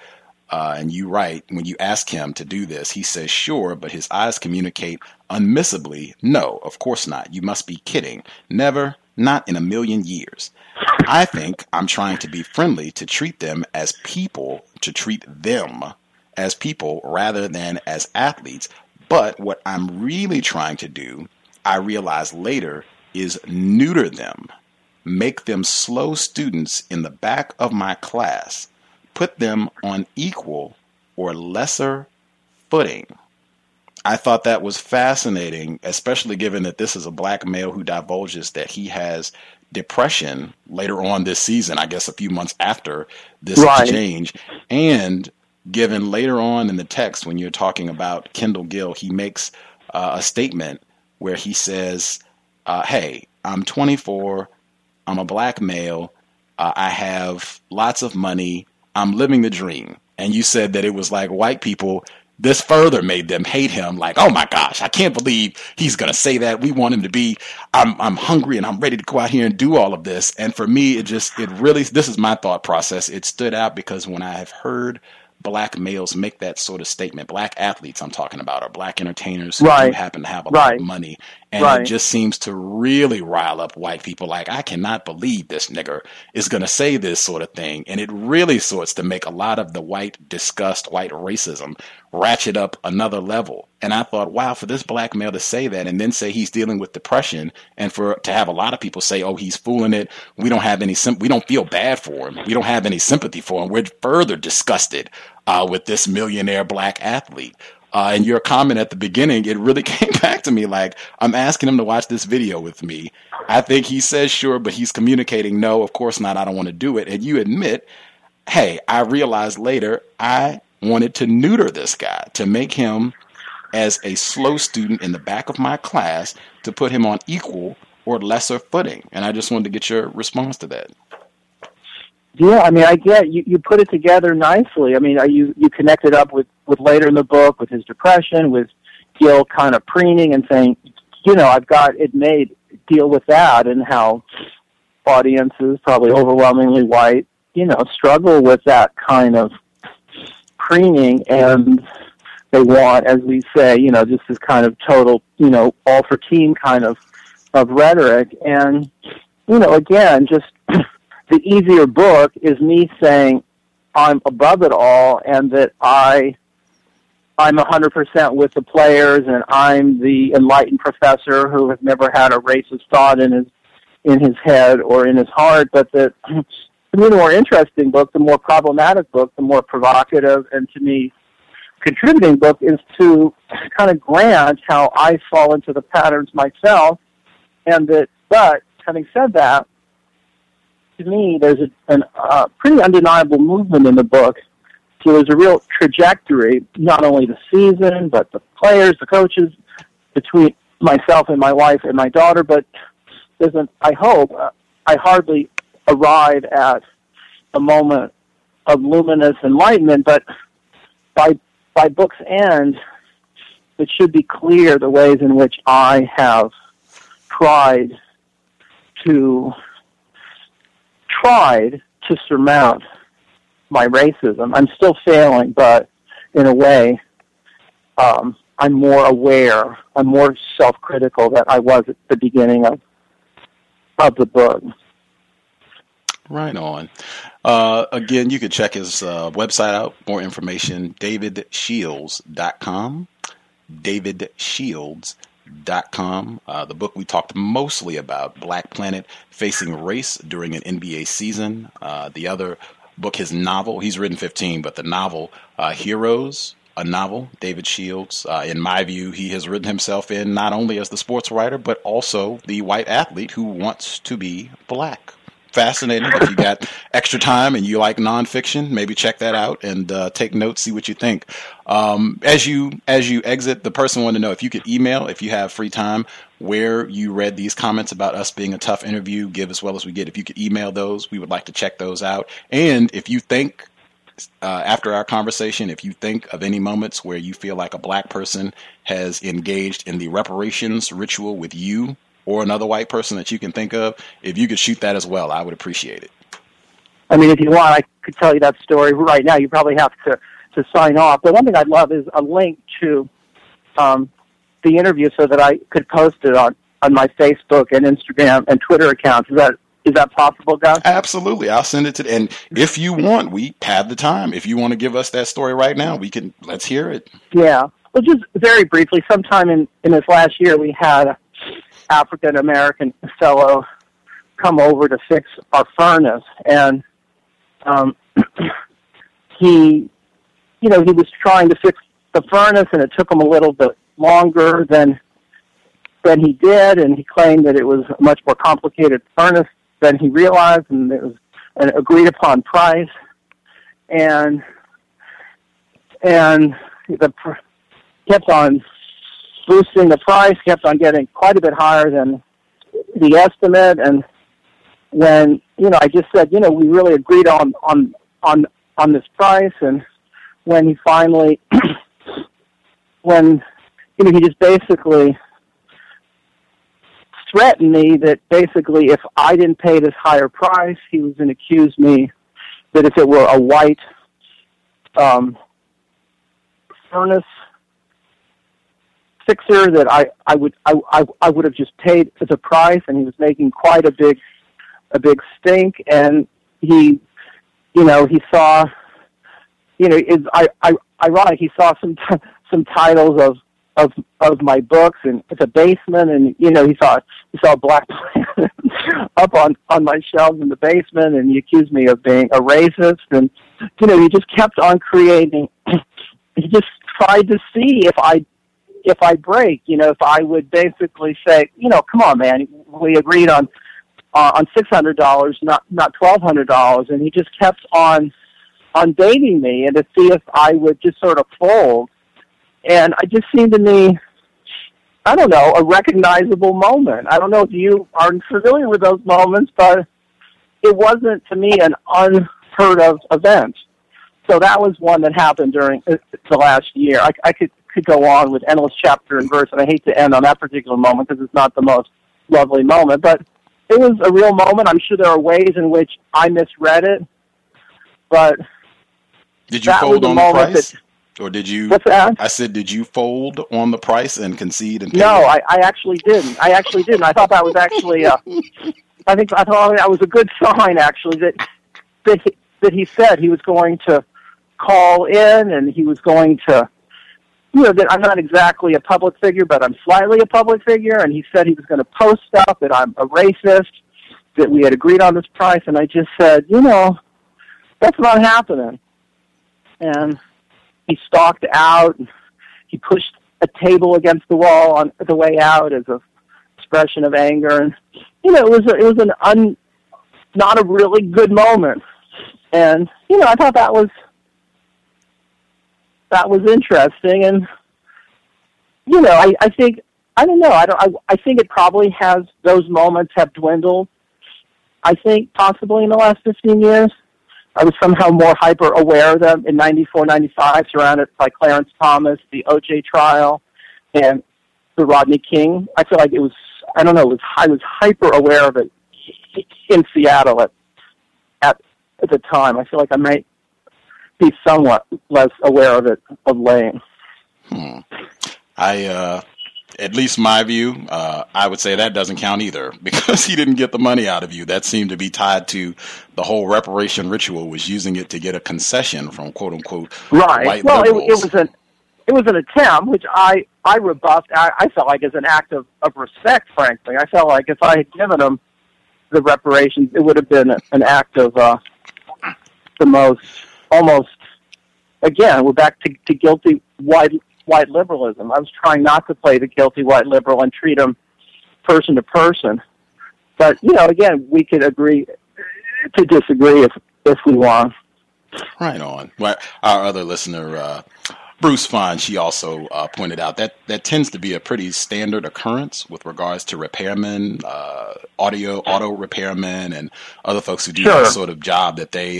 And you write, when you ask him to do this, he says, sure, but his eyes communicate unmissably, no, of course not. You must be kidding. Never, not in a million years. I think I'm trying to be friendly, to treat them as people, to treat them as people rather than as athletes. But what I'm really trying to do, I realize later, is neuter them, make them slow students in the back of my class, put them on equal or lesser footing. I thought that was fascinating, especially given that this is a black male who divulges that he has depression later on this season, I guess a few months after this exchange. And given later on in the text, when you're talking about Kendall Gill, he makes a statement where he says, hey, I'm 24, I'm a black male, I have lots of money, I'm living the dream. And you said that it was like white people, this further made them hate him. Like, oh my gosh, I can't believe he's going to say that. We want him to be, I'm hungry and I'm ready to go out here and do all of this. And for me, this is my thought process. It stood out because when I have heard black males make that sort of statement, black athletes I'm talking about, or black entertainers who do happen to have a lot of money, and it just seems to really rile up white people. Like, I cannot believe this nigger is going to say this sort of thing. And it really sorts to make a lot of the white disgust, white racism, ratchet up another level. And I thought, wow, for this black male to say that and then say he's dealing with depression, and to have a lot of people say, oh, he's fooling it, we don't have any we don't feel bad for him, we don't have any sympathy for him, we're further disgusted with this millionaire black athlete. And your comment at the beginning, it really came back to me like, I'm asking him to watch this video with me. I think he says sure, but he's communicating no, of course not, I don't want to do it. And you admit, hey, I realized later I wanted to neuter this guy, to make him as a slow student in the back of my class, to put him on equal or lesser footing. And I just wanted to get your response to that. Yeah, I mean, I get you put it together nicely. I mean, you connected up with later in the book with his depression, with Gil kind of preening and saying, I've got it made, deal with that, and how audiences, probably overwhelmingly white, struggle with that kind of preening, and they want, as we say, just this kind of total, all for team kind of rhetoric. And, again, just the easier book is me saying I'm above it all, and that I'm 100% with the players, and I'm the enlightened professor who has never had a racist thought in his head or in his heart. But that, to me, the more interesting book, the more problematic book, the more provocative, and to me, contributing book is to kind of grant how I fall into the patterns myself, and that. But having said that, to me, there's a pretty undeniable movement in the book. So there's a real trajectory, not only the season, but the players, the coaches, between myself and my wife and my daughter. But there's I hope, I hardly arrive at a moment of luminous enlightenment, but by book's end, it should be clear the ways in which I have tried to surmount my racism. I'm still failing, but in a way, I'm more aware, I'm more self-critical than I was at the beginning of the book. Right on. Again, you can check his website out, more information, davidshields.com, davidshields.com. The book we talked mostly about, BlackPlanet, Facing Race During an NBA Season. The other book, his novel, he's written 15, but the novel, Heroes, a novel, David Shields, in my view, he has written himself in not only as the sports writer, but also the white athlete who wants to be black. fascinating. If you got extra time and you like nonfiction, maybe check that out and take notes, see what you think. As you exit, the person wanted to know if you could email, if you have free time, where you read these comments about us being a tough interview, give as well as we get. If you could email those, we would like to check those out. And if you think, after our conversation, if you think of any moments where you feel like a black person has engaged in the reparations ritual with you or another white person that you can think of, if you could shoot that as well, I would appreciate it. I mean, if you want, I could tell you that story right now. You probably have to sign off. But one thing I'd love is a link to the interview so that I could post it on my Facebook and Instagram and Twitter accounts. Is that possible, Gus? Absolutely. I'll send it to, and if you want, we have the time. If you want to give us that story right now, let's hear it. Yeah. Well, just very briefly, sometime in this last year, we had an African-American fellow come over to fix our furnace, and he was trying to fix the furnace, and it took him a little bit longer than he did, and he claimed that it was a much more complicated furnace than he realized, and it was an agreed upon price, and kept on boosting the price, kept on getting quite a bit higher than the estimate, and when I just said we really agreed on this price, and when he finally he just basically threatened me that basically if I didn't pay this higher price, he was going to accuse me that if it were a white furnace fixer, that I would have just paid the price, and he was making quite a big stink, and he saw, it's ironic, he saw some titles of my books and at the basement, and he saw BlackPlanet up on my shelves in the basement, and he accused me of being a racist, and he just kept on creating. He just tried to see if I break, if I would basically say, come on, man, we agreed on $600, not $1,200, and he just kept on baiting me and to see if I would just sort of fold. And it just seemed to me, I don't know, a recognizable moment. I don't know if you are familiar with those moments, but it wasn't, to me, an unheard of event. So that was one that happened during the last year. I could go on with endless chapter and verse, and I hate to end on that particular moment because it's not the most lovely moment, but it was a real moment. I'm sure there are ways in which I misread it, but did you fold on the price? Or did you? What's that? I said, did you fold on the price and concede and pay? No, I actually didn't. I thought that was actually I thought that was a good sign, actually, that he said he was going to call in, and he was going to, that I'm not exactly a public figure, but I'm slightly a public figure, and he said he was going to post stuff that I'm a racist, that we had agreed on this price, and I just said, that's not happening. And he stalked out. He pushed a table against the wall on the way out as an expression of anger, and it was not a really good moment. And I thought that was interesting. And I think I think it probably has, those moments have dwindled. I think possibly in the last 15 years. I was somehow more hyper-aware of them in 94, 95, surrounded by Clarence Thomas, the O.J. trial, and the Rodney King. I feel like I was hyper-aware of it in Seattle at the time. I feel like I might be somewhat less aware of it of late. At least my view, I would say that doesn't count either, because he didn't get the money out of you. That seemed to be tied to the whole reparation ritual, was using it to get a concession from quote unquote white liberals. It was an attempt, which I rebuffed. I felt like as an act of respect, frankly. I felt like if I had given him the reparations, it would have been an act of the most, almost, again, we're back to guilty white liberalism. I was trying not to play the guilty white liberal and treat them person to person. But, again, we could agree to disagree if we want. Right on. Well, our other listener, Bruce Fine, she also pointed out that tends to be a pretty standard occurrence with regards to repairmen, auto repairmen, and other folks who do that sort of job. That they,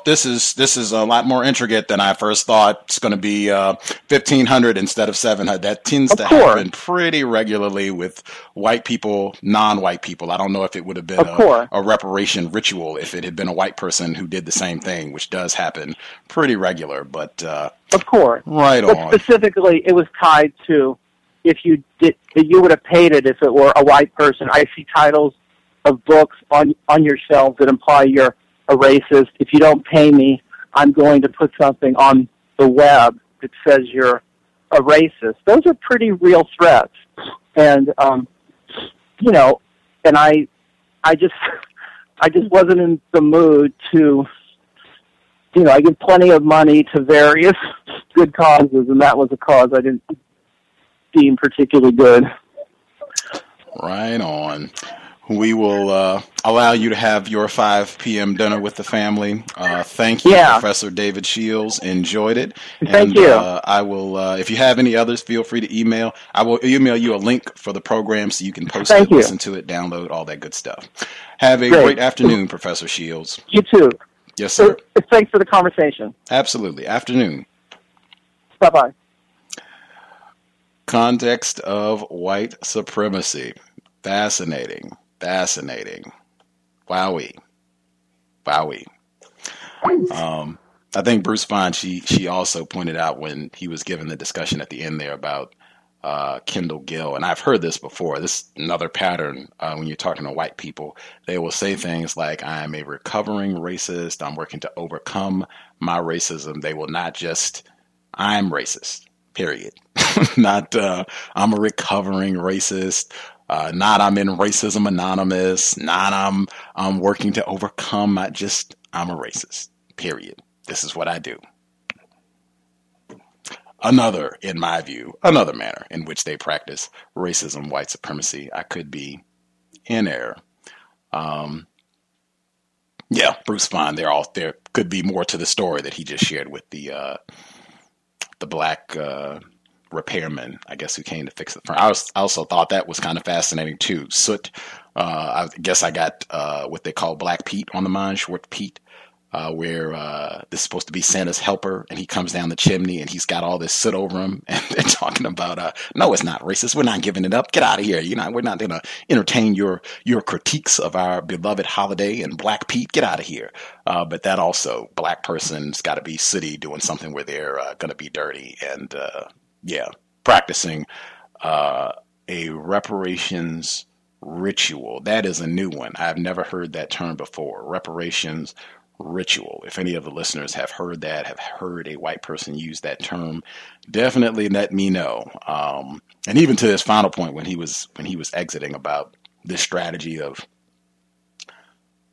this is a lot more intricate than I first thought. It's going to be 1,500 instead of 700. That tends to happen pretty regularly with white people, non-white people. I don't know if it would have been a reparation ritual if it had been a white person who did the same thing, which does happen pretty regular, but. Of course. Right on. But specifically, it was tied to if you would have paid it if it were a white person. I see titles of books on your shelves that imply you're a racist. If you don't pay me, I'm going to put something on the web that says you're a racist. Those are pretty real threats. And, and I just wasn't in the mood to... I give plenty of money to various good causes, and that was a cause I didn't deem particularly good. Right on. We will allow you to have your 5 p.m. dinner with the family. Thank you, Professor David Shields. Enjoyed it. Thank you. I will, if you have any others, feel free to email. I will email you a link for the program so you can post it, listen to it, download, all that good stuff. Have a great afternoon, Professor Shields. You too. Yes, sir. Thanks for the conversation. Absolutely. Afternoon. Bye-bye. Context of White Supremacy. Fascinating. Wowee. I think Bruce Fine, she also pointed out when he was given the discussion at the end there about Kendall Gill, and I've heard this before. This is another pattern when you're talking to white people. They will say things like, I'm a recovering racist, I'm working to overcome my racism. They will not just, I'm racist, period. Not, I'm a recovering racist, not I'm in Racism Anonymous, not I'm working to overcome, I'm a racist, period. This is what I do. In my view, another manner in which they practice racism, white supremacy. I could be in error. Bruce Fine, there could be more to the story that he just shared with the black repairman, I guess, who came to fix the firm. I also thought that was kind of fascinating too. Soot, I guess I got what they call Black Pete on the mind, Short Pete. Where this is supposed to be Santa's helper, and he comes down the chimney, and he's got all this soot over him, and they're talking about, no, it's not racist. We're not giving it up. Get out of here. We're not going to entertain your critiques of our beloved holiday and Black Pete. Get out of here. But that also, black person's got to be sooty doing something where they're going to be dirty, and practicing a reparations ritual. That is a new one. I've never heard that term before. Reparations ritual. If any of the listeners have heard that, have heard a white person use that term, definitely let me know. And even to this final point, when he was exiting about this strategy of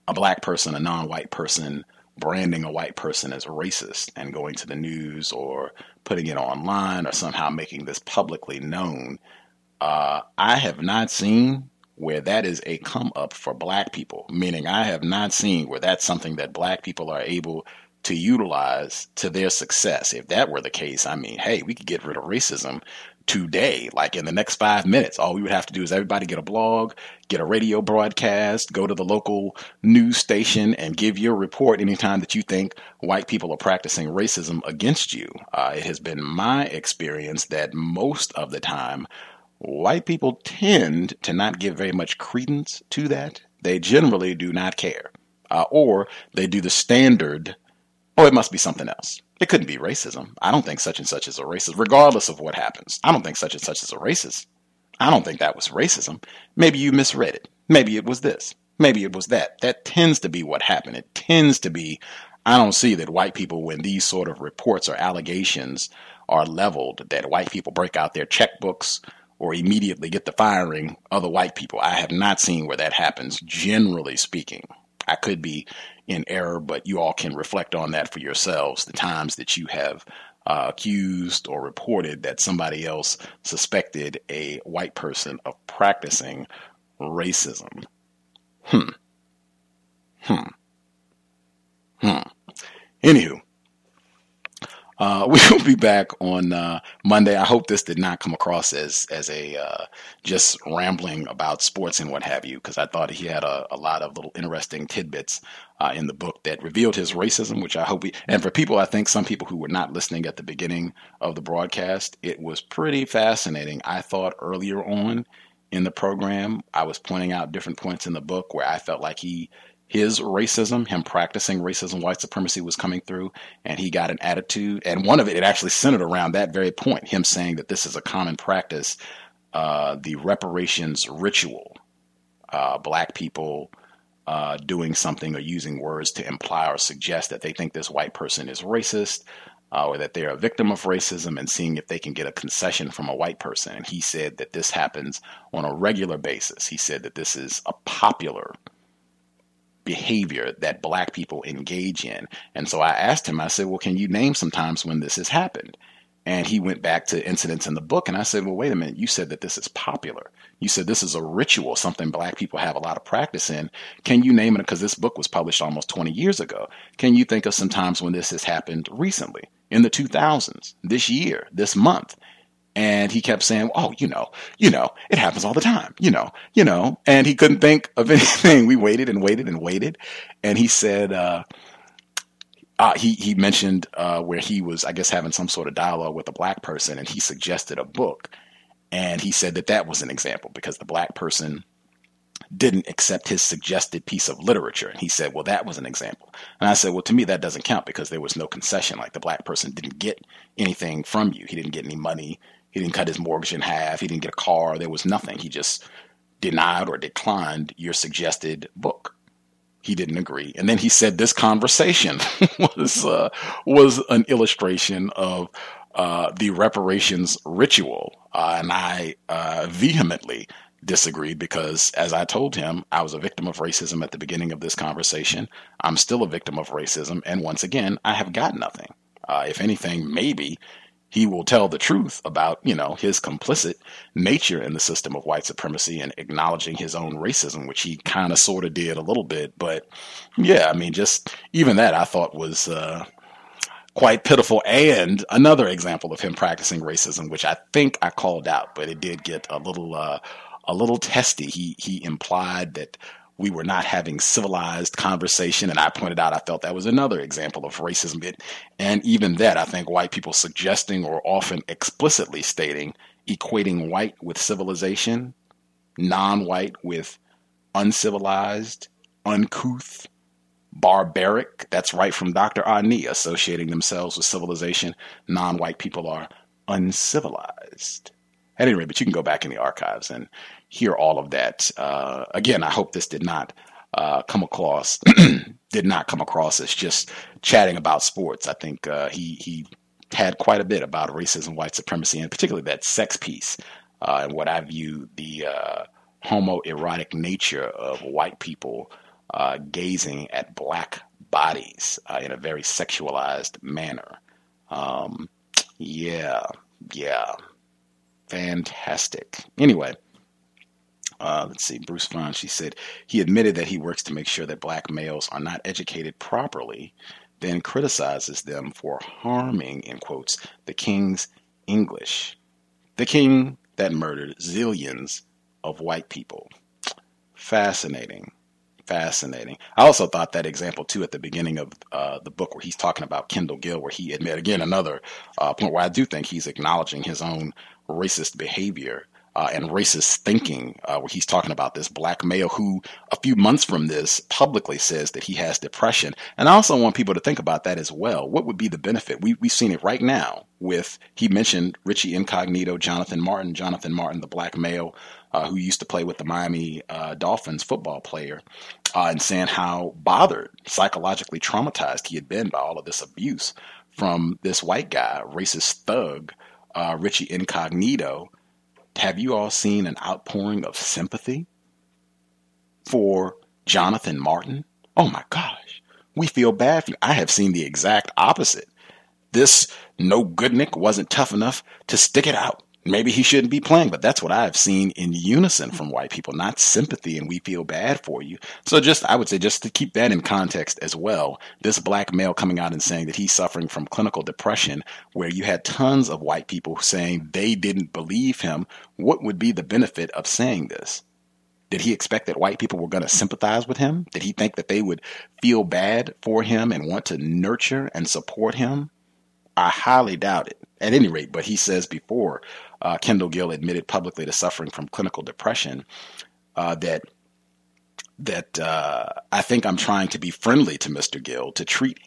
a black person, a non-white person, branding a white person as racist and going to the news or putting it online or somehow making this publicly known, I have not seen where that is a come up for black people, meaning I have not seen where that's something that black people are able to utilize to their success. If that were the case, I mean, hey, we could get rid of racism today, like in the next 5 minutes. All we would have to do is everybody get a blog, get a radio broadcast, go to the local news station and give your report anytime that you think white people are practicing racism against you. It has been my experience that most of the time, white people tend to not give very much credence to that. They generally do not care. Or they do the standard, it must be something else. It couldn't be racism. I don't think such and such is a racist, regardless of what happens. I don't think such and such is a racist. I don't think that was racism. Maybe you misread it. Maybe it was this. Maybe it was that. That tends to be what happened. It tends to be, I don't see that white people, when these sort of reports or allegations are leveled, that white people break out their checkbooks or immediately get the firing other white people. I have not seen where that happens, generally speaking. I could be in error, but you all can reflect on that for yourselves, the times that you have accused or reported that somebody else suspected a white person of practicing racism. Anywho, we will be back on Monday. I hope this did not come across as a just rambling about sports and what have you, because I thought he had a lot of little interesting tidbits in the book that revealed his racism, which I hope and for people, I think some people who were not listening at the beginning of the broadcast, it was pretty fascinating. I thought earlier on in the program, I was pointing out different points in the book where I felt like his racism, him practicing racism, white supremacy was coming through, and he got an attitude. And one of it actually centered around that very point, him saying that this is a common practice, the reparations ritual, black people doing something or using words to imply or suggest that they think this white person is racist, or that they're a victim of racism, and seeing if they can get a concession from a white person. And he said that this happens on a regular basis. He said that this is a popular behavior that black people engage in. And so I asked him, I said, well, can you name some times when this has happened? And he went back to incidents in the book. And I said, well, wait a minute. You said that this is popular. You said this is a ritual, something black people have a lot of practice in. Can you name it? Because this book was published almost 20 years ago. Can you think of some times when this has happened recently, in the 2000s, this year, this month? And he kept saying, oh, it happens all the time, and he couldn't think of anything. We waited and waited and waited. And he said, he mentioned where he was, I guess, having some sort of dialogue with a black person, and he suggested a book. And he said that was an example because the black person didn't accept his suggested piece of literature. And he said, well, that was an example. And I said, well, to me, that doesn't count because there was no concession. Like, the black person didn't get anything from you. He didn't get any money. He didn't cut his mortgage in half. He didn't get a car. There was nothing. He just denied or declined your suggested book. He didn't agree. And then he said this conversation was an illustration of the reparations ritual. And I vehemently disagreed because, as I told him, I was a victim of racism at the beginning of this conversation. I'm still a victim of racism. And once again, I have got nothing. If anything, maybe he will tell the truth about, his complicit nature in the system of white supremacy and acknowledging his own racism, which he kind of sort of did a little bit. But yeah, I mean, just even that I thought was quite pitiful. And another example of him practicing racism, which I think I called out, but it did get a little testy. He implied that we were not having civilized conversation. And I pointed out, I felt that was another example of racism. And even that, I think white people suggesting or often explicitly stating, equating white with civilization, non-white with uncivilized, uncouth, barbaric. That's right from Dr. Ani, associating themselves with civilization. Non-white people are uncivilized. At any rate, but you can go back in the archives and hear all of that. Again, I hope this did not come across as just chatting about sports. I think he had quite a bit about racism, white supremacy, and particularly that sex piece and what I view the homoerotic nature of white people gazing at black bodies in a very sexualized manner. Yeah. Fantastic. Anyway, let's see. Bruce Vaughn, she said, he admitted that he works to make sure that black males are not educated properly, then criticizes them for harming, in quotes, the king's English. The king that murdered zillions of white people. Fascinating. I also thought that example, too, at the beginning of the book where he's talking about Kendall Gill, where he admitted, again, another point where I do think he's acknowledging his own racist behavior and racist thinking, where he's talking about this black male who a few months from this publicly says that he has depression. And I also want people to think about that as well. What would be the benefit? We've seen it right now with, he mentioned Richie Incognito, Jonathan Martin, the black male who used to play with the Miami Dolphins football player, and saying how bothered, psychologically traumatized he had been by all of this abuse from this white guy, racist thug, Richie Incognito. Have you all seen an outpouring of sympathy for Jonathan Martin? Oh my gosh, we feel bad for you. I have seen the exact opposite. This no good Nick wasn't tough enough to stick it out maybe he shouldn't be playing, but that's what I've seen in unison from white people, not sympathy and we feel bad for you. So I would say just to keep that in context as well, this black male coming out and saying that he's suffering from clinical depression, where you had tons of white people saying they didn't believe him. What would be the benefit of saying this? Did he expect that white people were going to sympathize with him? Did he think that they would feel bad for him and want to nurture and support him? I highly doubt it. At any rate, but he says before Kendall Gill admitted publicly to suffering from clinical depression that I think I'm trying to be friendly to Mr. Gill, to treat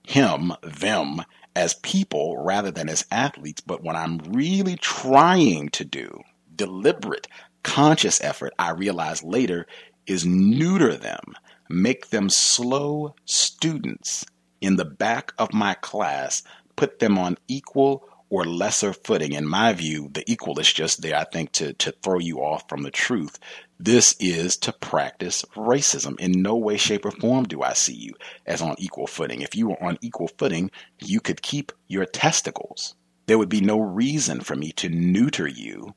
them as people rather than as athletes. But what I'm really trying to do, deliberate, conscious effort, I realize later, is neuter them, make them slow students in the back of my class, put them on equal or lesser footing. In my view, the equal is just there, I think, to throw you off from the truth. This is to practice racism. In no way, shape, or form do I see you as on equal footing. If you were on equal footing, you could keep your testicles. There would be no reason for me to neuter you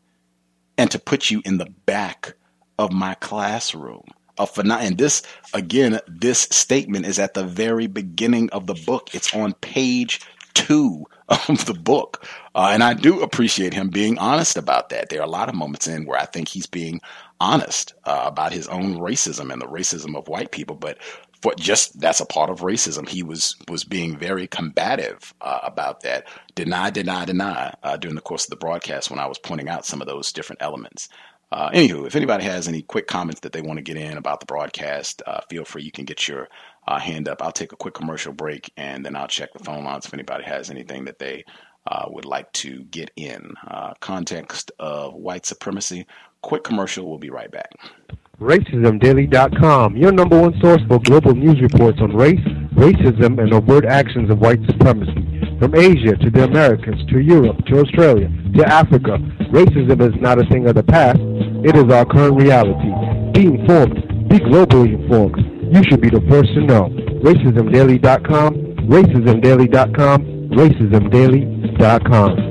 and to put you in the back of my classroom. And this, again, this statement is at the very beginning of the book. It's on page 2 of the book. And I do appreciate him being honest about that. There are a lot of moments in where I think he's being honest about his own racism and the racism of white people. But that's a part of racism. He was being very combative about that. Deny during the course of the broadcast when I was pointing out some of those different elements. Anywho, if anybody has any quick comments that they want to get in about the broadcast, feel free. You can get your hand up. I'll take a quick commercial break, and then I'll check the phone lines if anybody has anything that they would like to get in. Context of White Supremacy. Quick commercial. We'll be right back. RacismDaily.com, your number one source for global news reports on race, racism, and overt actions of white supremacy. From Asia to the Americas, to Europe, to Australia, to Africa, racism is not a thing of the past. It is our current reality. Be informed. Be globally informed. You should be the first to know. RacismDaily.com, RacismDaily.com, RacismDaily.com.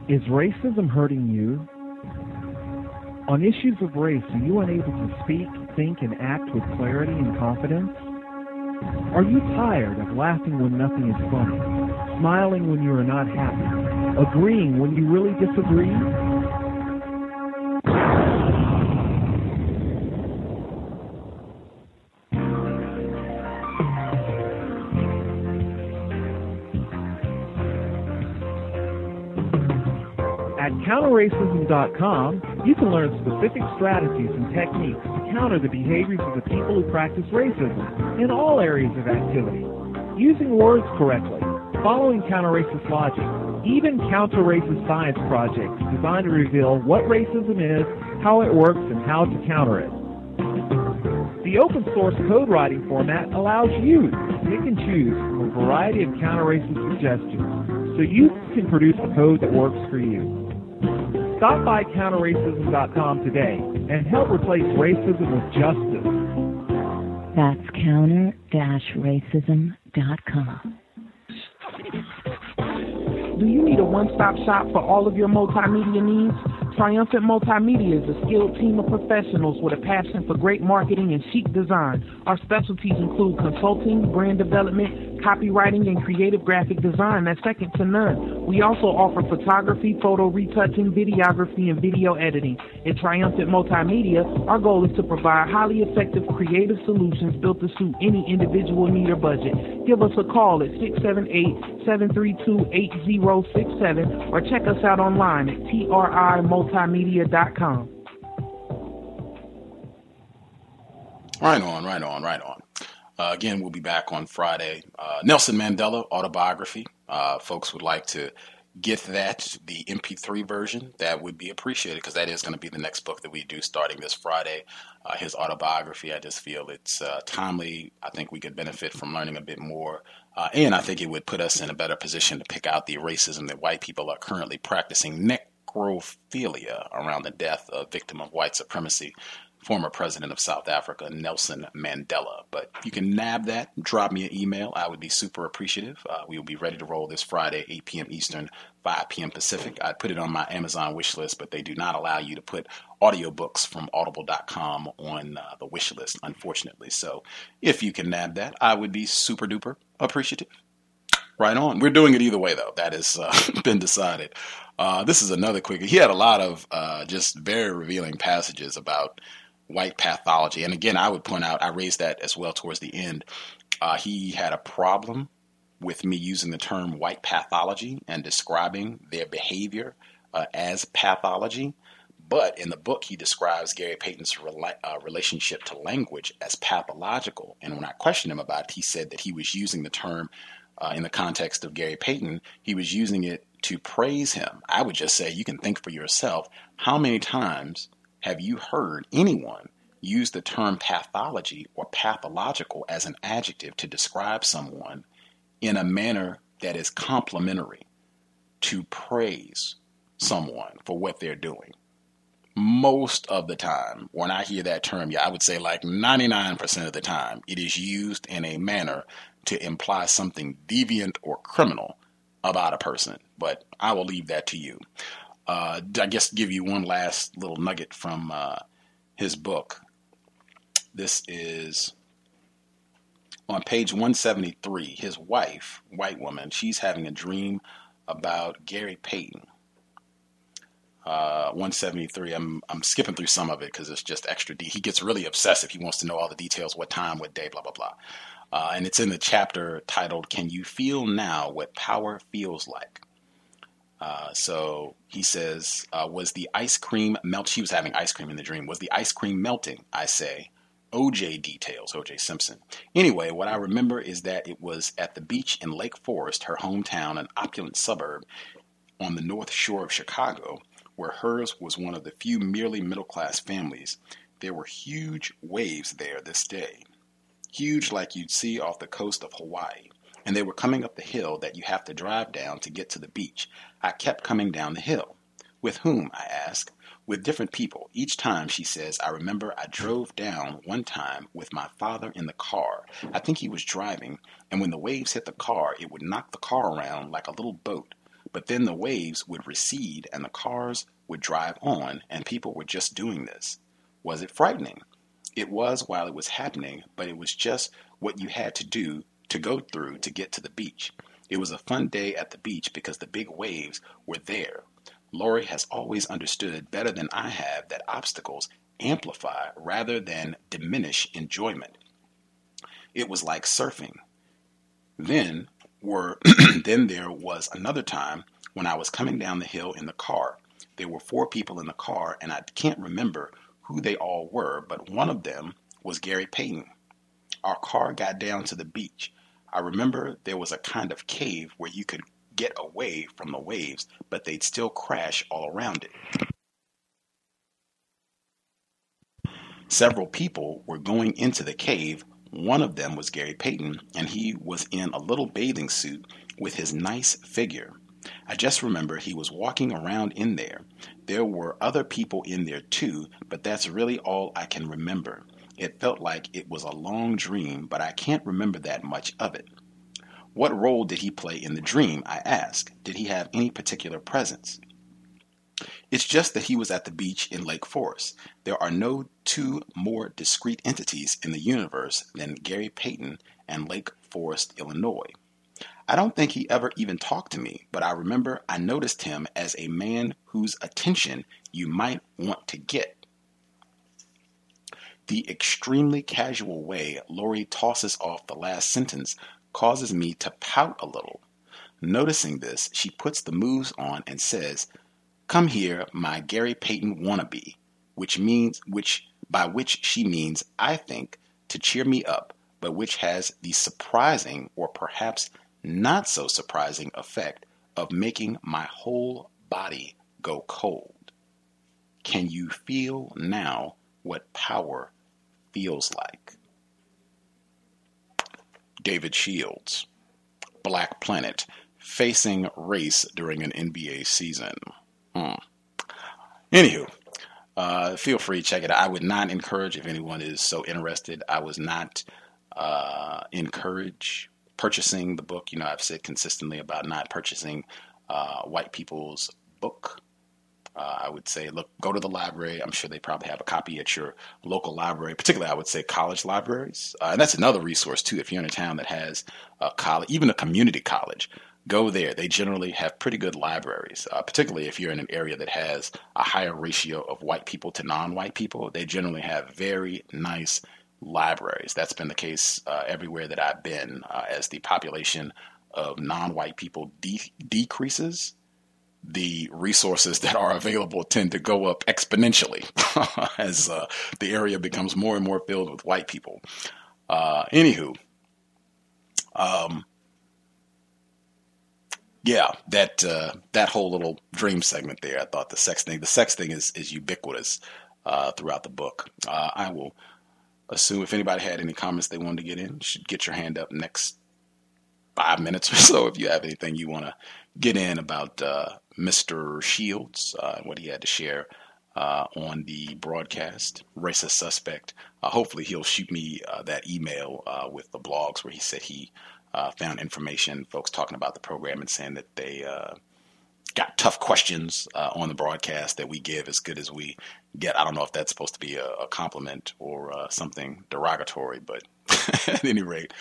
Is racism hurting you? On issues of race, are you unable to speak, think, and act with clarity and confidence? Are you tired of laughing when nothing is funny, smiling when you are not happy, agreeing when you really disagree? At counterracism.com, you can learn specific strategies and techniques to counter the behaviors of the people who practice racism in all areas of activity, using words correctly, following counter-racist logic, even counter-racist science projects designed to reveal what racism is, how it works, and how to counter it. The open-source code writing format allows you to pick and choose from a variety of counter-racist suggestions so you can produce a code that works for you. Stop by counterracism.com today and help replace racism with justice. That's counter-racism.com. Do you need a one-stop shop for all of your multimedia needs? Triumphant Multimedia is a skilled team of professionals with a passion for great marketing and chic design. Our specialties include consulting, brand development, copywriting, and creative graphic design that's second to none. We also offer photography, photo retouching, videography, and video editing. At Triumphant Multimedia, our goal is to provide highly effective creative solutions built to suit any individual need or budget. Give us a call at 678-732-8067 or check us out online at trimultimedia.com. Right on. Again, we'll be back on Friday. Nelson Mandela autobiography. Folks would like to get that, the MP3 version. That would be appreciated because that is going to be the next book that we do starting this Friday. His autobiography. I just feel it's timely. I think we could benefit from learning a bit more. And I think it would put us in a better position to pick out the racism that white people are currently practicing. Necrophilia around the death of victim of white supremacy. former president of South Africa, Nelson Mandela. But if you can nab that, drop me an email. I would be super appreciative. We will be ready to roll this Friday, 8 p.m. Eastern, 5 p.m. Pacific. I put it on my Amazon wish list, but they do not allow you to put audiobooks from audible.com on the wish list, unfortunately. So if you can nab that, I would be super duper appreciative. Right on. We're doing it either way, though. That has been decided. This is another quick. He had a lot of just very revealing passages about white pathology. And again, I would point out, I raised that as well towards the end. He had a problem with me using the term white pathology and describing their behavior as pathology. But in the book, he describes Gary Payton's relationship to language as pathological. And when I questioned him about it, he said that he was using the term in the context of Gary Payton, he was using it to praise him. I would just say, you can think for yourself, how many times have you heard anyone use the term pathology or pathological as an adjective to describe someone in a manner that is complimentary, to praise someone for what they're doing? Most of the time, when I hear that term, I would say like 99% of the time, it is used in a manner to imply something deviant or criminal about a person. But I will leave that to you. I guess give you one last little nugget from his book. This is on page 173. His wife, white woman, she's having a dream about Gary Payton. 173. I'm skipping through some of it because it's just extra deep. He gets really obsessive. He wants to know all the details, what time, what day, blah, blah, blah. And it's in the chapter titled, Can You Feel Now What Power Feels Like? So he says, was the ice cream melt? She was having ice cream in the dream. Was the ice cream melting? I say, OJ details, OJ Simpson. Anyway, what I remember is that it was at the beach in Lake Forest, her hometown, an opulent suburb on the north shore of Chicago, where hers was one of the few merely middle-class families. There were huge waves there this day. Huge like you'd see off the coast of Hawaii. And they were coming up the hill that you have to drive down to get to the beach. I kept coming down the hill. With whom? I asked. With different people. Each time, she says, I remember I drove down one time with my father in the car. I think he was driving, and when the waves hit the car, it would knock the car around like a little boat. But then the waves would recede and the cars would drive on, and people were just doing this. Was it frightening? It was while it was happening, but it was just what you had to do to go through to get to the beach. It was a fun day at the beach because the big waves were there. Lori has always understood better than I have that obstacles amplify rather than diminish enjoyment. It was like surfing. Then there was another time when I was coming down the hill in the car. There were 4 people in the car, and I can't remember who they all were, but one of them was Gary Payton. Our car got down to the beach. I remember there was a kind of cave where you could get away from the waves, but they'd still crash all around it. Several people were going into the cave. One of them was Gary Payton, and he was in a little bathing suit with his nice figure. I just remember he was walking around in there. There were other people in there too, but that's really all I can remember. It felt like it was a long dream, but I can't remember that much of it. What role did he play in the dream? I asked. Did he have any particular presence? It's just that he was at the beach in Lake Forest. There are no 2 more discrete entities in the universe than Gary Payton and Lake Forest, Illinois. I don't think he ever even talked to me, but I remember I noticed him as a man whose attention you might want to get. The extremely casual way Lori tosses off the last sentence causes me to pout a little. Noticing this, she puts the moves on and says, "Come here, my Gary Payton wannabe," by which she means, I think, to cheer me up, but which has the surprising, or perhaps not so surprising, effect of making my whole body go cold. Can you feel now what power feels like? David Shields, BlackPlanet, facing race during an NBA season. Anywho, feel free to check it out. I would not encourage, if anyone is so interested, I was not encourage purchasing the book. You know, I've said consistently about not purchasing white people's book. I would say, look, go to the library. I'm sure they probably have a copy at your local library, particularly I would say college libraries. And that's another resource too. If you're in a town that has a college, even a community college, go there. They generally have pretty good libraries, particularly if you're in an area that has a higher ratio of white people to non-white people. They generally have very nice libraries. That's been the case everywhere that I've been. As the population of non-white people decreases, the resources that are available tend to go up exponentially as the area becomes more and more filled with white people. Anywho, yeah, that whole little dream segment there, I thought the sex thing is ubiquitous throughout the book. I will assume if anybody had any comments they wanted to get in, you should get your hand up next 5 minutes or so if you have anything you want to get in about Mr. Shields, what he had to share on the broadcast. Racist suspect. Hopefully he'll shoot me that email with the blogs where he said he found information, folks talking about the program and saying that they got tough questions on the broadcast that we give as good as we get. I don't know if that's supposed to be a compliment or something derogatory, but at any rate,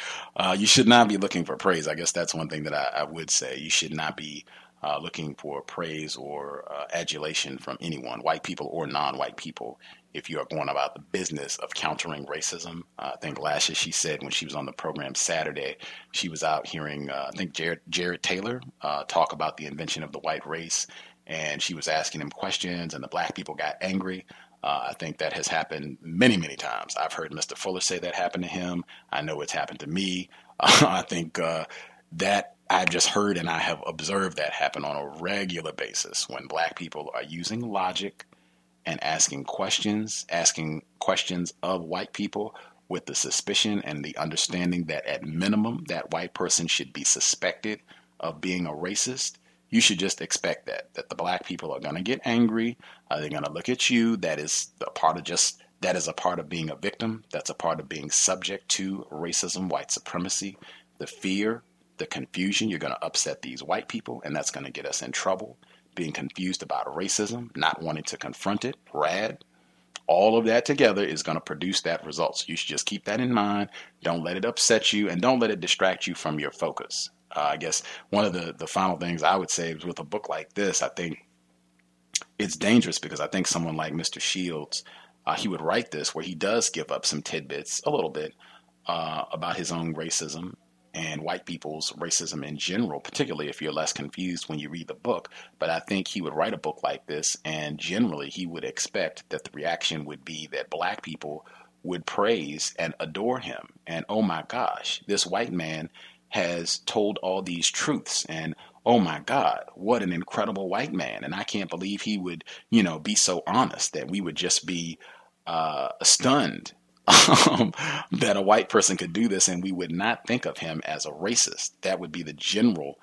you should not be looking for praise. I guess that's one thing that I would say. You should not be looking for praise or adulation from anyone, white people or non-white people, if you are going about the business of countering racism. I think last year she said when she was on the program Saturday, she was out hearing, I think, Jared Taylor talk about the invention of the white race, and she was asking him questions, and the black people got angry. I think that has happened many, many times. I've heard Mr. Fuller say that happened to him. I know it's happened to me. I think that I've just heard and I have observed that happen on a regular basis when black people are using logic and asking questions of white people with the suspicion and the understanding that at minimum that white person should be suspected of being a racist. You should just expect that the black people are going to get angry. They're going to look at you. That is a part of being a victim. That's a part of being subject to racism, white supremacy, the fear, the confusion. You're going to upset these white people, and that's going to get us in trouble. Being confused about racism, not wanting to confront it, all of that together is going to produce that result. So you should just keep that in mind. Don't let it upset you, and don't let it distract you from your focus. I guess one of the final things I would say is with a book like this, I think it's dangerous because I think someone like Mr. Shields, he would write this where he does give up some tidbits a little bit about his own racism and white people's racism in general, particularly if you're less confused when you read the book. But I think he would write a book like this, and generally he would expect that the reaction would be that black people would praise and adore him. And oh my gosh, this white man has told all these truths, and oh my God, what an incredible white man. And I can't believe he would, be so honest, that we would just be stunned that a white person could do this and we would not think of him as a racist. That would be the general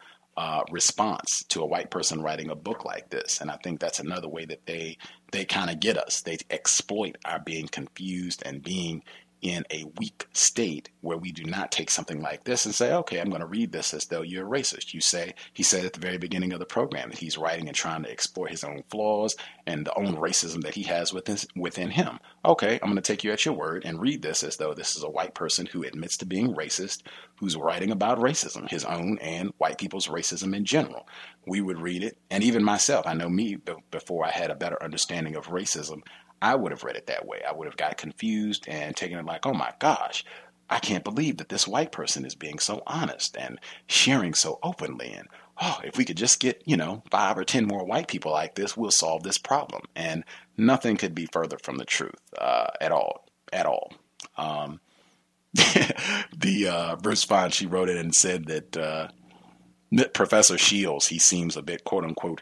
response to a white person writing a book like this. And I think that's another way that they kind of get us. They exploit our being confused and being in a weak state where we do not take something like this and say, okay, I'm going to read this as though you're a racist. He said at the very beginning of the program that he's writing and trying to explore his own flaws and the own racism that he has within him. Okay, I'm going to take you at your word and read this as though this is a white person who admits to being racist, who's writing about racism, his own and white people's racism in general. We would read it. And even myself, I know me, before I had a better understanding of racism, I would have read it that way. I would have got confused and taken it like, oh my gosh, I can't believe that this white person is being so honest and sharing so openly. And if we could just get, 5 or 10 more white people like this, we'll solve this problem. And nothing could be further from the truth at all. Bruce Fine, she wrote it and said that Professor Shields, he seems a bit, quote unquote,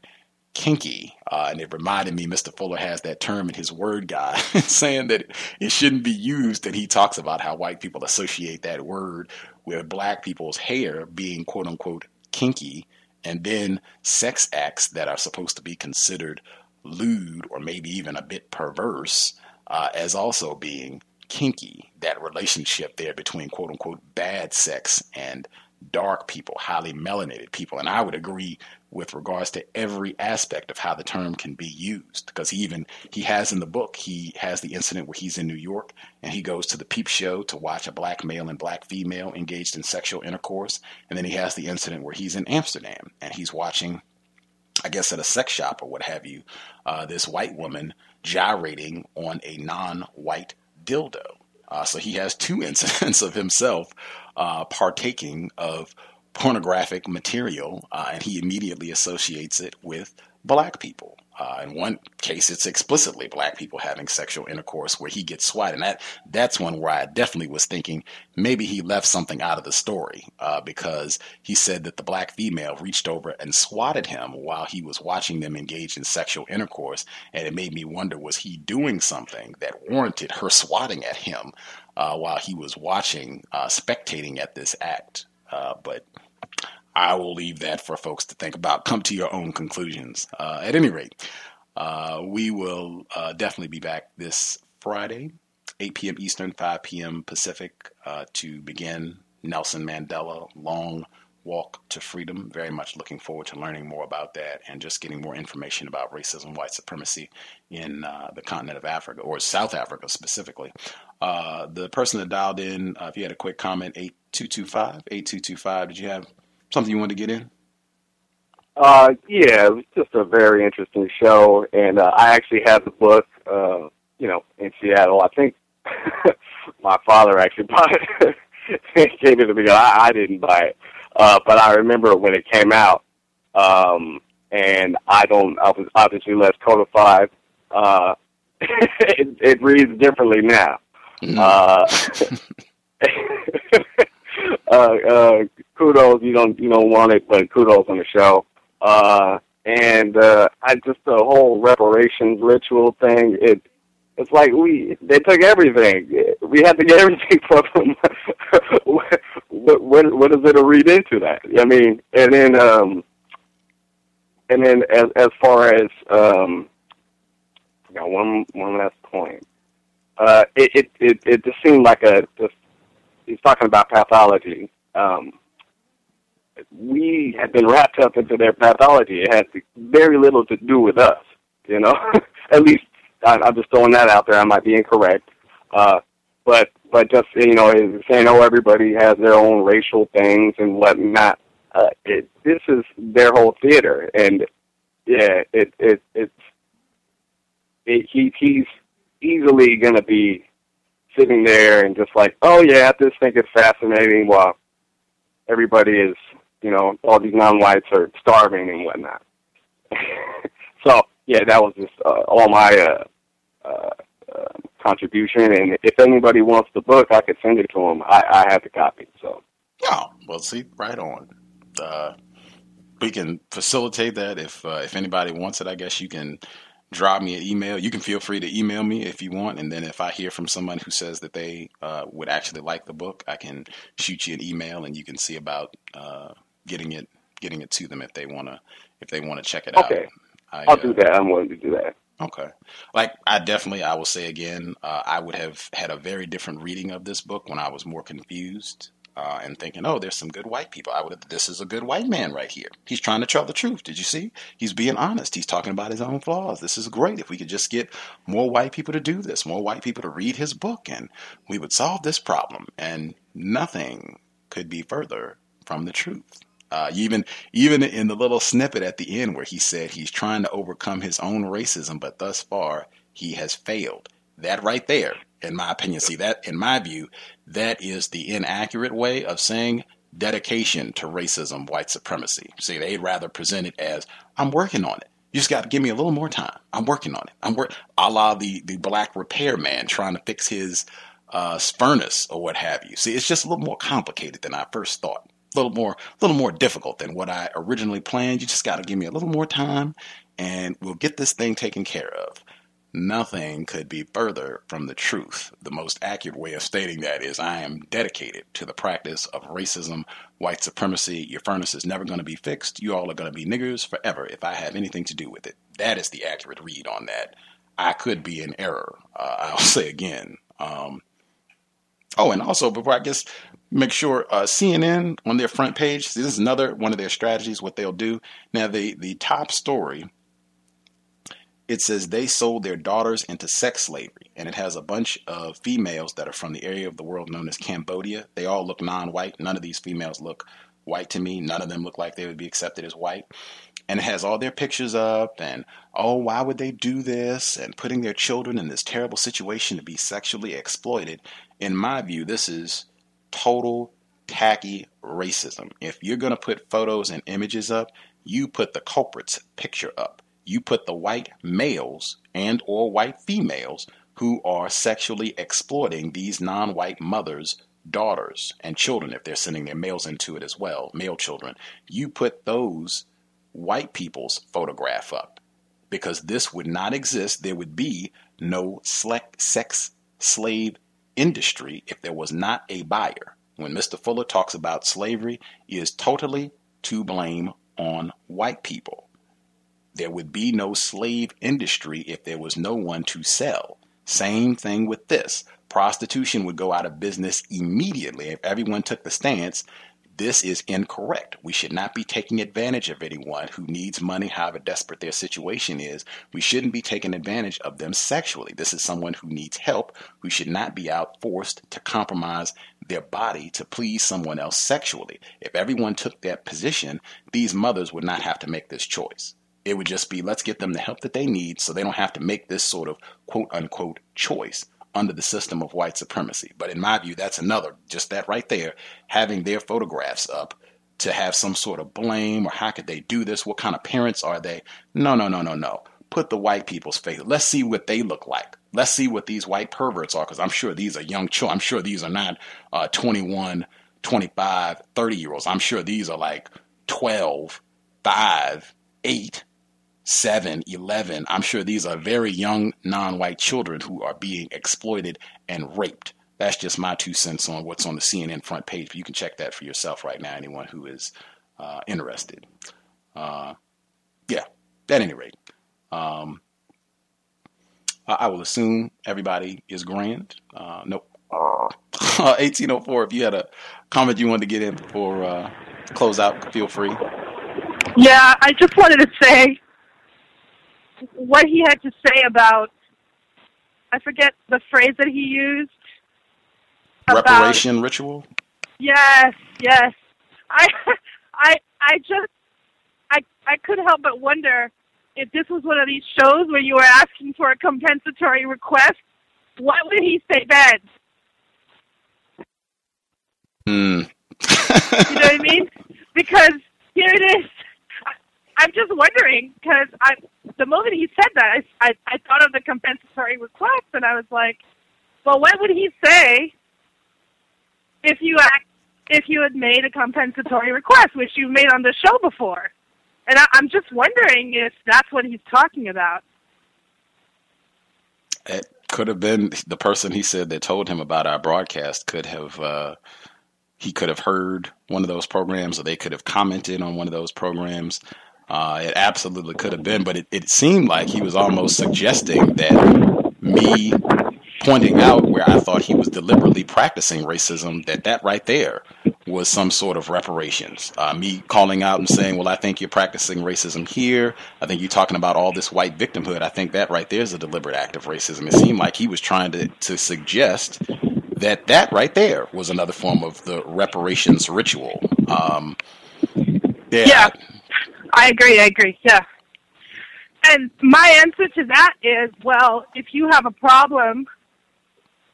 kinky, and it reminded me Mr. Fuller has that term in his word guide saying that it shouldn't be used, and he talks about how white people associate that word with black people's hair being quote unquote kinky, and then sex acts that are supposed to be considered lewd or maybe even a bit perverse as also being kinky, that relationship there between quote unquote bad sex and dark people, highly melanated people. And I would agree with regards to every aspect of how the term can be used, because he has in the book, he has the incident where he's in New York and he goes to the peep show to watch a black male and black female engaged in sexual intercourse. And then he has the incident where he's in Amsterdam and he's watching, I guess at a sex shop or what have you, this white woman gyrating on a non-white dildo. So he has two incidents of himself partaking of pornographic material, and he immediately associates it with black people. In one case, it's explicitly black people having sexual intercourse where he gets swatted. And that's one where I definitely was thinking maybe he left something out of the story because he said that the black female reached over and swatted him while he was watching them engage in sexual intercourse. And it made me wonder, was he doing something that warranted her swatting at him while he was watching, spectating at this act? But I will leave that for folks to think about. Come to your own conclusions. At any rate, we will definitely be back this Friday, 8 p.m. Eastern, 5 p.m. Pacific, to begin Nelson Mandela Long Walk to Freedom. Very much looking forward to learning more about that and just getting more information about racism, white supremacy in the continent of Africa, or South Africa specifically. The person that dialed in, if you had a quick comment, 8225, did you have something you wanted to get in? Yeah, it was just a very interesting show, and I actually had the book, in Seattle. I think my father actually bought it. He gave it to me. I didn't buy it, but I remember when it came out, and I was obviously less codified. It reads differently now. Kudos, you don't want it, but kudos on the show. And I just the whole reparations ritual thing. It's like they took everything. We had to get everything from them. What is it to read into that? I mean, and then as far as I got one last point. It just seemed like he's talking about pathology. We had been wrapped up into their pathology. It had very little to do with us, At least I'm just throwing that out there. I might be incorrect, but just saying, everybody has their own racial things and whatnot. This is their whole theater, and yeah, he's easily going to be sitting there and just like, oh yeah, I just think it's fascinating while everybody is, all these non-whites are starving and whatnot. So yeah, that was just all my contribution. And if anybody wants the book, I could send it to them. I have the copy. So. Oh, well, see, right on. We can facilitate that. If anybody wants it, I guess you can drop me an email. You can feel free to email me if you want. And then if I hear from someone who says that they would actually like the book, I can shoot you an email and you can see about getting it to them if they want to check it out. Okay. I'll do that. I'm willing to do that. Okay. Like I will say again, I would have had a very different reading of this book when I was more confused. And thinking, oh, there's some good white people. This is a good white man right here. He's trying to tell the truth. Did you see? He's being honest. He's talking about his own flaws. This is great. If we could just get more white people to do this, more white people to read his book, and we would solve this problem. And nothing could be further from the truth. Even in the little snippet at the end where he said he's trying to overcome his own racism, but thus far he has failed. That right there, in my opinion, in my view, that is the inaccurate way of saying dedication to racism, white supremacy. See, they'd rather present it as, I'm working on it. You just got to give me a little more time. I'm working on it. A la the black repairman trying to fix his furnace or what have you. See, it's just a little more complicated than I first thought. A little more difficult than what I originally planned. You just got to give me a little more time and we'll get this thing taken care of. Nothing could be further from the truth. The most accurate way of stating that is I am dedicated to the practice of racism, white supremacy. Your furnace is never going to be fixed. You all are going to be niggers forever if I have anything to do with it. That is the accurate read on that. I could be in error. I'll say again. And also, before I guess, make sure CNN on their front page, this is another one of their strategies, what they'll do. Now, the top story, it says they sold their daughters into sex slavery, and it has a bunch of females that are from the area of the world known as Cambodia. They all look non-white. None of these females look white to me. None of them look like they would be accepted as white. And it has all their pictures up and, oh, why would they do this? And putting their children in this terrible situation to be sexually exploited. In my view, this is total tacky racism. If you're going to put photos and images up, you put the culprit's picture up. You put the white males and or white females who are sexually exploiting these non-white mothers' daughters and children, if they're sending their males into it as well, male children. You put those white people's photograph up, because this would not exist. There would be no sex slave industry if there was not a buyer. When Mr. Fuller talks about slavery, he is totally to blame on white people. There would be no slave industry if there was no one to sell. Same thing with this. Prostitution would go out of business immediately if everyone took the stance, this is incorrect. We should not be taking advantage of anyone who needs money, however desperate their situation is. We shouldn't be taking advantage of them sexually. This is someone who needs help, who should not be out forced to compromise their body to please someone else sexually. If everyone took that position, these mothers would not have to make this choice. It would just be, let's get them the help that they need so they don't have to make this sort of quote unquote choice under the system of white supremacy. But in my view, that's another, just that right there, having their photographs up to have some sort of blame, or how could they do this? What kind of parents are they? No. Put the white people's face. Let's see what they look like. Let's see what these white perverts are, because I'm sure these are young children. I'm sure these are not 21, 25, 30-year-olds. I'm sure these are like 12, 5, 8, 7, 11. I'm sure these are very young non-white children who are being exploited and raped. That's just my 2 cents on what's on the CNN front page. But you can check that for yourself right now, anyone who is interested. At any rate, I will assume everybody is grand. Nope. 1804, if you had a comment you wanted to get in before close out, feel free. Yeah, I just wanted to say what he had to say about, I forget the phrase that he used. Reparation ritual? Yes. I couldn't help but wonder if this was one of these shows where you were asking for a compensatory request, what would he say then? You know what I mean? Because here it is. I'm just wondering, because the moment he said that, I thought of the compensatory request, and I was like, well, what would he say if you had made a compensatory request, which you've made on the show before? And I'm just wondering if that's what he's talking about. It could have been the person he said that told him about our broadcast could have, he could have heard one of those programs, or they could have commented on one of those programs. It absolutely could have been, but it seemed like he was almost suggesting that me pointing out where I thought he was deliberately practicing racism, that right there was some sort of reparations. Me calling out and saying, well, I think you're practicing racism here. I think you're talking about all this white victimhood. I think that right there is a deliberate act of racism. It seemed like he was trying to suggest that right there was another form of the reparations ritual. Yeah. I agree, yeah. And my answer to that is, well, if you have a problem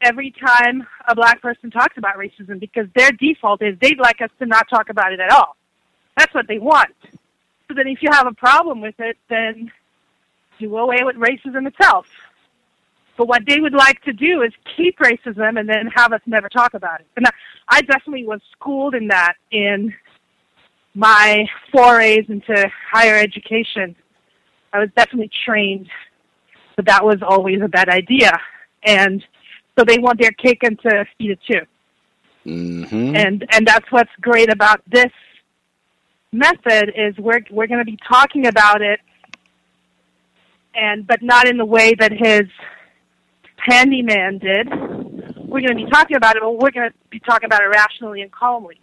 every time a black person talks about racism, because their default is they'd like us to not talk about it at all. That's what they want. So then if you have a problem with it, then do away with racism itself. But what they would like to do is keep racism and then have us never talk about it. And I definitely was schooled in that in my forays into higher education. I was definitely trained But that was always a bad idea. And so they want their cake and to eat it too. Mm-hmm. And that's what's great about this method is we're going to be talking about it, but not in the way that his handyman did. We're going to be talking about it, but we're going to be talking about it rationally and calmly.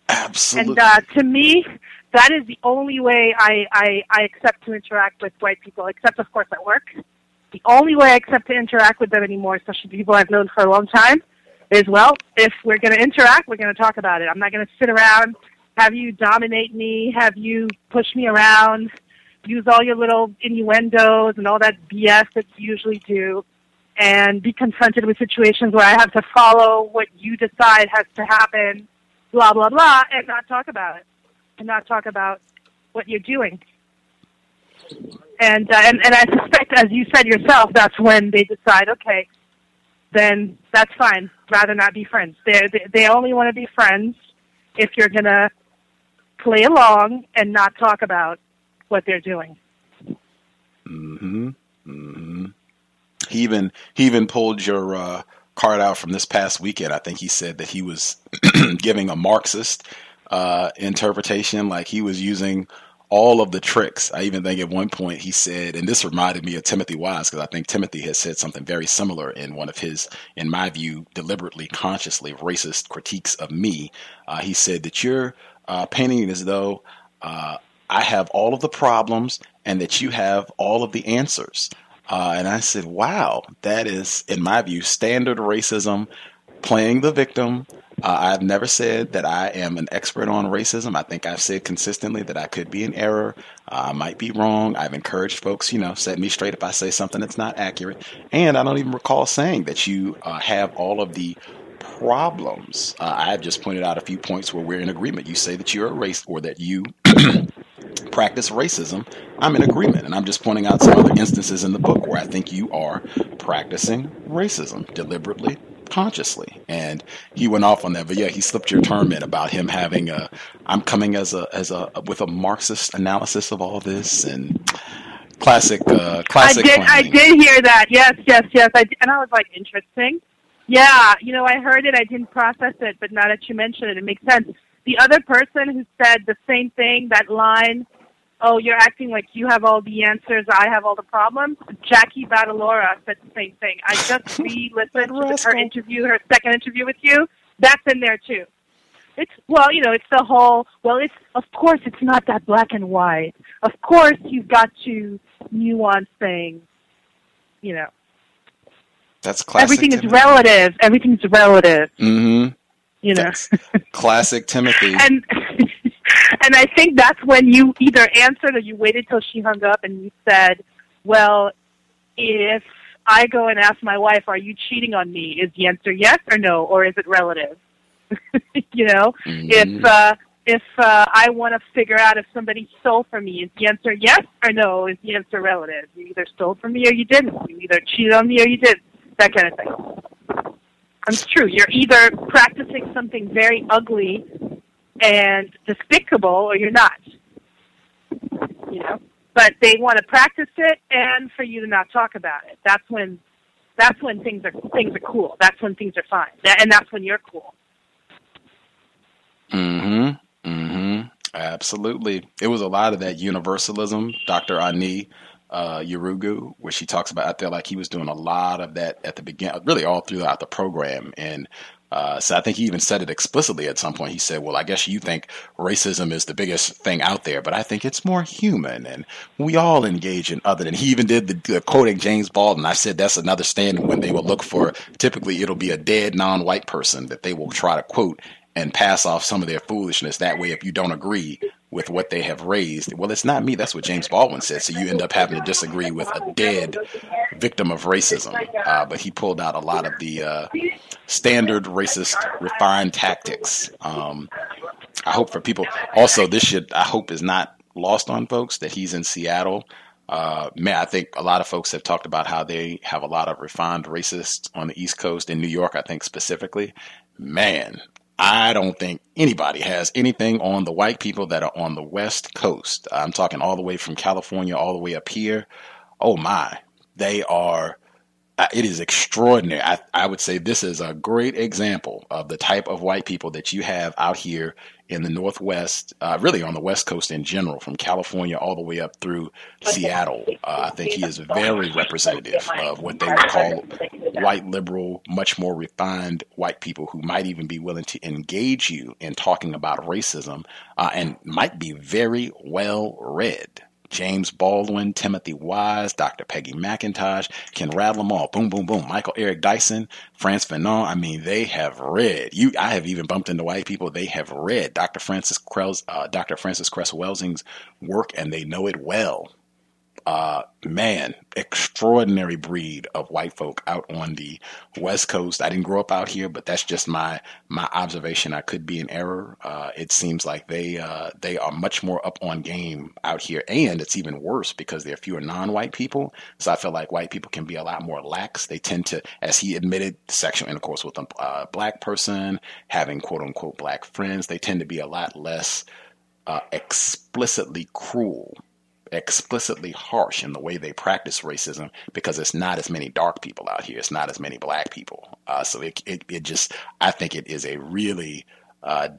Absolutely. And to me, that is the only way I accept to interact with white people, except, of course, at work. The only way I accept to interact with them anymore, especially people I've known for a long time, is, well, if we're going to interact, we're going to talk about it. I'm not going to sit around, have you dominate me, have you push me around, use all your little innuendos and all that BS that you usually do, and be confronted with situations where I have to follow what you decide has to happen, blah, blah, blah, and not talk about it, and not talk about what you're doing. And I suspect, as you said yourself, that's when they decide, okay, then that's fine. Rather not be friends. They only want to be friends if you're going to play along and not talk about what they're doing. Mm-hmm. Mm-hmm. He even pulled your card out from this past weekend. I think he said that he was giving a Marxist interpretation, like he was using all of the tricks. I even think at one point he said, and this reminded me of Timothy Wise, because I think Timothy has said something very similar in one of his, in my view, deliberately, consciously racist critiques of me. He said that you're painting it as though I have all of the problems and that you have all of the answers. And I said, wow, that is, in my view, standard racism, playing the victim. I've never said that I am an expert on racism. I think I've said consistently that I could be in error. I might be wrong. I've encouraged folks, set me straight if I say something that's not accurate. And I don't even recall saying that you have all of the problems. I've just pointed out a few points where we're in agreement. You say that you're a race, or that you practice racism. I'm in agreement, and I'm just pointing out some other instances in the book where I think you are practicing racism deliberately, consciously. And he went off on that, but yeah, he slipped your term in about him having I'm coming with a Marxist analysis of all this, and classic. I did hear that. Yes. And I was like, interesting. Yeah, I heard it. I didn't process it, but now that you mention it, it makes sense. The other person who said the same thing, that line, oh, you're acting like you have all the answers, I have all the problems. Jackie Badalora said the same thing. I just re-listened to her interview, her second interview with you. That's in there too. It's the whole, of course it's not that black and white. Of course you've got to nuance things, That's classic. Everything is relative. Everything's relative. Mm-hmm. That's classic Timothy. And I think that's when you either answered or you waited till she hung up and you said, well, if I go and ask my wife, are you cheating on me? Is the answer yes or no, or is it relative? Mm-hmm. If I want to figure out if somebody stole from me, is the answer yes or no? Is the answer relative? You either stole from me or you didn't. You either cheated on me or you didn't. That kind of thing. And it's true. You're either practicing something very ugly and despicable, or you're not. But they want to practice it, and for you to not talk about it. That's when things are cool. That's when things are fine, and that's when you're cool. Mm-hmm. Mm-hmm. Absolutely. It was a lot of that universalism, Dr. Ani Yurugu, where she talks about, I feel like he was doing a lot of that at the beginning, really all throughout the program. And so I think he even said it explicitly at some point. He said, well, I guess you think racism is the biggest thing out there, but I think it's more human, and we all engage in other. And he even did the quoting James Baldwin. I said that's another stand when they will look for, typically it'll be a dead non-white person that they will try to quote and pass off some of their foolishness. That way, if you don't agree with what they have raised, well, it's not me. That's what James Baldwin said. So you end up having to disagree with a dead victim of racism. But he pulled out a lot of the standard racist refined tactics. I hope for people also, I hope is not lost on folks that he's in Seattle. I think a lot of folks have talked about how they have a lot of refined racists on the East Coast, in New York, I think specifically. Man, I don't think anybody has anything on the white people that are on the West Coast. I'm talking all the way from California all the way up here. Oh my, they are, it is extraordinary. I would say this is a great example of the type of white people that you have out here in the Northwest, really on the West Coast in general, from California all the way up through Seattle. I think he is very representative of what they would call white liberal, much more refined white people who might even be willing to engage you in talking about racism and might be very well read. James Baldwin, Timothy Wise, Dr. Peggy McIntosh, can rattle them all. Boom, boom, boom. Michael Eric Dyson, France Fanon. I mean, they have read. I have even bumped into white people. They have read Dr. Frances Cress Welsing's work, and they know it well. Man, extraordinary breed of white folk out on the West Coast. I didn't grow up out here, but that's just my observation. I could be in error. It seems like they are much more up on game out here, and it's even worse because there are fewer non-white people. So I feel like white people can be a lot more lax. They tend to, as he admitted, sexual intercourse with a black person, having quote unquote black friends. They tend to be a lot less explicitly cruel, explicitly harsh in the way they practice racism, because it's not as many dark people out here. It's not as many black people. So it just, I think it is a really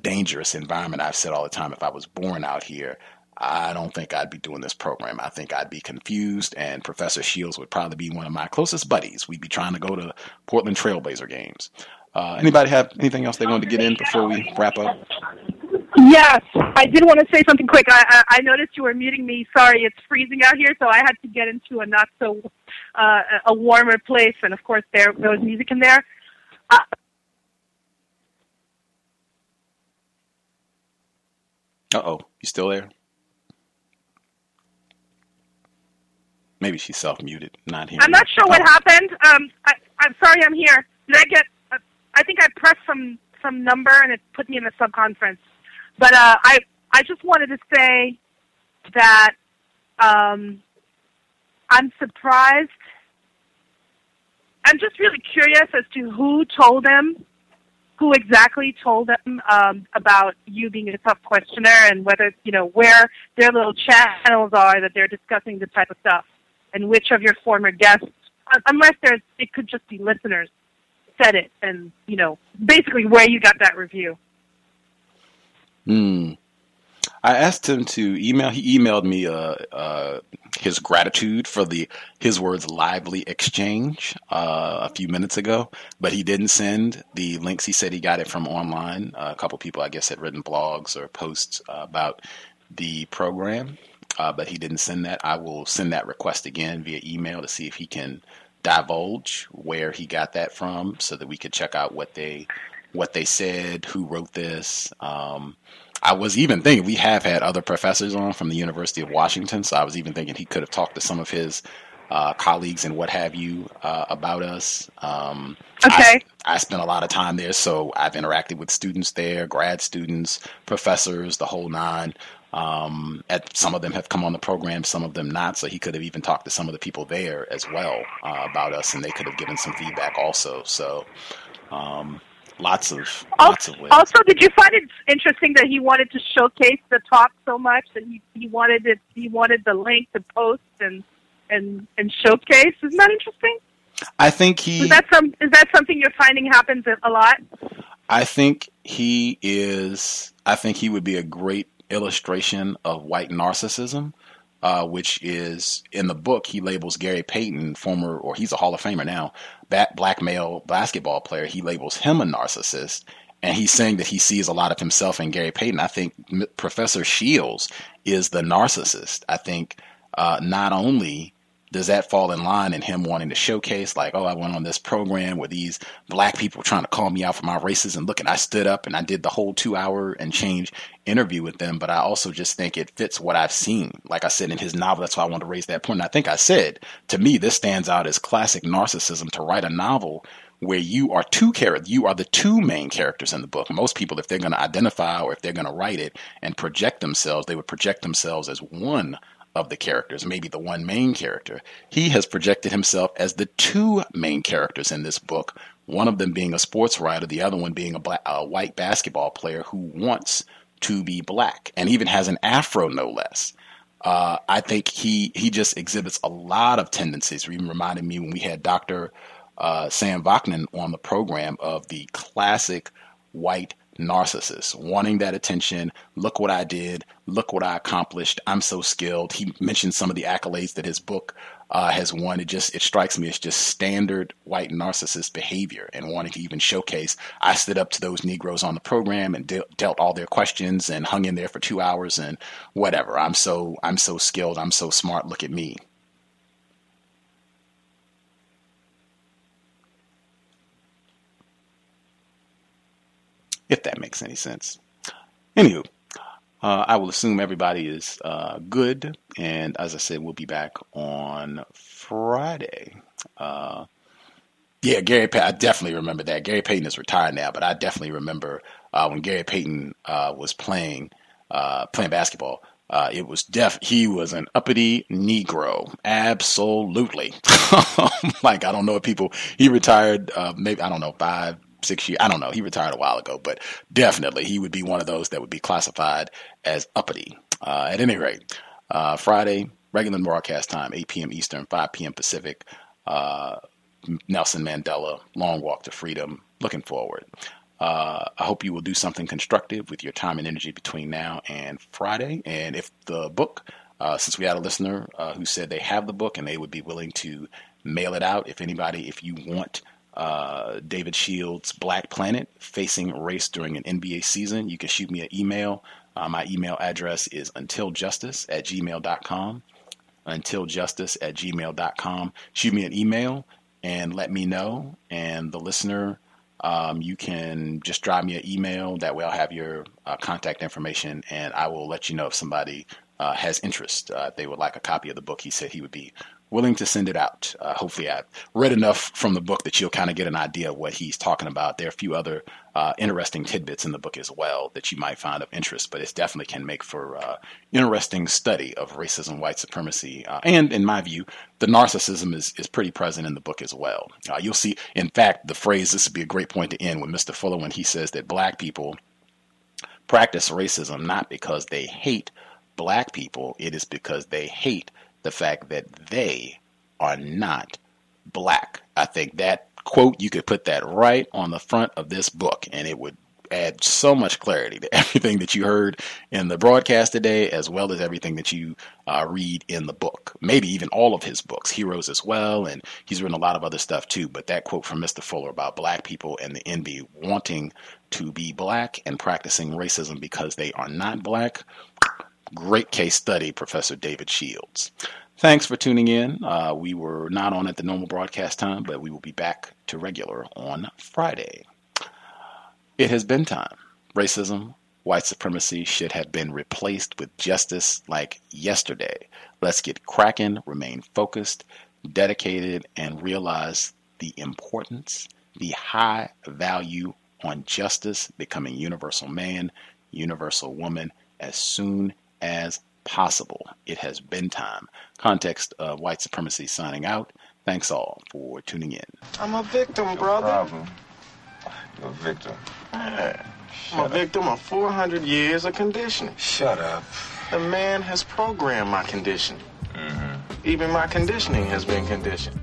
dangerous environment. I've said all the time, if I was born out here, I don't think I'd be doing this program. I think I'd be confused, and Professor Shields would probably be one of my closest buddies. We'd be trying to go to Portland Trailblazer games. Anybody have anything else they wanted to get in before we wrap up? Yes, I did want to say something quick. I noticed you were muting me. Sorry, it's freezing out here, so I had to get into a not so a warmer place, and of course there was music in there. Uh-oh, you still there? Maybe she's self-muted, not here. I'm not sure what happened. I'm sorry, I'm here. Did I get? I think I pressed some number and it put me in a sub-conference. But I just wanted to say that I'm surprised. I'm just really curious as to who exactly told them about you being a tough questioner, and whether, where their little channels are that they're discussing this type of stuff, and which of your former guests, unless it could just be listeners, said it, and, basically where you got that review. I asked him to email. He emailed me his gratitude for his words lively exchange a few minutes ago, but he didn't send the links. He said he got it from online. A couple people, I guess, had written blogs or posts about the program, but he didn't send that. I will send that request again via email to see if he can divulge where he got that from, so that we could check out what they said, who wrote this. I was even thinking, we have had other professors on from the University of Washington, so I was even thinking he could have talked to some of his colleagues and what have you about us. Okay. I spent a lot of time there, so I've interacted with students there, grad students, professors, the whole nine. Some of them have come on the program, some of them not, so he could have even talked to some of the people there as well about us, and they could have given some feedback also. So lots of ways. Also, did you find it interesting that he wanted to showcase the talk so much that he wanted the link to post and showcase? Isn't that interesting? I think is that something you're finding happens a lot? I think he would be a great illustration of white narcissism, which is, in the book, he labels Gary Payton, he's a Hall of Famer now, that black male basketball player, he labels him a narcissist, and he's saying that he sees a lot of himself in Gary Payton. I think Professor Shields is the narcissist. I think not only does that fall in line in him wanting to showcase, like, oh, I went on this program where these black people were trying to call me out for my racism. Look, and I stood up and I did the whole 2-hour and change interview with them. But I also just think it fits what I've seen. Like I said, in his novel, that's why I wanted to raise that point. And I think I said, to me, this stands out as classic narcissism, to write a novel where you are the two main characters in the book. Most people, if they're going to identify or if they're going to write it and project themselves, they would project themselves as one of the characters, maybe the one main character. He has projected himself as the two main characters in this book, one of them being a sports writer, the other one being a white basketball player who wants to be black and even has an afro, no less. I think he just exhibits a lot of tendencies. It even reminded me when we had Dr. Sam Vaknin on the program of the classic white narcissist, wanting that attention. Look what I did. Look what I accomplished. I'm so skilled. He mentioned some of the accolades that his book has won. It strikes me as just standard white narcissist behavior, and wanting to even showcase, I stood up to those Negroes on the program and dealt all their questions and hung in there for 2 hours and whatever. I'm so skilled. I'm so smart. Look at me. If that makes any sense. Anywho, I will assume everybody is good, and as I said, we'll be back on Friday. Yeah, Gary Payton, I definitely remember that. Gary Payton is retired now, but I definitely remember when Gary Payton was playing basketball. He was an uppity Negro. Absolutely. Like, I don't know if he retired, maybe, I don't know, 5-6 years. I don't know. He retired a while ago, but definitely he would be one of those that would be classified as uppity. At any rate, Friday, regular broadcast time, 8 p.m. Eastern, 5 p.m. Pacific. Nelson Mandela, Long Walk to Freedom. Looking forward. I hope you will do something constructive with your time and energy between now and Friday. And if the book, since we had a listener who said they have the book and they would be willing to mail it out, if you want David Shields' BlackPlanet, Facing Race During an NBA Season, you can shoot me an email. My email address is untiljustice@gmail.com. Untiljustice@gmail.com. Shoot me an email and let me know. And the listener, you can just drop me an email. That way I'll have your contact information, and I will let you know if somebody has interest. If they would like a copy of the book, he said he would be willing to send it out. Hopefully I've read enough from the book that you'll kind of get an idea of what he's talking about. There are a few other interesting tidbits in the book as well that you might find of interest, but it definitely can make for interesting study of racism, white supremacy, and in my view, the narcissism is pretty present in the book as well. You'll see, in fact, the phrase, this would be a great point to end with Mr. Fuller when he says that black people practice racism not because they hate black people, it is because they hate the fact that they are not black. I think that quote, you could put that right on the front of this book, and it would add so much clarity to everything that you heard in the broadcast today, as well as everything that you read in the book. Maybe even all of his books, Heroes as well, and he's written a lot of other stuff too. But that quote from Mr. Fuller about black people and the envy wanting to be black and practicing racism because they are not black, great case study, Professor David Shields. Thanks for tuning in. We were not on at the normal broadcast time, but we will be back to regular on Friday. It has been time. Racism, white supremacy should have been replaced with justice like yesterday. Let's get cracking, remain focused, dedicated, and realize the importance, the high value on justice becoming universal man, universal woman as soon as possible. It has been time. Context of White Supremacy signing out. Thanks all for tuning in. I'm a victim, brother. You're a victim. I'm a victim of 400 years of conditioning. Shut up. The man has programmed my conditioning. Mm-hmm. Even my conditioning has been conditioned.